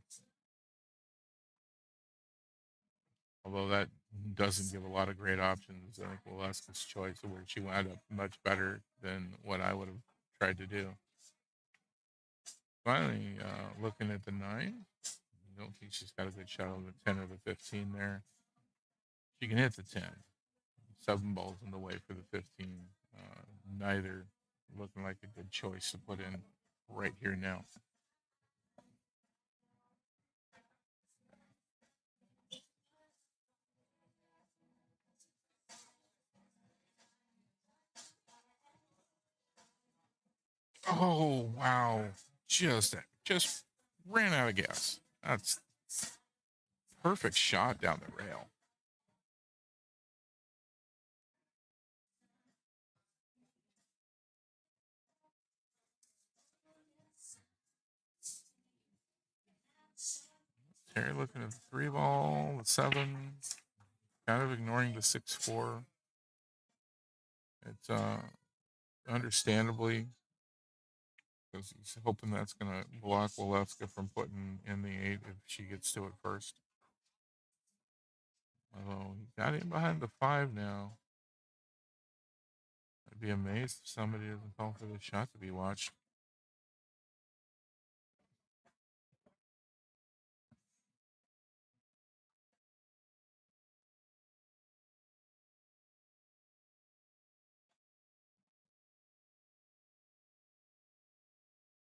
Although that doesn't give a lot of great options. I think Waleska's choice of where she wound up much better than what I would have tried to do. Finally, looking at the 9. I don't think she's got a good shot on the 10 or the 15 there. She can hit the 10. 7 balls in the way for the 15. Neither looking like a good choice to put in right here now. Oh wow! Just ran out of gas. That's perfect shot down the rail. Terry looking at the 3 ball, the 7. kind of ignoring the 6-4. It's understandably, because he's hoping that's going to block Walewska from putting in the 8 if she gets to it first. Although he got in behind the 5 now. I'd be amazed if somebody doesn't call for this shot to be watched.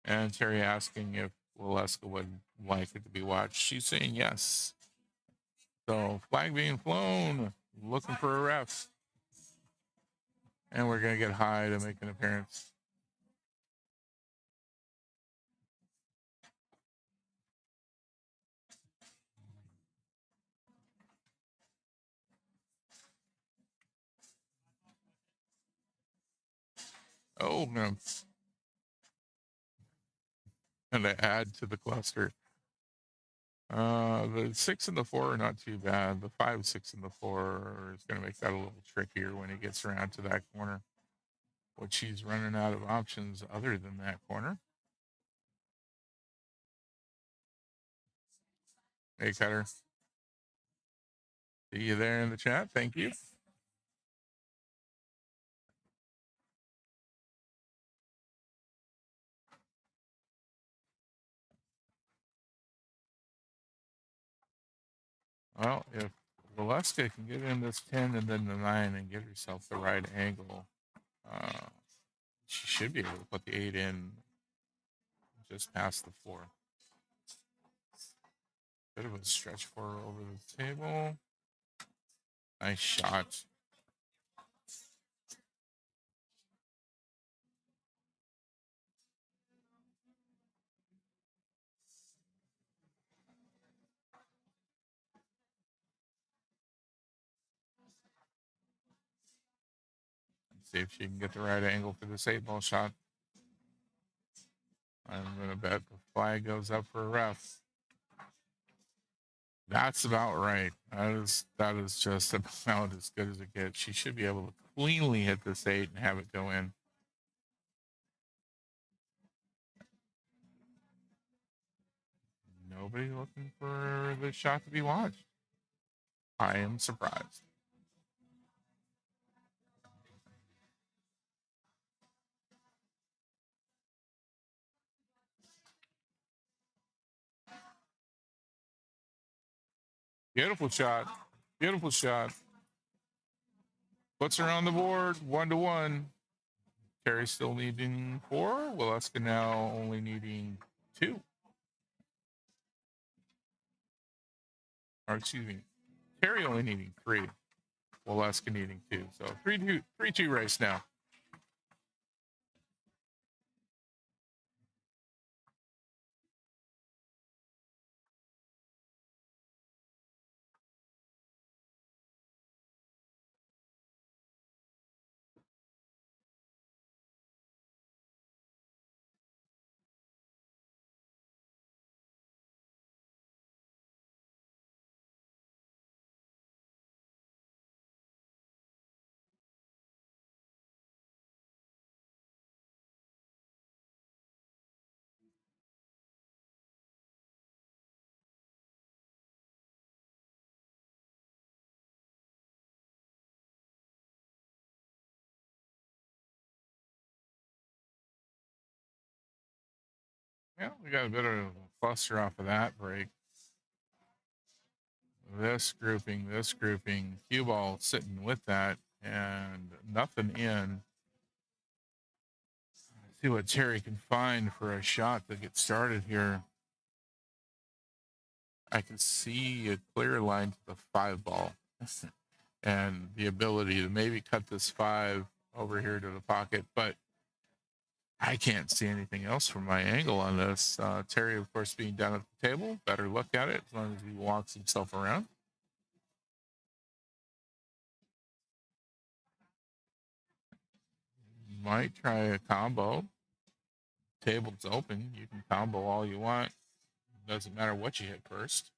And Terry asking if Walewska would like it to be watched. She's saying yes. So flag being flown, looking for a ref. And we're going to get high to make an appearance. Oh, no. And to add to the cluster. The 6 and the 4 are not too bad. The 5, 6, and the 4 is going to make that a little trickier when he gets around to that corner, which he's running out of options other than that corner. Hey, Cutter. See you there in the chat. Thank you. Well, if Walewska can get in this 10 and then the 9 and get herself the right angle, she should be able to put the 8 in just past the 4. Bit of a stretch for her over the table. Nice shot. Let's see if she can get the right angle for this 8-ball shot. I'm going to bet the flag goes up for a ref. That's about right. That is just about as good as it gets. She should be able to cleanly hit this 8 and have it go in. Nobody looking for the shot to be watched. I am surprised. Beautiful shot. Beautiful shot. Puts her on the board, 1-1. Terry still needing 4. Walewska now only needing 2. Or excuse me, Terry only needing 3. Walewska needing 2. So 3-2 race now. Yeah, we got a bit of a cluster off of that break. This grouping, cue ball sitting with that, and nothing in. Let's see what Terry can find for a shot to get started here. I can see a clear line to the 5 ball and the ability to maybe cut this 5 over here to the pocket, but I can't see anything else from my angle on this. Terry, of course, being down at the table, better look at it as long as he walks himself around. Might try a combo. Table's open. You can combo all you want. Doesn't matter what you hit first.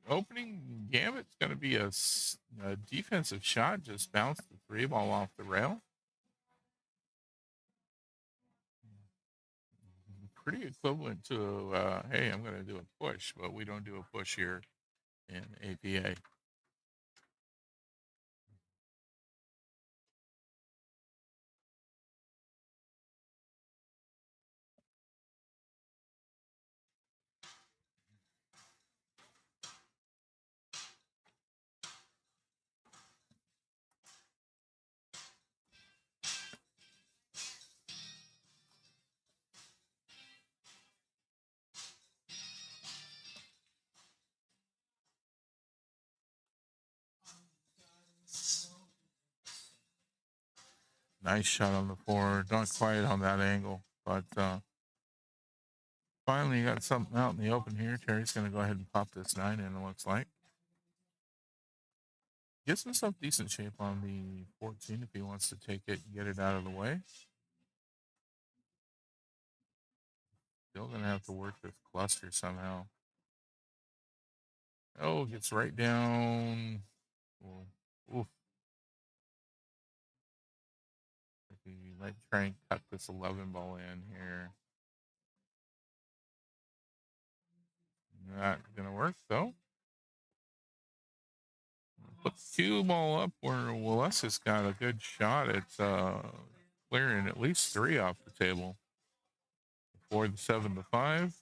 opening gambit's going to be a defensive shot. Just bounce the 3 ball off the rail. Pretty equivalent to, hey, I'm going to do a push, but we don't do a push here in APA. Nice shot on the 4. Not quite on that angle, but finally got something out in the open here. Terry's going to go ahead and pop this 9 in, it looks like. Gets himself decent shape on the 14 if he wants to take it and get it out of the way. Still going to have to work this cluster somehow. Oh, gets right down. Oof. We might try and cut this 11 ball in here. Not going to work, though. Put the 2 ball up where Walesa's got a good shot at clearing at least 3 off the table. 4 to 7 to 5.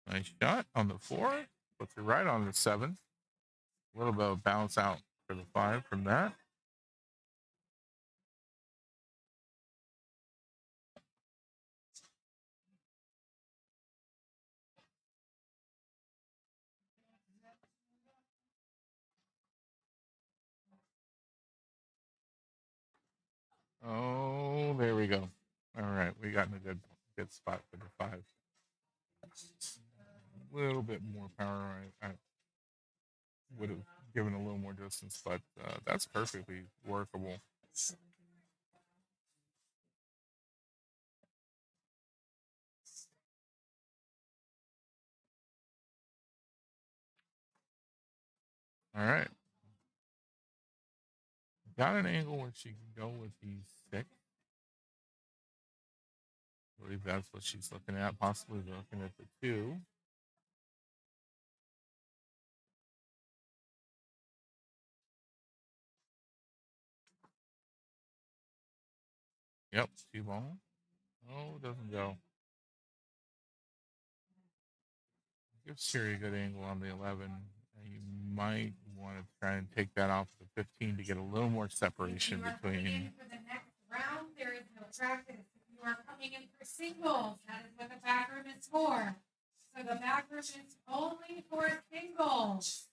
Nice shot on the 4. Puts it right on the 7. A little bit of bounce out for the 5 from that. Oh, there we go. All right, we got in a good spot for the 5. A little bit more power. I would have given a little more distance, but that's perfectly workable. All right. Got an angle where she can go with the 6. I believe that's what she's looking at, possibly looking at the 2. Yep, 2 ball. Oh, doesn't go. Gives Siri a good angle on the 11. You might want to try and take that off the 15 to get a little more separation between.
For the next round, there is no practice. If you are coming in for singles, that is what the back room is for. So the back room is only for singles.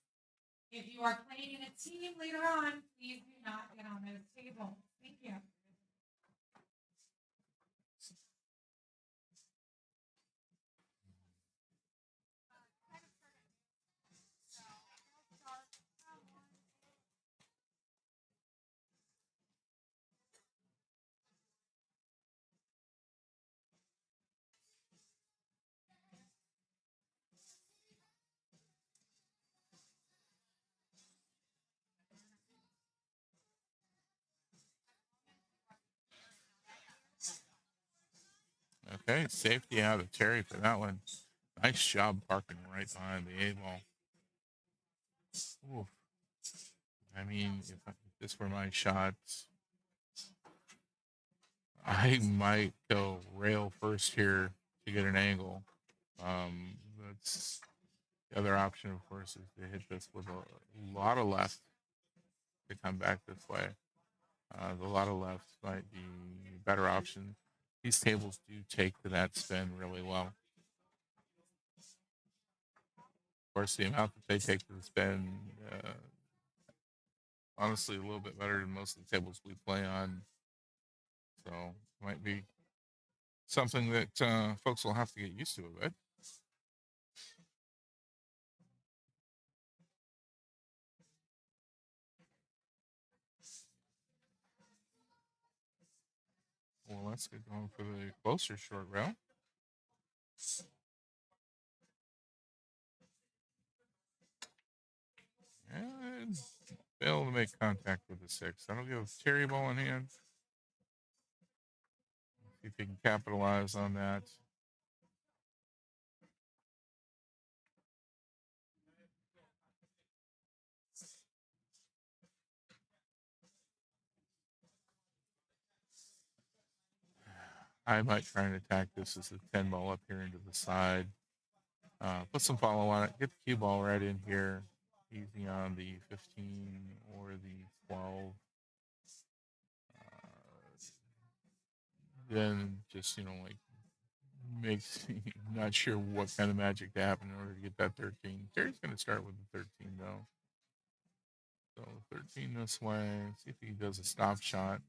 If you are playing in a team later on, please do not get on those tables. Thank you.
Okay, safety out of Terry for that one. Nice job parking right behind the 8 ball. Oof. I mean, if this were my shot, I might go rail first here to get an angle. That's the other option, of course, is to hit this with a lot of left to come back this way. The lot of left might be a better option. These tables do take to that spin really well. Of course, the amount that they take to the spin, honestly, a little bit better than most of the tables we play on. So might be something that folks will have to get used to a bit. Well, let's get going for the closer short rail. And fail to make contact with the 6. That'll give Terry ball in hand. See if he can capitalize on that. I might try and attack this as a 10 ball up here into the side. Put some follow on it. Get the cue ball right in here. Easy on the 15 or the 12. Then just, like, makes not sure what kind of magic to happen in order to get that 13. Terry's going to start with the 13, though. So 13 this way. See if he does a stop shot.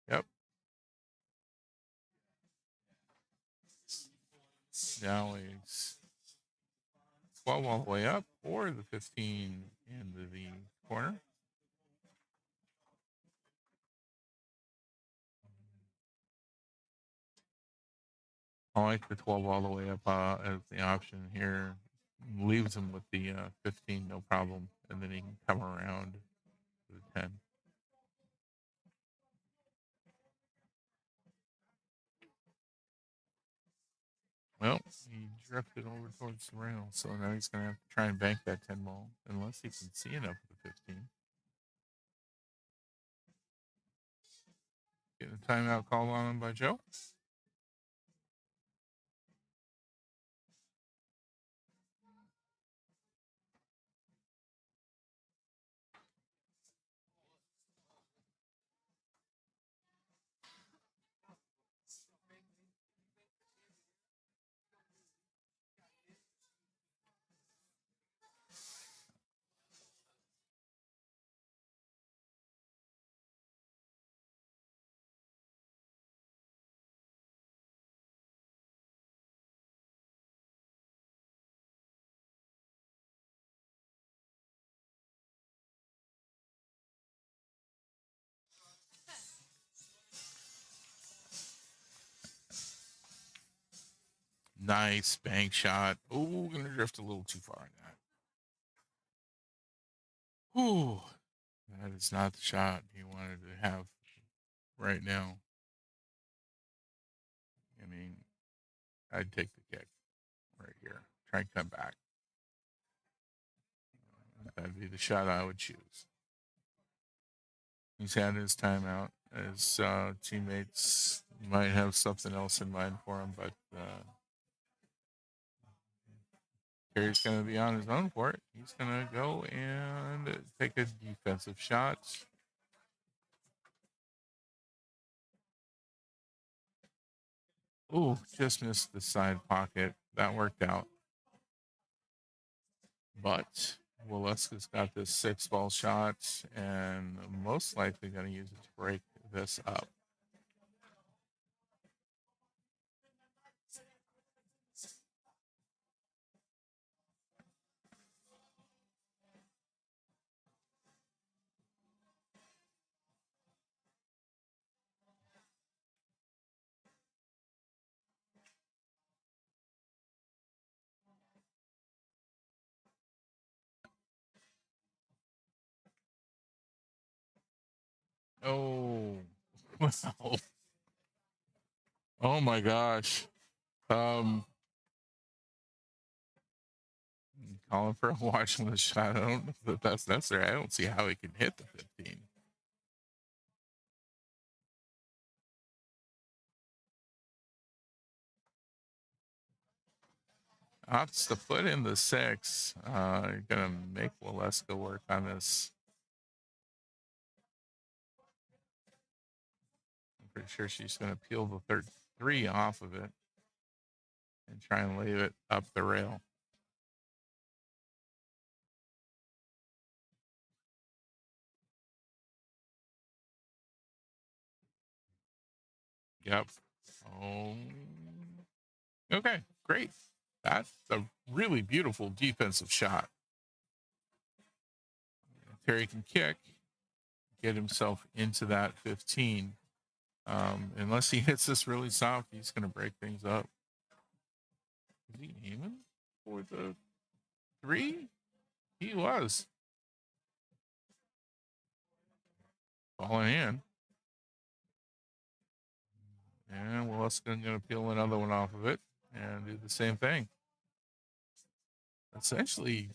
Yep. Now he's 12 all the way up, or the 15 into the corner. I like the 12 all the way up as the option here. Leaves him with the 15, no problem. And then he can come around to the 10. Well, he drifted over towards the rail, so now he's going to have to try and bank that 10 ball, unless he can see enough of the 15. Getting a timeout called on him by Joe. Nice bank shot. Oh, gonna drift a little too far on that. Ooh, that is not the shot he wanted to have right now. I mean, I'd take the kick right here. Try and come back. That'd be the shot I would choose. He's had his timeout. His teammates might have something else in mind for him, but Terry's going to be on his own for it. He's going to go and take a defensive shot. Ooh, just missed the side pocket. That worked out. But Waleska's got this 6 ball shot and most likely going to use it to break this up. Oh, wow. Oh my gosh. Calling for a watch on the shot. I don't know if that's necessary. I don't see how he can hit the 15. Opts to put in the 6. You're gonna make Waleska work on this. I'm pretty sure she's gonna peel the 3 off of it and try and leave it up the rail. Yep. Oh. Okay, great. That's a really beautiful defensive shot. Terry can kick. get himself into that 15. Unless he hits this really soft, he's going to break things up. Is he aiming for the 3? He was. Falling in. And Oscola going to peel another one off of it and do the same thing. Essentially,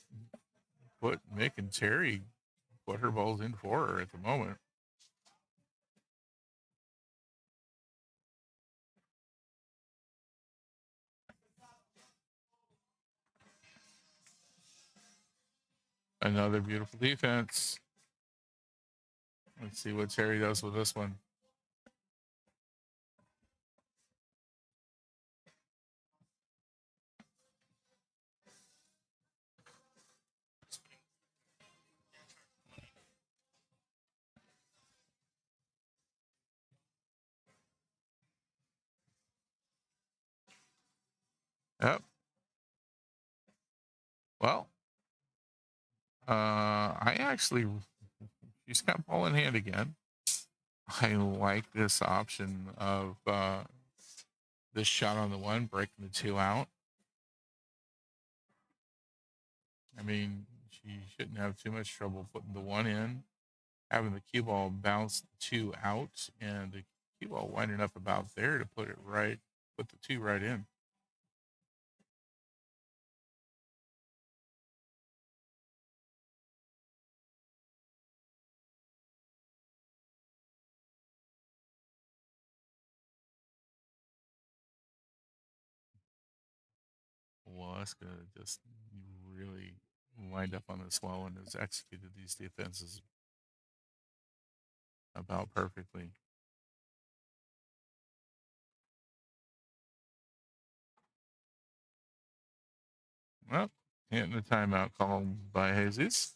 put Mick and Terry put her balls in for her at the moment. Another beautiful defense. Let's see what Terry does with this one. Yep. Well, I actually, she's got ball in hand again. I like this option of this shot on the 1, breaking the 2 out. I mean, she shouldn't have too much trouble putting the 1 in, having the cue ball bounce the 2 out, and the cue ball winding up about there to put the 2 right in. Oscola just really lined up on this well and has executed these defenses about perfectly. Well, hitting the timeout called by Jesus.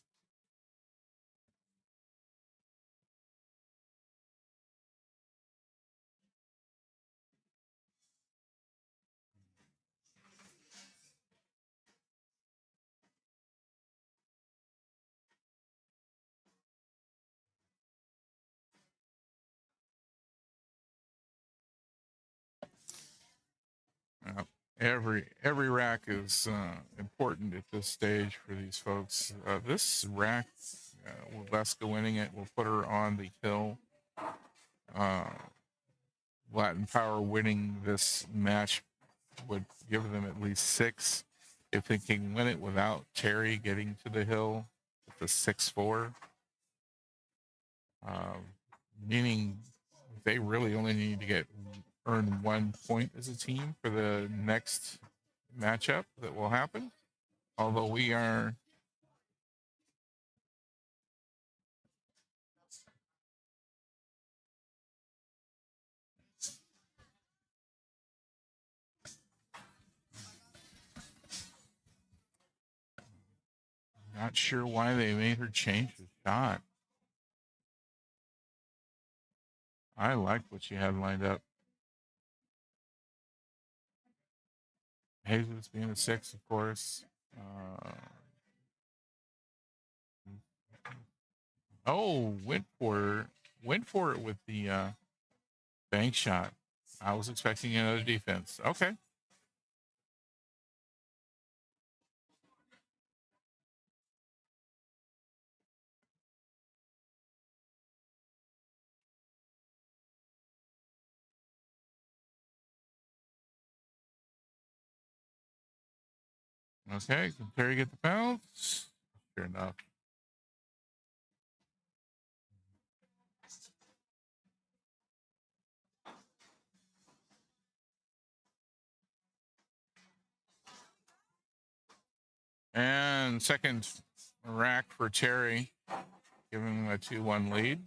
Every rack is important at this stage for these folks. This rack, with Leska winning it, will put her on the hill. Latin Power winning this match would give them at least 6. If they can win it without Terry getting to the hill, it's a 6-4. Meaning they really only need to earn 1 point as a team for the next matchup that will happen. Although we are not sure why they made her change the shot. I liked what she had lined up. Jesus being a 6, of course. Went for it with the bank shot. I was expecting another defense. Okay. Okay, can Terry get the bounce? Sure enough. And second rack for Terry, giving him a 2-1 lead.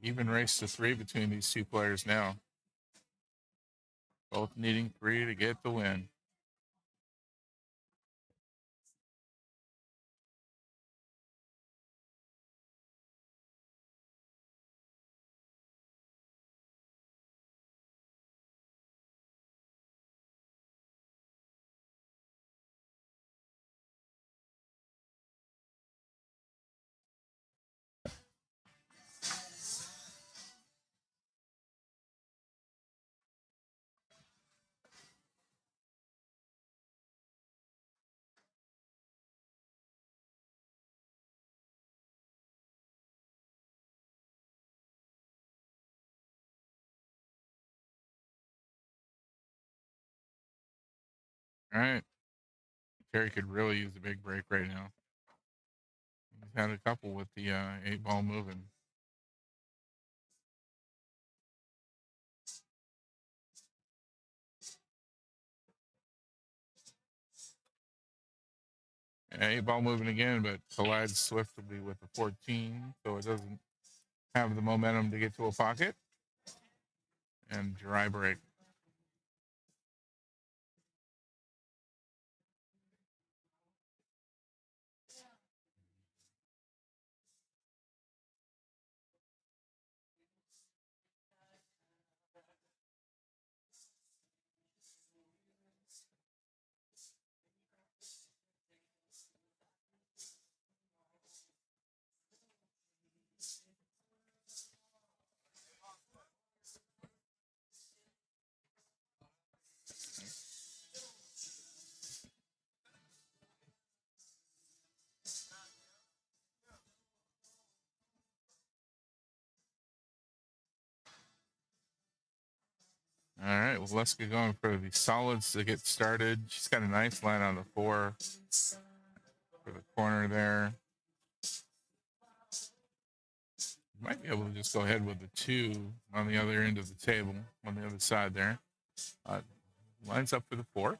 Even race to 3 between these two players now. Both needing 3 to get the win. All right. Terry could really use a big break right now. He's had a couple with the 8-ball moving. Yeah, 8-ball moving again, but collides swiftly with the 14, so it doesn't have the momentum to get to a pocket. And dry break. All right, well, Leska going for the solids to get started. She's got a nice line on the 4 for the corner there. Might be able to just go ahead with the 2 on the other end of the table, on the other side there. Lines up for the 4.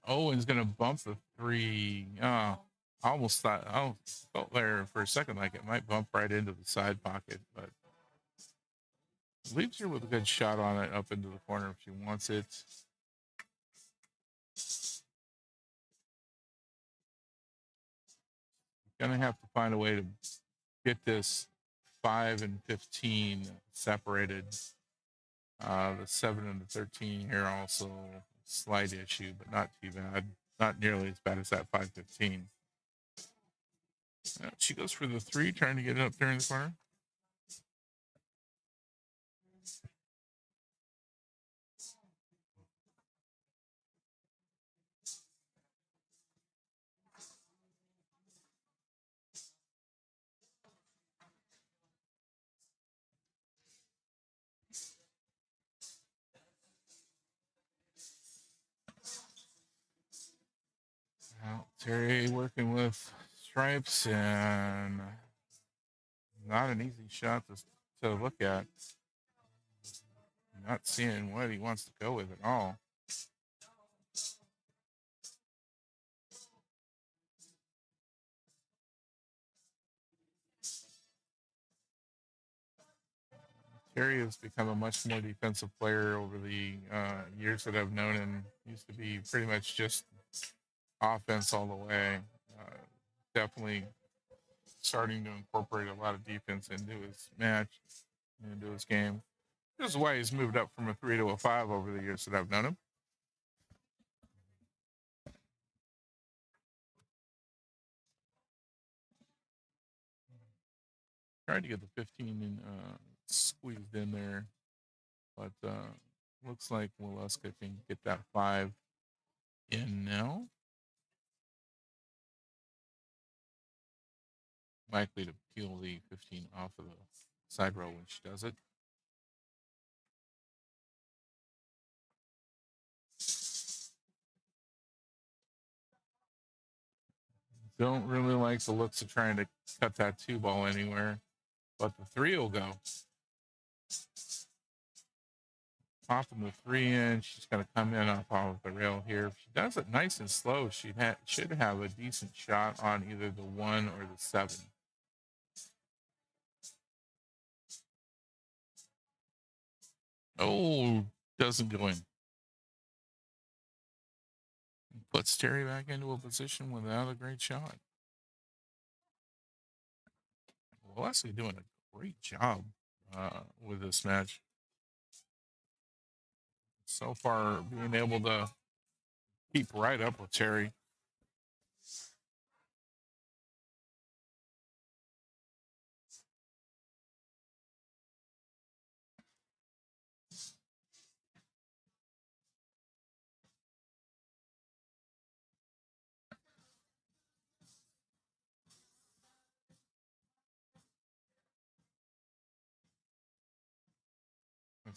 Owen's going to bump the 3. I almost thought, I felt there for a second like it might bump right into the side pocket, but leaves her with a good shot on it up into the corner if she wants it. Gonna have to find a way to get this 5 and 15 separated. The 7 and the 13 here also slight issue, but not too bad. Not nearly as bad as that 5-15. She goes for the 3, trying to get it up there in the corner. Terry working with stripes and not an easy shot to look at. Not seeing what he wants to go with at all. Terry has become a much more defensive player over the years that I've known him. Used to be pretty much just offense all the way. Definitely starting to incorporate a lot of defense into his match, into his game. This is why he's moved up from a 3 to a 5 over the years that I've known him. Tried to get the 15 squeezed in there, but looks like Waleska can get that 5 in now. Likely to peel the 15 off of the side row when she does it. Don't really like the looks of trying to cut that 2 ball anywhere, but the 3 will go. Popping the 3 in, she's going to come in off of the rail here. If she does it nice and slow, she should have a decent shot on either the 1 or the 7. Oh, doesn't go in. Puts Terry back into a position without a great shot. Well, Leslie doing a great job with this match. So far, being able to keep right up with Terry.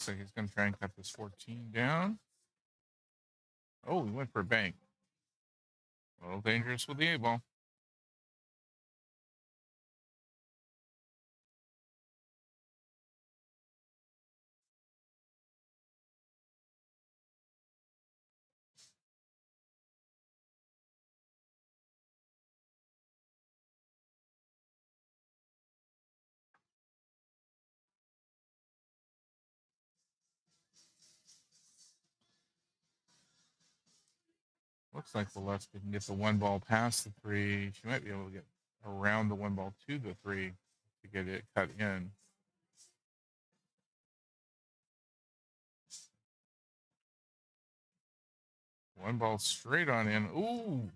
Looks like he's going to try and cut this 14 down. Oh, he went for a bank. A little dangerous with the A ball. Looks like Valeska can get the one ball past the three. She might be able to get around the one ball to the three to get it cut in. One ball straight on in. Ooh.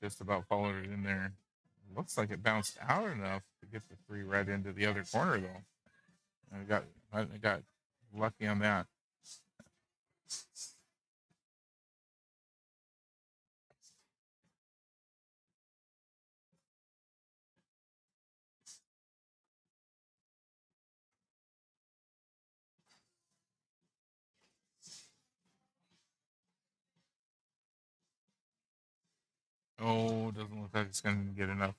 Just about followed it in there. Looks like it bounced out enough to get the three right into the other corner, though. I got lucky on that. Oh, doesn't look like it's going to get enough.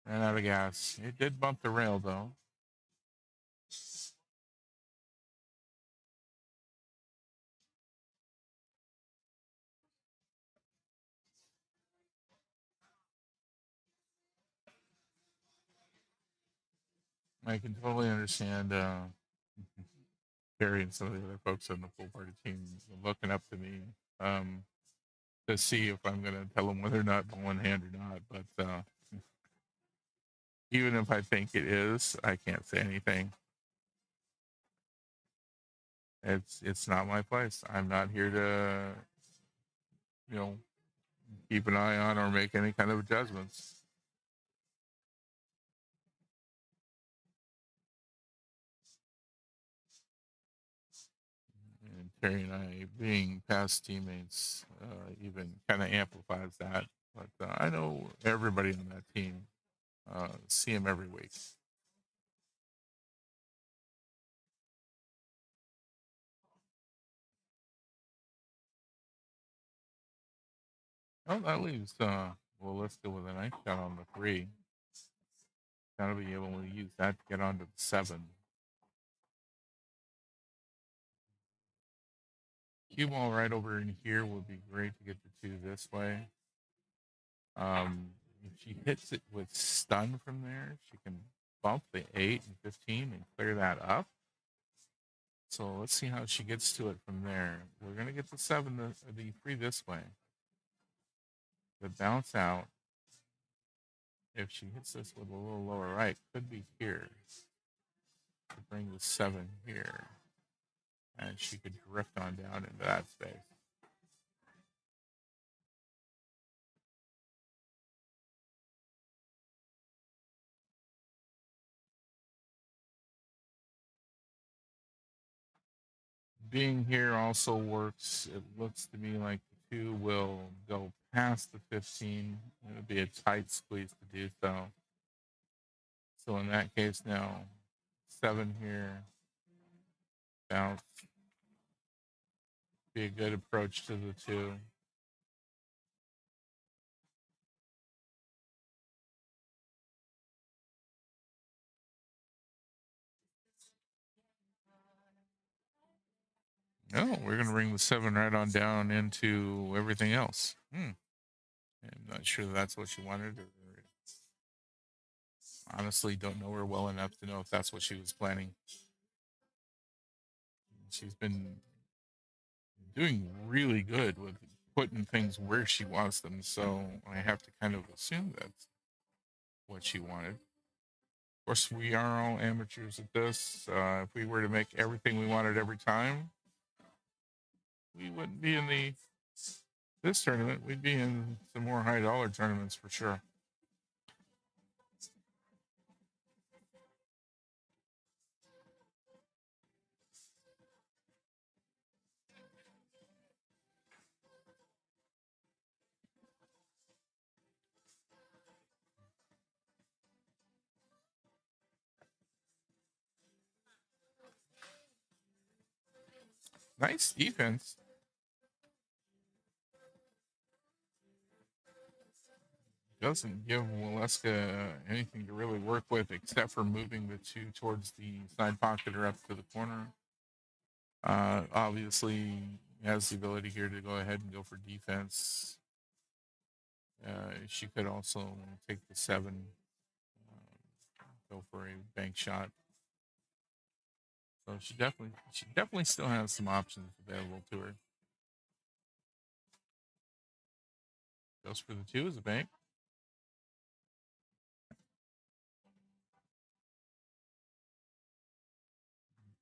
Ran out of gas. It did bump the rail, though. I can totally understand Barry and some of the other folks on the pool party team looking up to me to see if I'm going to tell them whether or not bowling hand or not. But even if I think it is, I can't say anything. It's not my place. I'm not here to, keep an eye on or make any kind of adjustments. And Terry and I, being past teammates, even kind of amplifies that. But I know everybody on that team. See him every week. Oh, that leaves Williska with a nice shot on the three. Gotta be able to use that to get onto the 7. Cue ball right over in here would be great to get the 2 this way. If she hits it with stun from there, she can bump the 8 and 15 and clear that up. So let's see how she gets to it from there. We're going to get the 7, the 3 this way. The bounce out, if she hits this with a little lower right, could be here. To bring the 7 here. And she could drift on down into that space. Being here also works. It looks to me like the 2 will go past the 15. It would be a tight squeeze to do so. So in that case now, 7 here, bounce. Be a good approach to the 2. No, we're going to bring the 7 right on down into everything else. I'm not sure that's what she wanted. Or honestly, don't know her well enough to know if that's what she was planning. She's been doing really good with putting things where she wants them, so I have to kind of assume that's what she wanted. Of course, we are all amateurs at this. If we were to make everything we wanted every time, we wouldn't be in this tournament. We'd be in some more high dollar tournaments for sure. Nice defense. Doesn't give Waleska anything to really work with except for moving the two towards the side pocket or up to the corner. Obviously, has the ability here to go ahead and go for defense. She could also take the 7, go for a bank shot. So she definitely still has some options available to her. Goes for the 2 as a bank.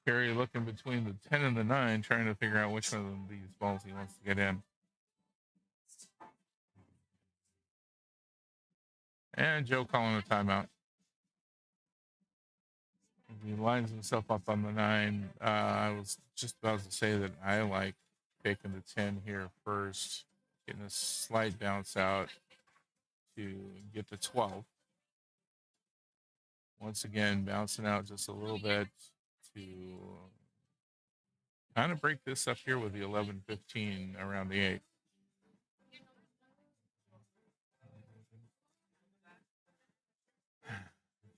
Perry looking between the 10 and the 9, trying to figure out which one of these balls he wants to get in. And Joe calling a timeout. He lines himself up on the 9. I was just about to say that I like taking the 10 here first, getting a slight bounce out to get the 12. Once again, bouncing out just a little bit to kind of break this up here with the 11-15 around the 8.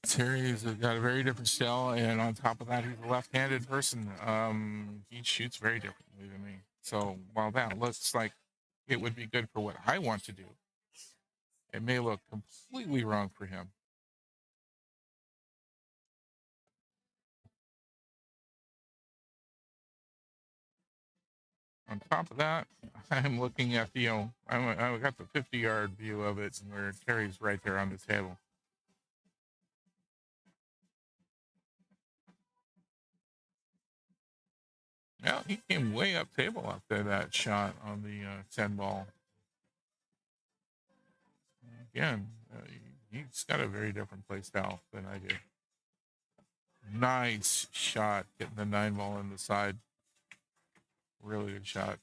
Terry's got a very different style, and on top of that, he's a left-handed person. He shoots very differently than me. So while that looks like it would be good for what I want to do, it may look completely wrong for him. On top of that, I'm looking at the, I got the 50-yard view of it, and where Terry's right there on the table. Yeah, he came way up table after that shot on the 10 ball. Again, he's got a very different play style than I do. Nice shot, getting the 9 ball in the side. Really good shot.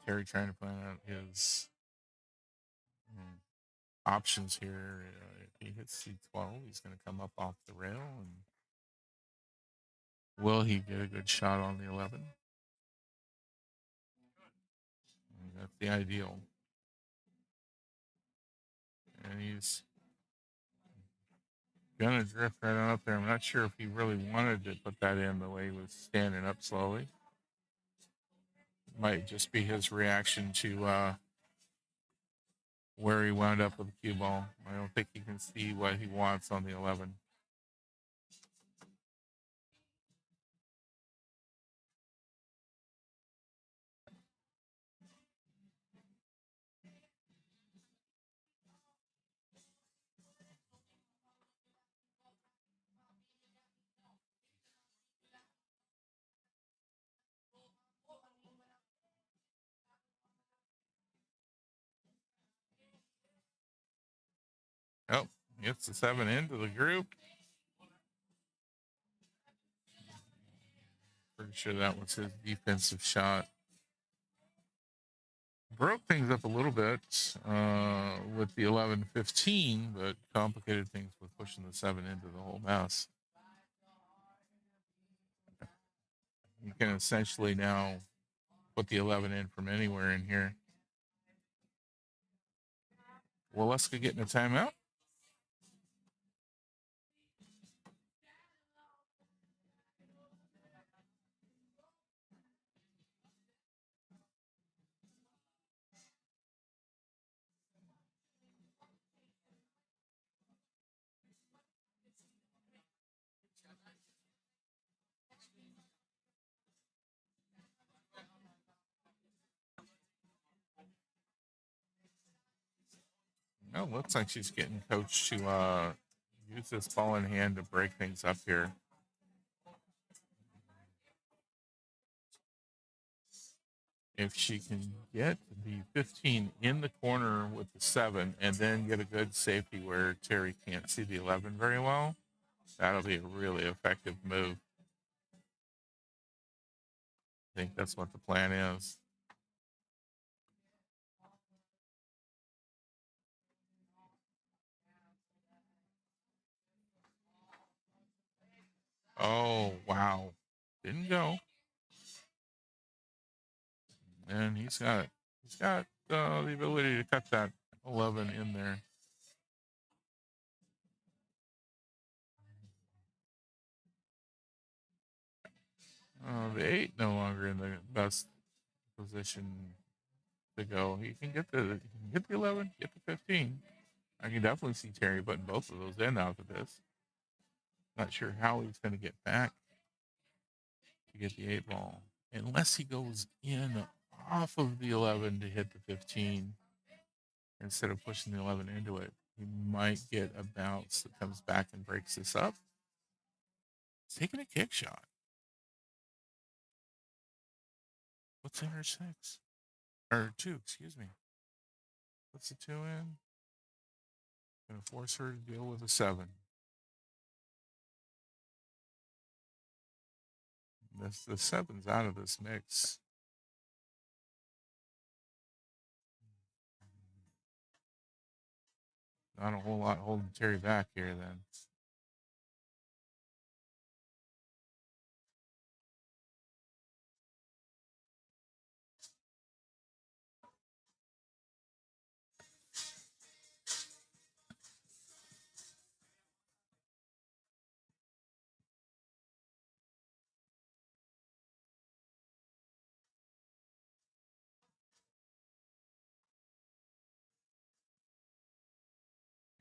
Terry trying to plan out his options here. If he hits C12, he's going to come up off the rail. And will he get a good shot on the 11? And that's the ideal. And he's going to drift right on up there. I'm not sure if he really wanted to put that in the way he was standing up slowly. Might just be his reaction to where he wound up with the cue ball. I don't think he can see what he wants on the 11. Oh, gets the 7 into the group. Pretty sure that was his defensive shot. Broke things up a little bit with the 11-15, but complicated things with pushing the 7 into the whole mess. You can essentially now put the 11 in from anywhere in here. Waleska getting a timeout. No, looks like she's getting coached to use this ball in hand to break things up here. if she can get the 15 in the corner with the 7 and then get a good safety where Terry can't see the 11 very well, that'll be a really effective move. I think that's what the plan is. Oh, wow. Didn't go. And he's got the ability to cut that 11 in there. The 8 no longer in the best position to go. He can get the 11, get the 15. I can definitely see Terry putting both of those in out of this. Not sure how he's going to get back to get the 8 ball. Unless he goes in off of the 11 to hit the 15 instead of pushing the 11 into it. He might get a bounce that comes back and breaks this up. He's taking a kick shot. What's in her 6? Or 2, excuse me. What's the 2 in? Going to force her to deal with a 7. The 7's out of this mix. Not a whole lot holding Terry back here then.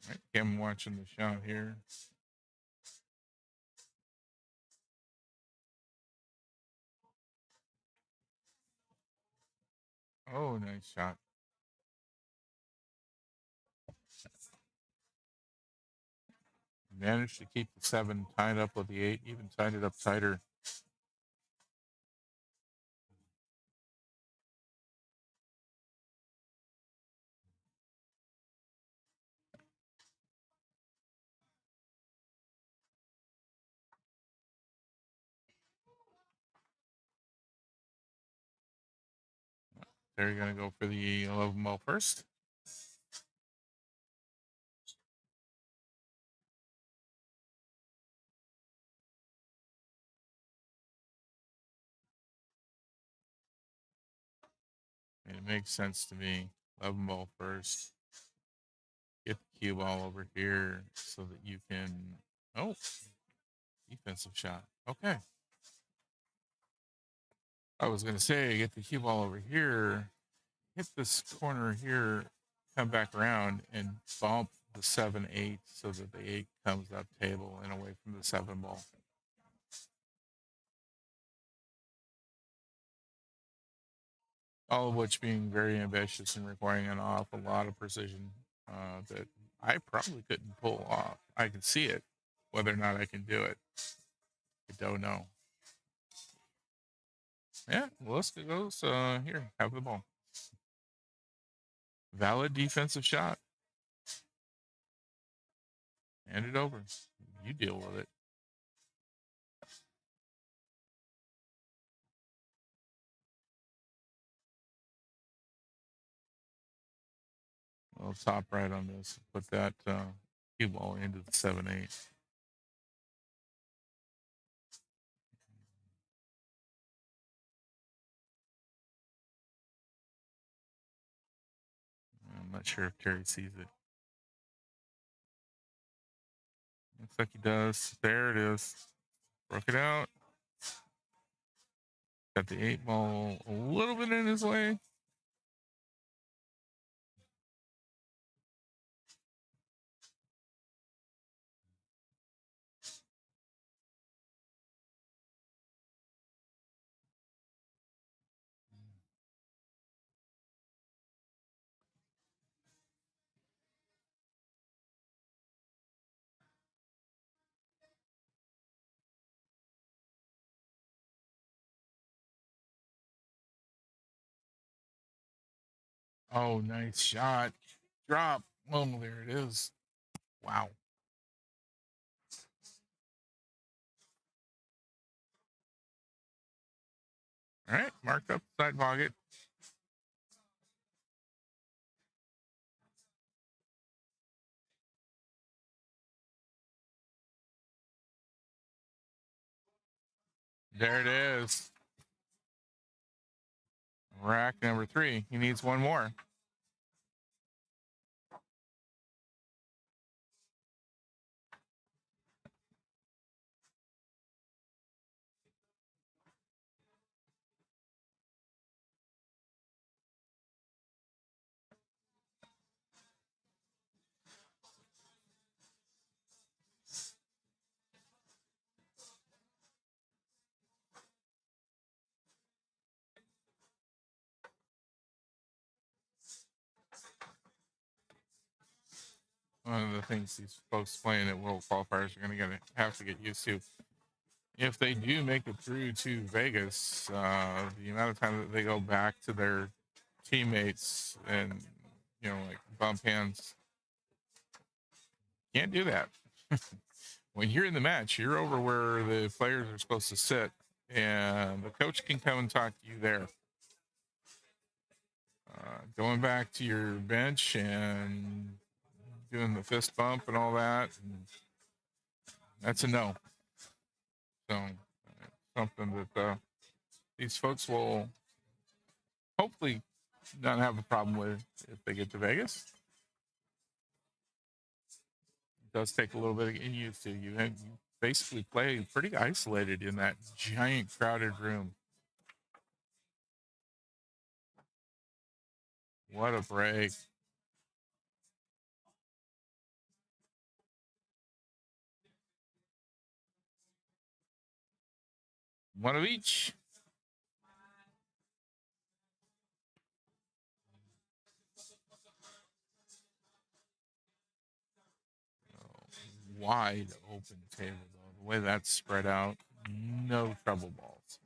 Right, Kim watching the shot here. Oh, nice shot. Managed to keep the 7 tied up with the 8, even tied it up tighter. They're going to go for the 11 ball first. And it makes sense to me. 11 ball first. Get the cue ball over here so that you can. Oh, defensive shot. Okay. I was going to say, get the cue ball over here, hit this corner here, come back around and bump the 7-8 so that the 8 comes up table and away from the 7 ball. All of which being very ambitious and requiring an awful lot of precision that I probably couldn't pull off. I can see it. Whether or not I can do it, I don't know. Yeah, well, let's go. Here, have the ball. Valid defensive shot. Hand it over. You deal with it. I'll top right on this. Put that cue ball into the 7-8. I'm not sure if Terry sees it. Looks like he does. There it is. Broke it out. Got the 8 ball a little bit in his way. Oh, nice shot. Drop. Oh, there it is. Wow. All right, marked up side pocket. There it is. Rack number 3. He needs one more. One of the things these folks playing at World Qualifiers are going to have to get used to. If they do make it through to Vegas, the amount of time that they go back to their teammates and, like bump hands, can't do that. When you're in the match, you're over where the players are supposed to sit, and the coach can come and talk to you there. Going back to your bench and doing the fist bump and all that, that's a no. So, something that these folks will hopefully not have a problem with if they get to Vegas. It does take a little bit of getting used to. You basically play pretty isolated in that giant crowded room. What a break. One of each. Wide open table, though. The way that's spread out, no trouble balls.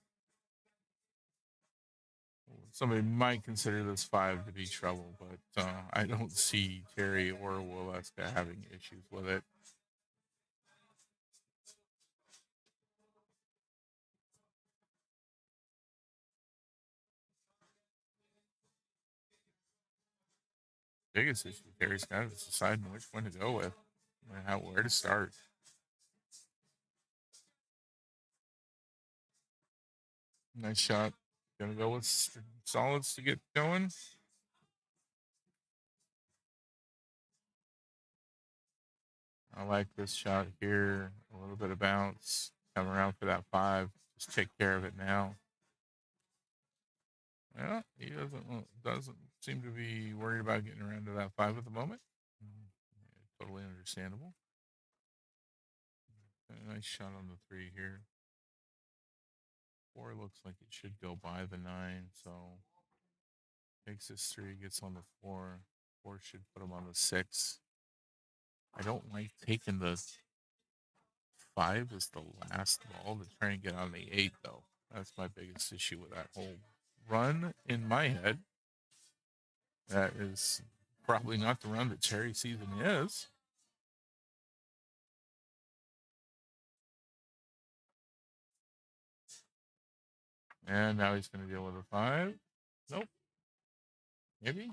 Somebody might consider this 5 to be trouble, but I don't see Terry or Waleska having issues with it. Biggest issue Terry's got is deciding which one to go with and where to start. Nice shot. Gonna go with solids to get going. I like this shot here. A little bit of bounce. Come around for that 5. Just take care of it now. Yeah, he doesn't seem to be worried about getting around to that 5 at the moment. Totally understandable. A nice shot on the 3 here. 4 looks like it should go by the 9, so takes this 3, gets on the 4. 4 should put him on the 6. I don't like taking the 5 as the last ball to try and get on the 8, though. That's my biggest issue with that whole run in my head. That is probably not the run that Terry season is. And now he's going to deal with a 5. Nope. Maybe.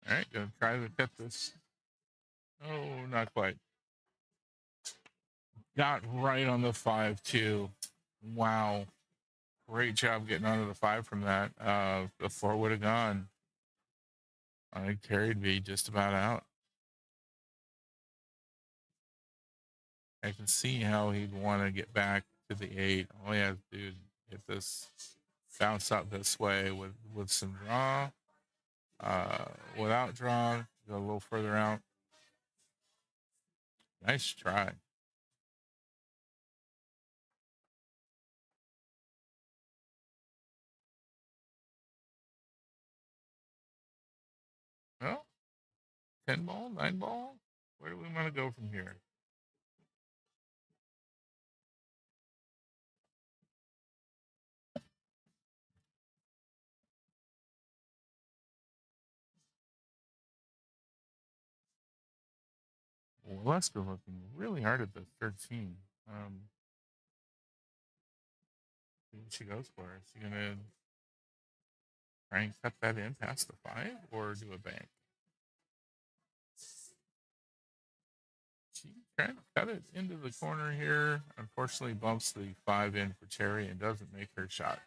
All right, gonna try to get this. Oh, not quite. Got right on the 5 too. Wow, great job getting onto the 5 from that. The 4 would have gone. I think Terry'd be just about out. I can see how he'd want to get back to the 8. All he has to do is get this bounce out this way with some draw. Without draw, go a little further out. Nice try. Well, 10 ball, 9 ball. Where do we want to go from here? Well, Oscar looking really hard at the 13. See what she goes for. Is she gonna try and cut that in past the 5 or do a bank? She tried to cut it into the corner here. Unfortunately, bumps the 5 in for Terry and doesn't make her shot.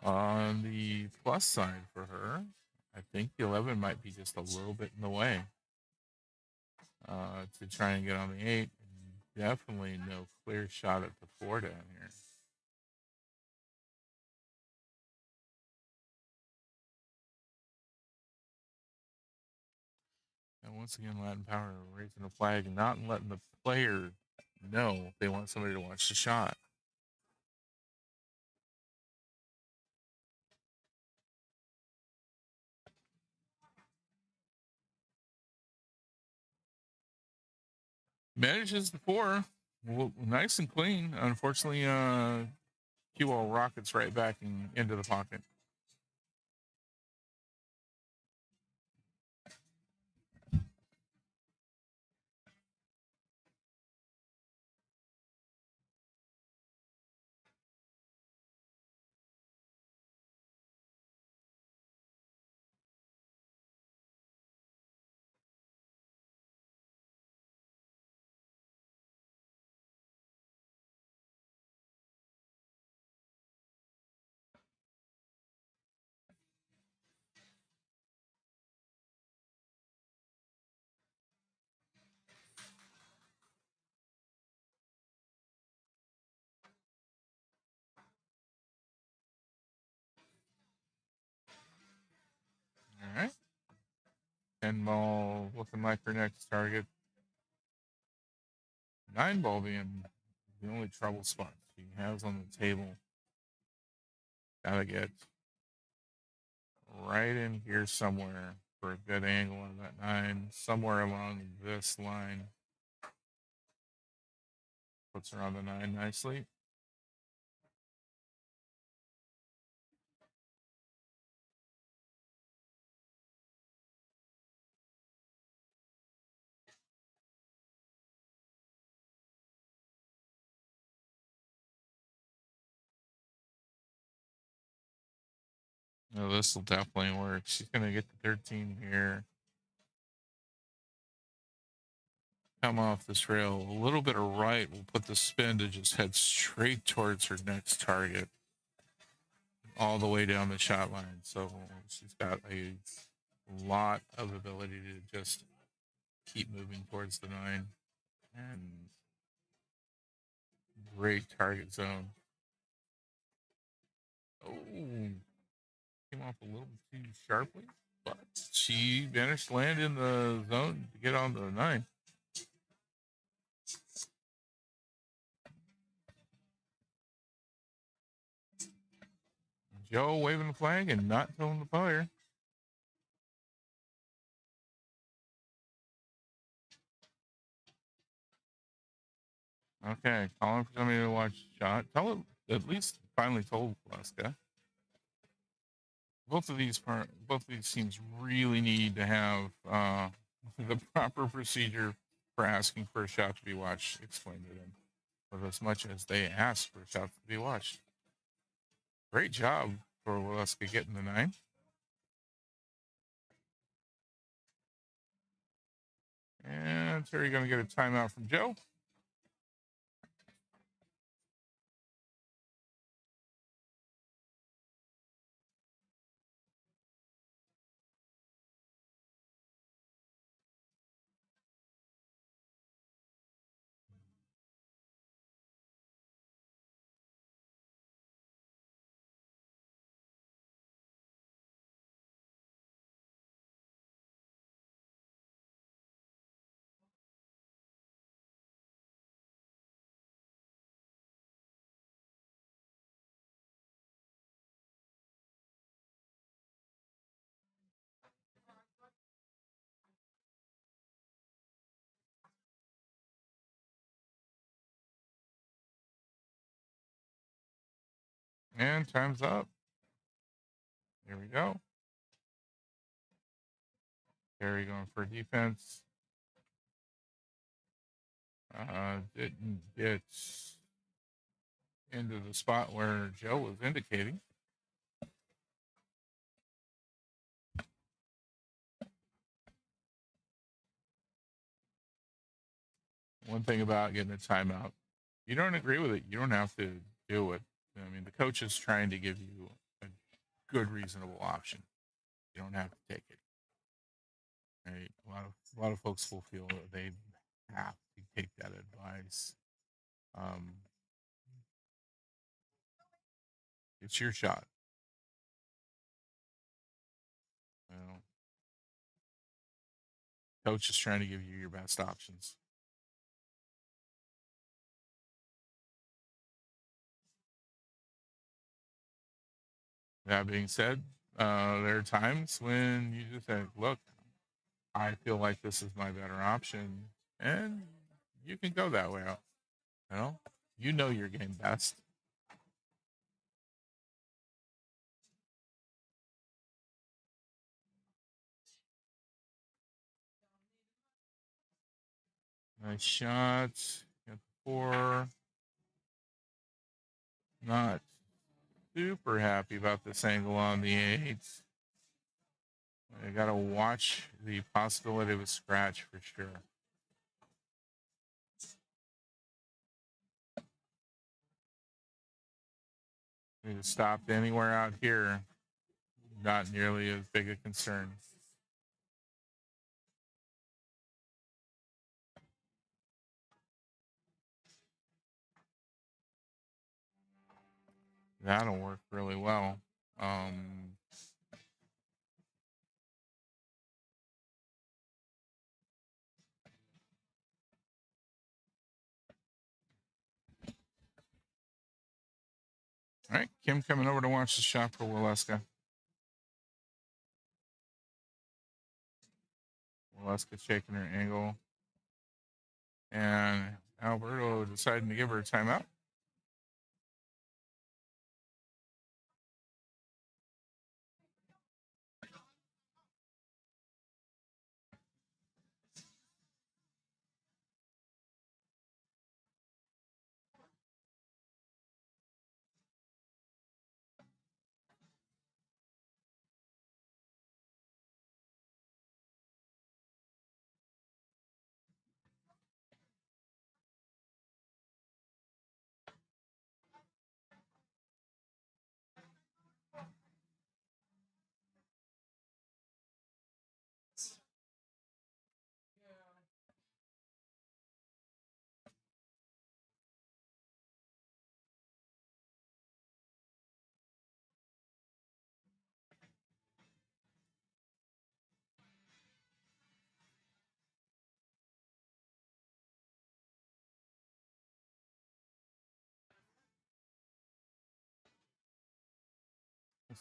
On the plus side for her, I think the 11 might be just a little bit in the way to try and get on the 8. Definitely no clear shot at the 4 down here. And once again, Latin Power raising a flag and not letting the player know they want somebody to watch the shot. Manages the 4. Well, nice and clean. Unfortunately, QL rockets right back into the pocket. All right. 10 ball looking like her next target. 9 ball being the only trouble spot she has on the table. Gotta get right in here somewhere for a good angle on that 9. Somewhere along this line. Puts her on the 9 nicely. No, this will definitely work. She's going to get the 13 here. Come off this rail. A little bit of right will put the spin to just head straight towards her next target. All the way down the shot line. So she's got a lot of ability to just keep moving towards the 9. And great target zone. Oh, came off a little too sharply, but she managed to land in the zone to get on the 9. Joe waving the flag and not telling the player. Okay, calling for somebody to watch the shot. Tell it, at least finally told Alaska. Both of these teams really need to have the proper procedure for asking for a shot to be watched explained to them, but as much as they ask for a shot to be watched. Great job for Waleska getting the 9. And Terry going to get a timeout from Joe. And time's up. Here we go. Terry going for defense. Didn't get into the spot where Joe was indicating. One thing about getting a timeout, you don't agree with it, you don't have to do it. I mean, the coach is trying to give you a good, reasonable option. You don't have to take it. Right? A lot of folks will feel that they have to take that advice. It's your shot. You know, coach is trying to give you your best options. That being said, there are times when you just say, look, I feel like this is my better option. And you can go that way out. You know your game best. Nice shot. Got the 4. Not super happy about this angle on the 8. I got to watch the possibility of a scratch for sure. If it stopped anywhere out here, not nearly as big a concern. That'll work really well. All right, Kim coming over to watch the shot for Waleska. Waleska shaking her angle. And Alberto deciding to give her a timeout.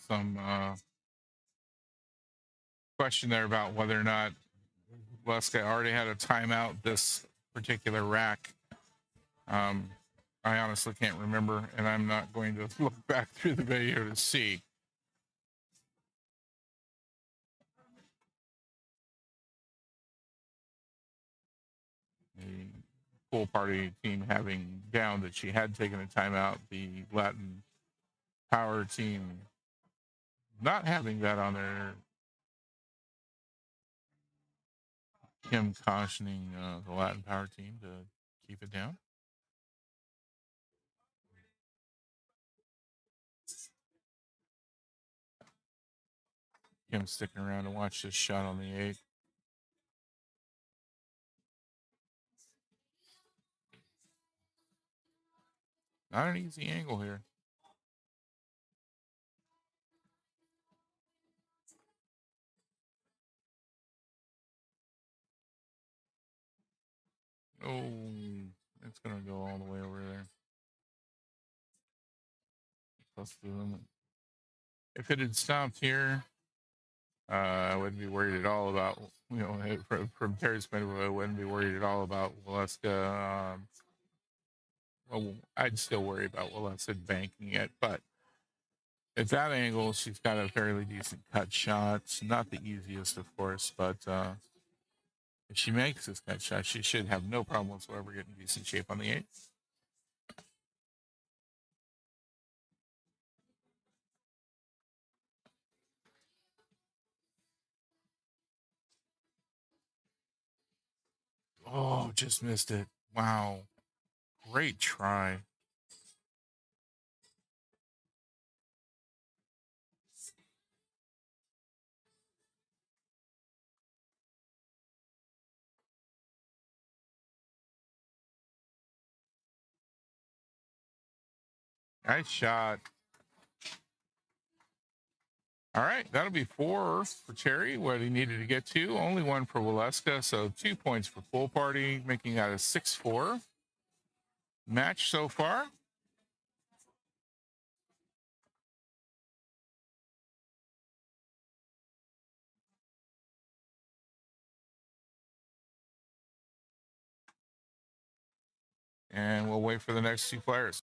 Some question there about whether or not Waleska already had a timeout this particular rack. I honestly can't remember, and I'm not going to look back through the video to see. The pool party team having down that she had taken a timeout. The Latin power team not having that on there. Kim cautioning the Latin power team to keep it down. Kim sticking around to watch this shot on the 8. Not an easy angle here. Oh, it's going to go all the way over there. Plus the limit. If it had stopped here, I wouldn't be worried at all about, from Terry's point of view, I wouldn't be worried at all about Waleska. Well, I'd still worry about Waleska banking it, but At that angle, she's got a fairly decent cut shot. Not the easiest, of course, but if she makes this cut shot, she should have no problem whatsoever getting decent shape on the 8. Oh, just missed it. Wow. Great try. Nice shot. All right, that'll be 4 for Cherry, what he needed to get to. Only 1 for Waleska, so 2 points for Pool Party, making that a 6-4 match so far. And we'll wait for the next 2 players.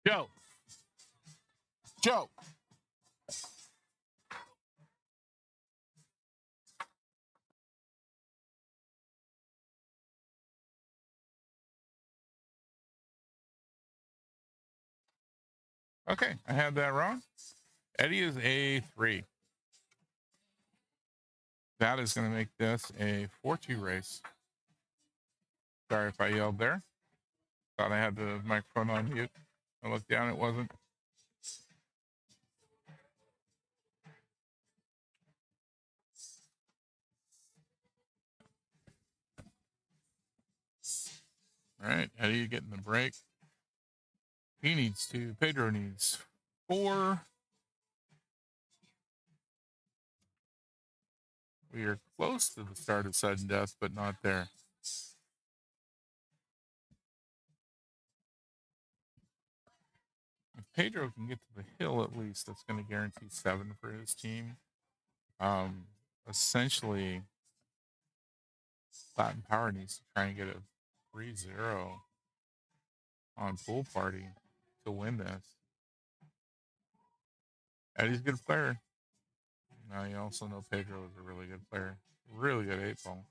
Joe. Joe. Okay, I had that wrong. Eddie is A3. That is going to make this a 4-2 race. Sorry if I yelled there. Thought I had the microphone on mute. I looked down, it wasn't. All right, Eddie getting the break. He needs 2. Pedro needs 4. We are close to the start of sudden death, but not there. If Pedro can get to the hill at least, that's going to guarantee 7 for his team. Essentially, Latin Power needs to try and get a 3-0 on Pool Party to win this. Eddie's a good player. Now you also know Pedro is a really good player. Really good 8-ball.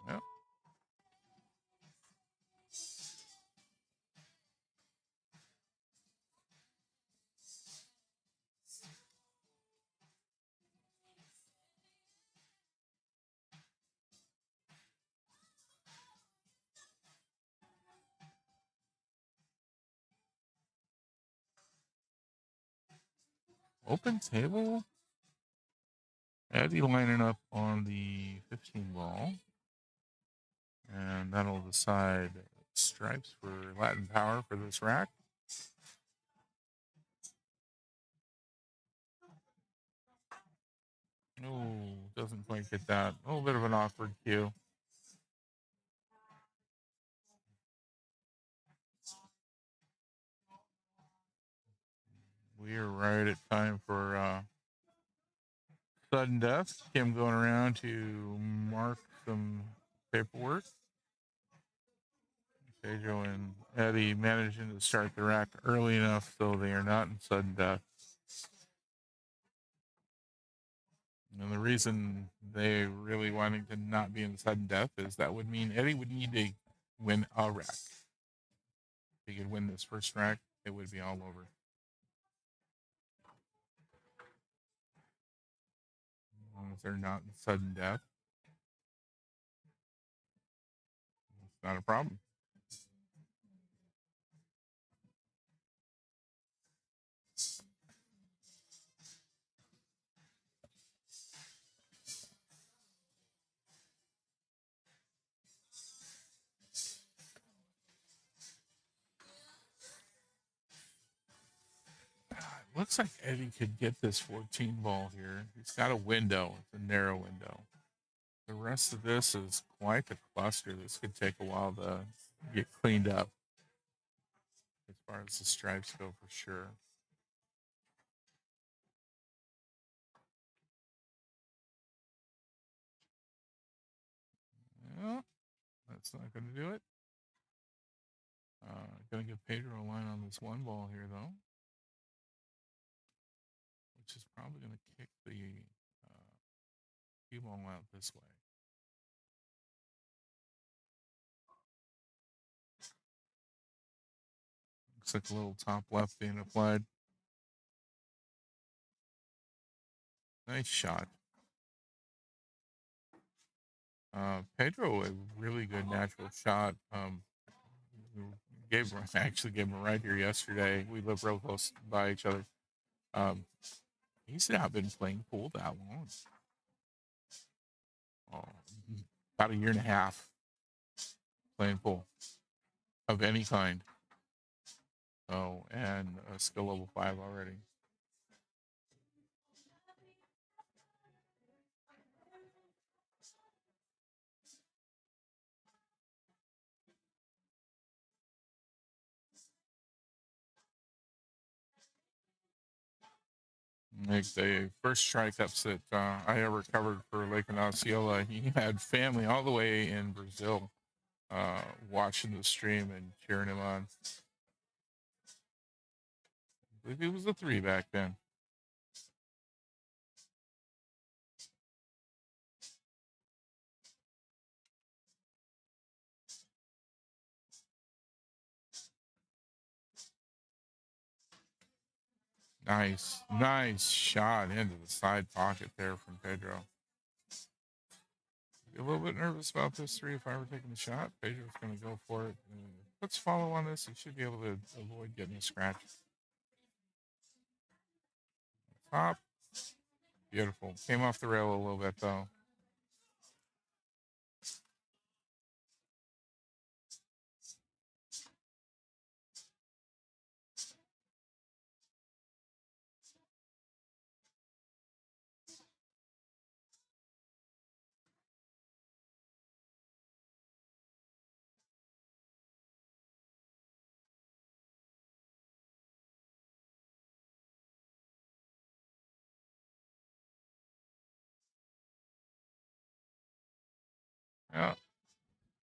Yep. Open table. Eddie lining up on the 15 ball. And that'll decide stripes for Latin power for this rack. Oh, doesn't quite get that. A little bit of an awkward cue. We are right at time for sudden death. Kim going around to mark some paperwork. Pedro and Eddie managing to start the rack early enough so they are not in sudden death. And the reason they really wanting to not be in sudden death is that would mean Eddie would need to win a rack. If he could win this first rack, it would be all over. As long as they're not in sudden death, it's not a problem. Looks like Eddie could get this 14 ball here. He's got a window. It's a narrow window. The rest of this is quite the cluster. This could take a while to get cleaned up as far as the stripes go for sure. Yeah, that's not going to do it. Going to give Pedro a line on this one ball here, though, which is probably going to kick the cue ball out this way. Looks like a little top left being applied. Nice shot. Pedro, a really good natural shot. Actually gave him a ride here yesterday. We live real close by each other. He's not been playing pool that long. About a year and a half playing pool of any kind. Oh, and skill level 5 already. Like the first strike ups that I ever covered for Lake and Osceola, he had family all the way in Brazil watching the stream and cheering him on. I believe he was a 3 back then. Nice shot into the side pocket there from Pedro. Be a little bit nervous about this 3 if I were taking the shot. Pedro's going to go for it. Let's follow on this. He should be able to avoid getting a scratch. Top. Beautiful. Came off the rail a little bit, though. Well,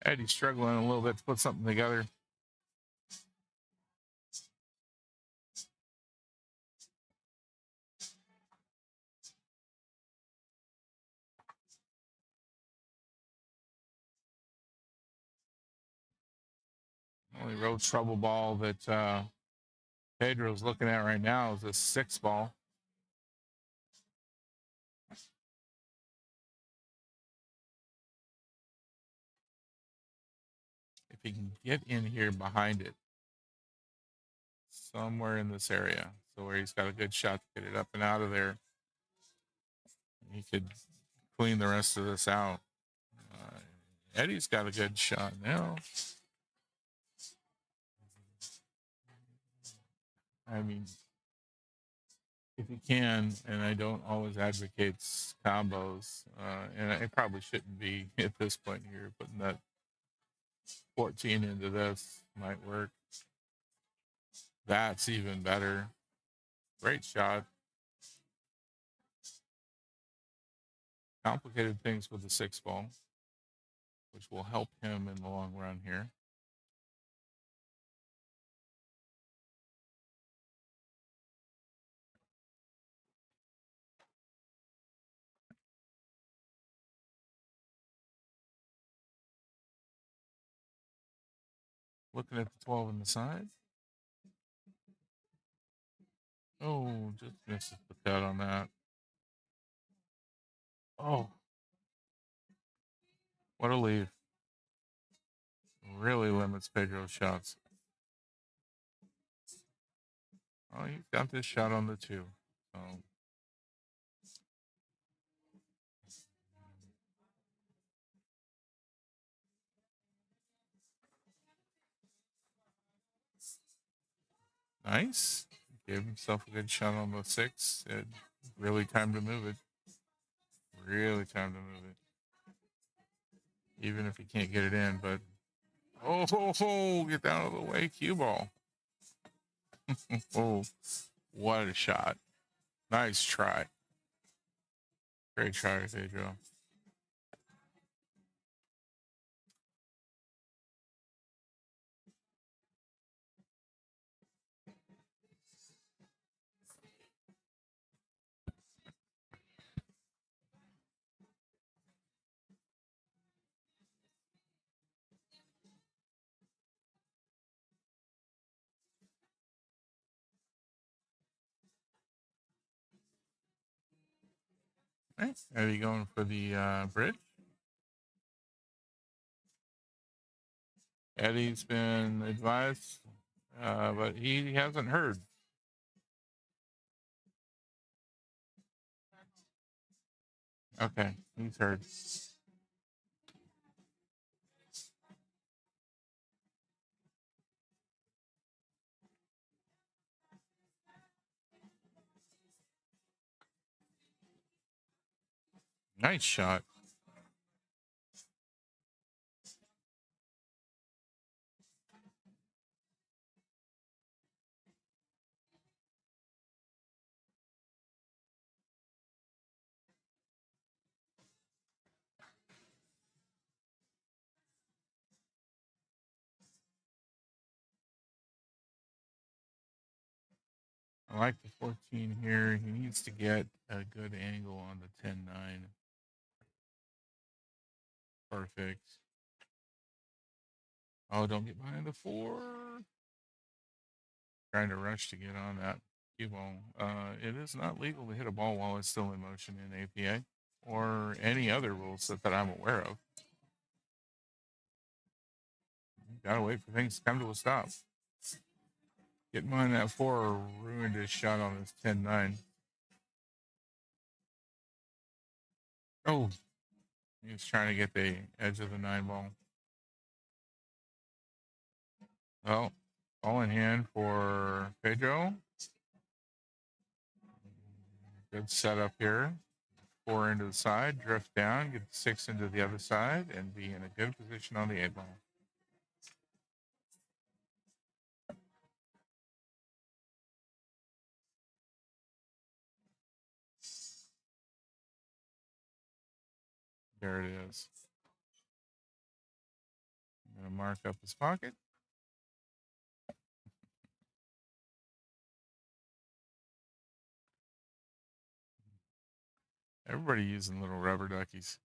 Eddie's struggling a little bit to put something together. Only road trouble ball that Pedro's looking at right now is a 6 ball. If he can get in here behind it, somewhere in this area, so where he's got a good shot to get it up and out of there, he could clean the rest of this out. Eddie's got a good shot now. I mean, if you can, and I don't always advocate combos, and I probably shouldn't be at this point here, putting that 14 into this might work. That's even better. Great shot. Complicated things with the 6 ball, which will help him in the long run here. Looking at the 12 on the side. Oh, just misses the cut on that. Oh, what a leave. Really limits Pedro's shots. Oh, he's got this shot on the 2. So nice. Gave himself a good shot on the 6. It really time to move it. Really time to move it. Even if he can't get it in, but oh, get out of the way, cue ball. Oh, what a shot. Nice try. Great try, Pedro. Right. Eddie going for the bridge. Eddie's been advised, but he hasn't heard. Okay, he's heard. Nice shot. I like the 14 here. He needs to get a good angle on the 10-9. Perfect. Oh, don't get behind the 4. Trying to rush to get on that cue ball. It is not legal to hit a ball while it's still in motion in APA or any other rules that I'm aware of. Gotta wait for things to come to a stop. Getting behind that 4 ruined his shot on his 10-9. Oh, he was trying to get the edge of the 9 ball. Well, ball in hand for Pedro. Good setup here. 4 into the side, drift down, get the 6 into the other side, and be in a good position on the 8 ball. There it is. I'm gonna mark up his pocket. Everybody using little rubber duckies.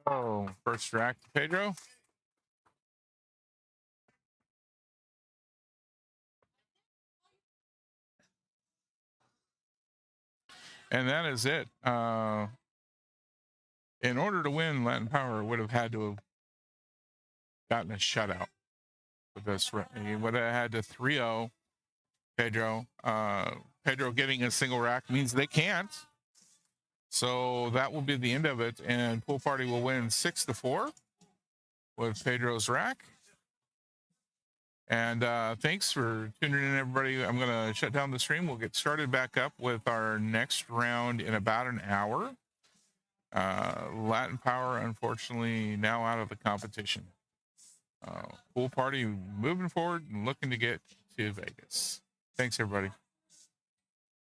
Oh, first rack to Pedro. And that is it. In order to win, Latin Power would have had to have gotten a shutout with this. He would have had to 3-0 Pedro. Pedro getting a single rack means they can't. So that will be the end of it. And Pool Party will win 6-4 with Pedro's rack. And thanks for tuning in, everybody. I'm going to shut down the stream. We'll get started back up with our next round in about an hour. Latin Power, unfortunately, now out of the competition. Pool Party moving forward and looking to get to Vegas. Thanks, everybody.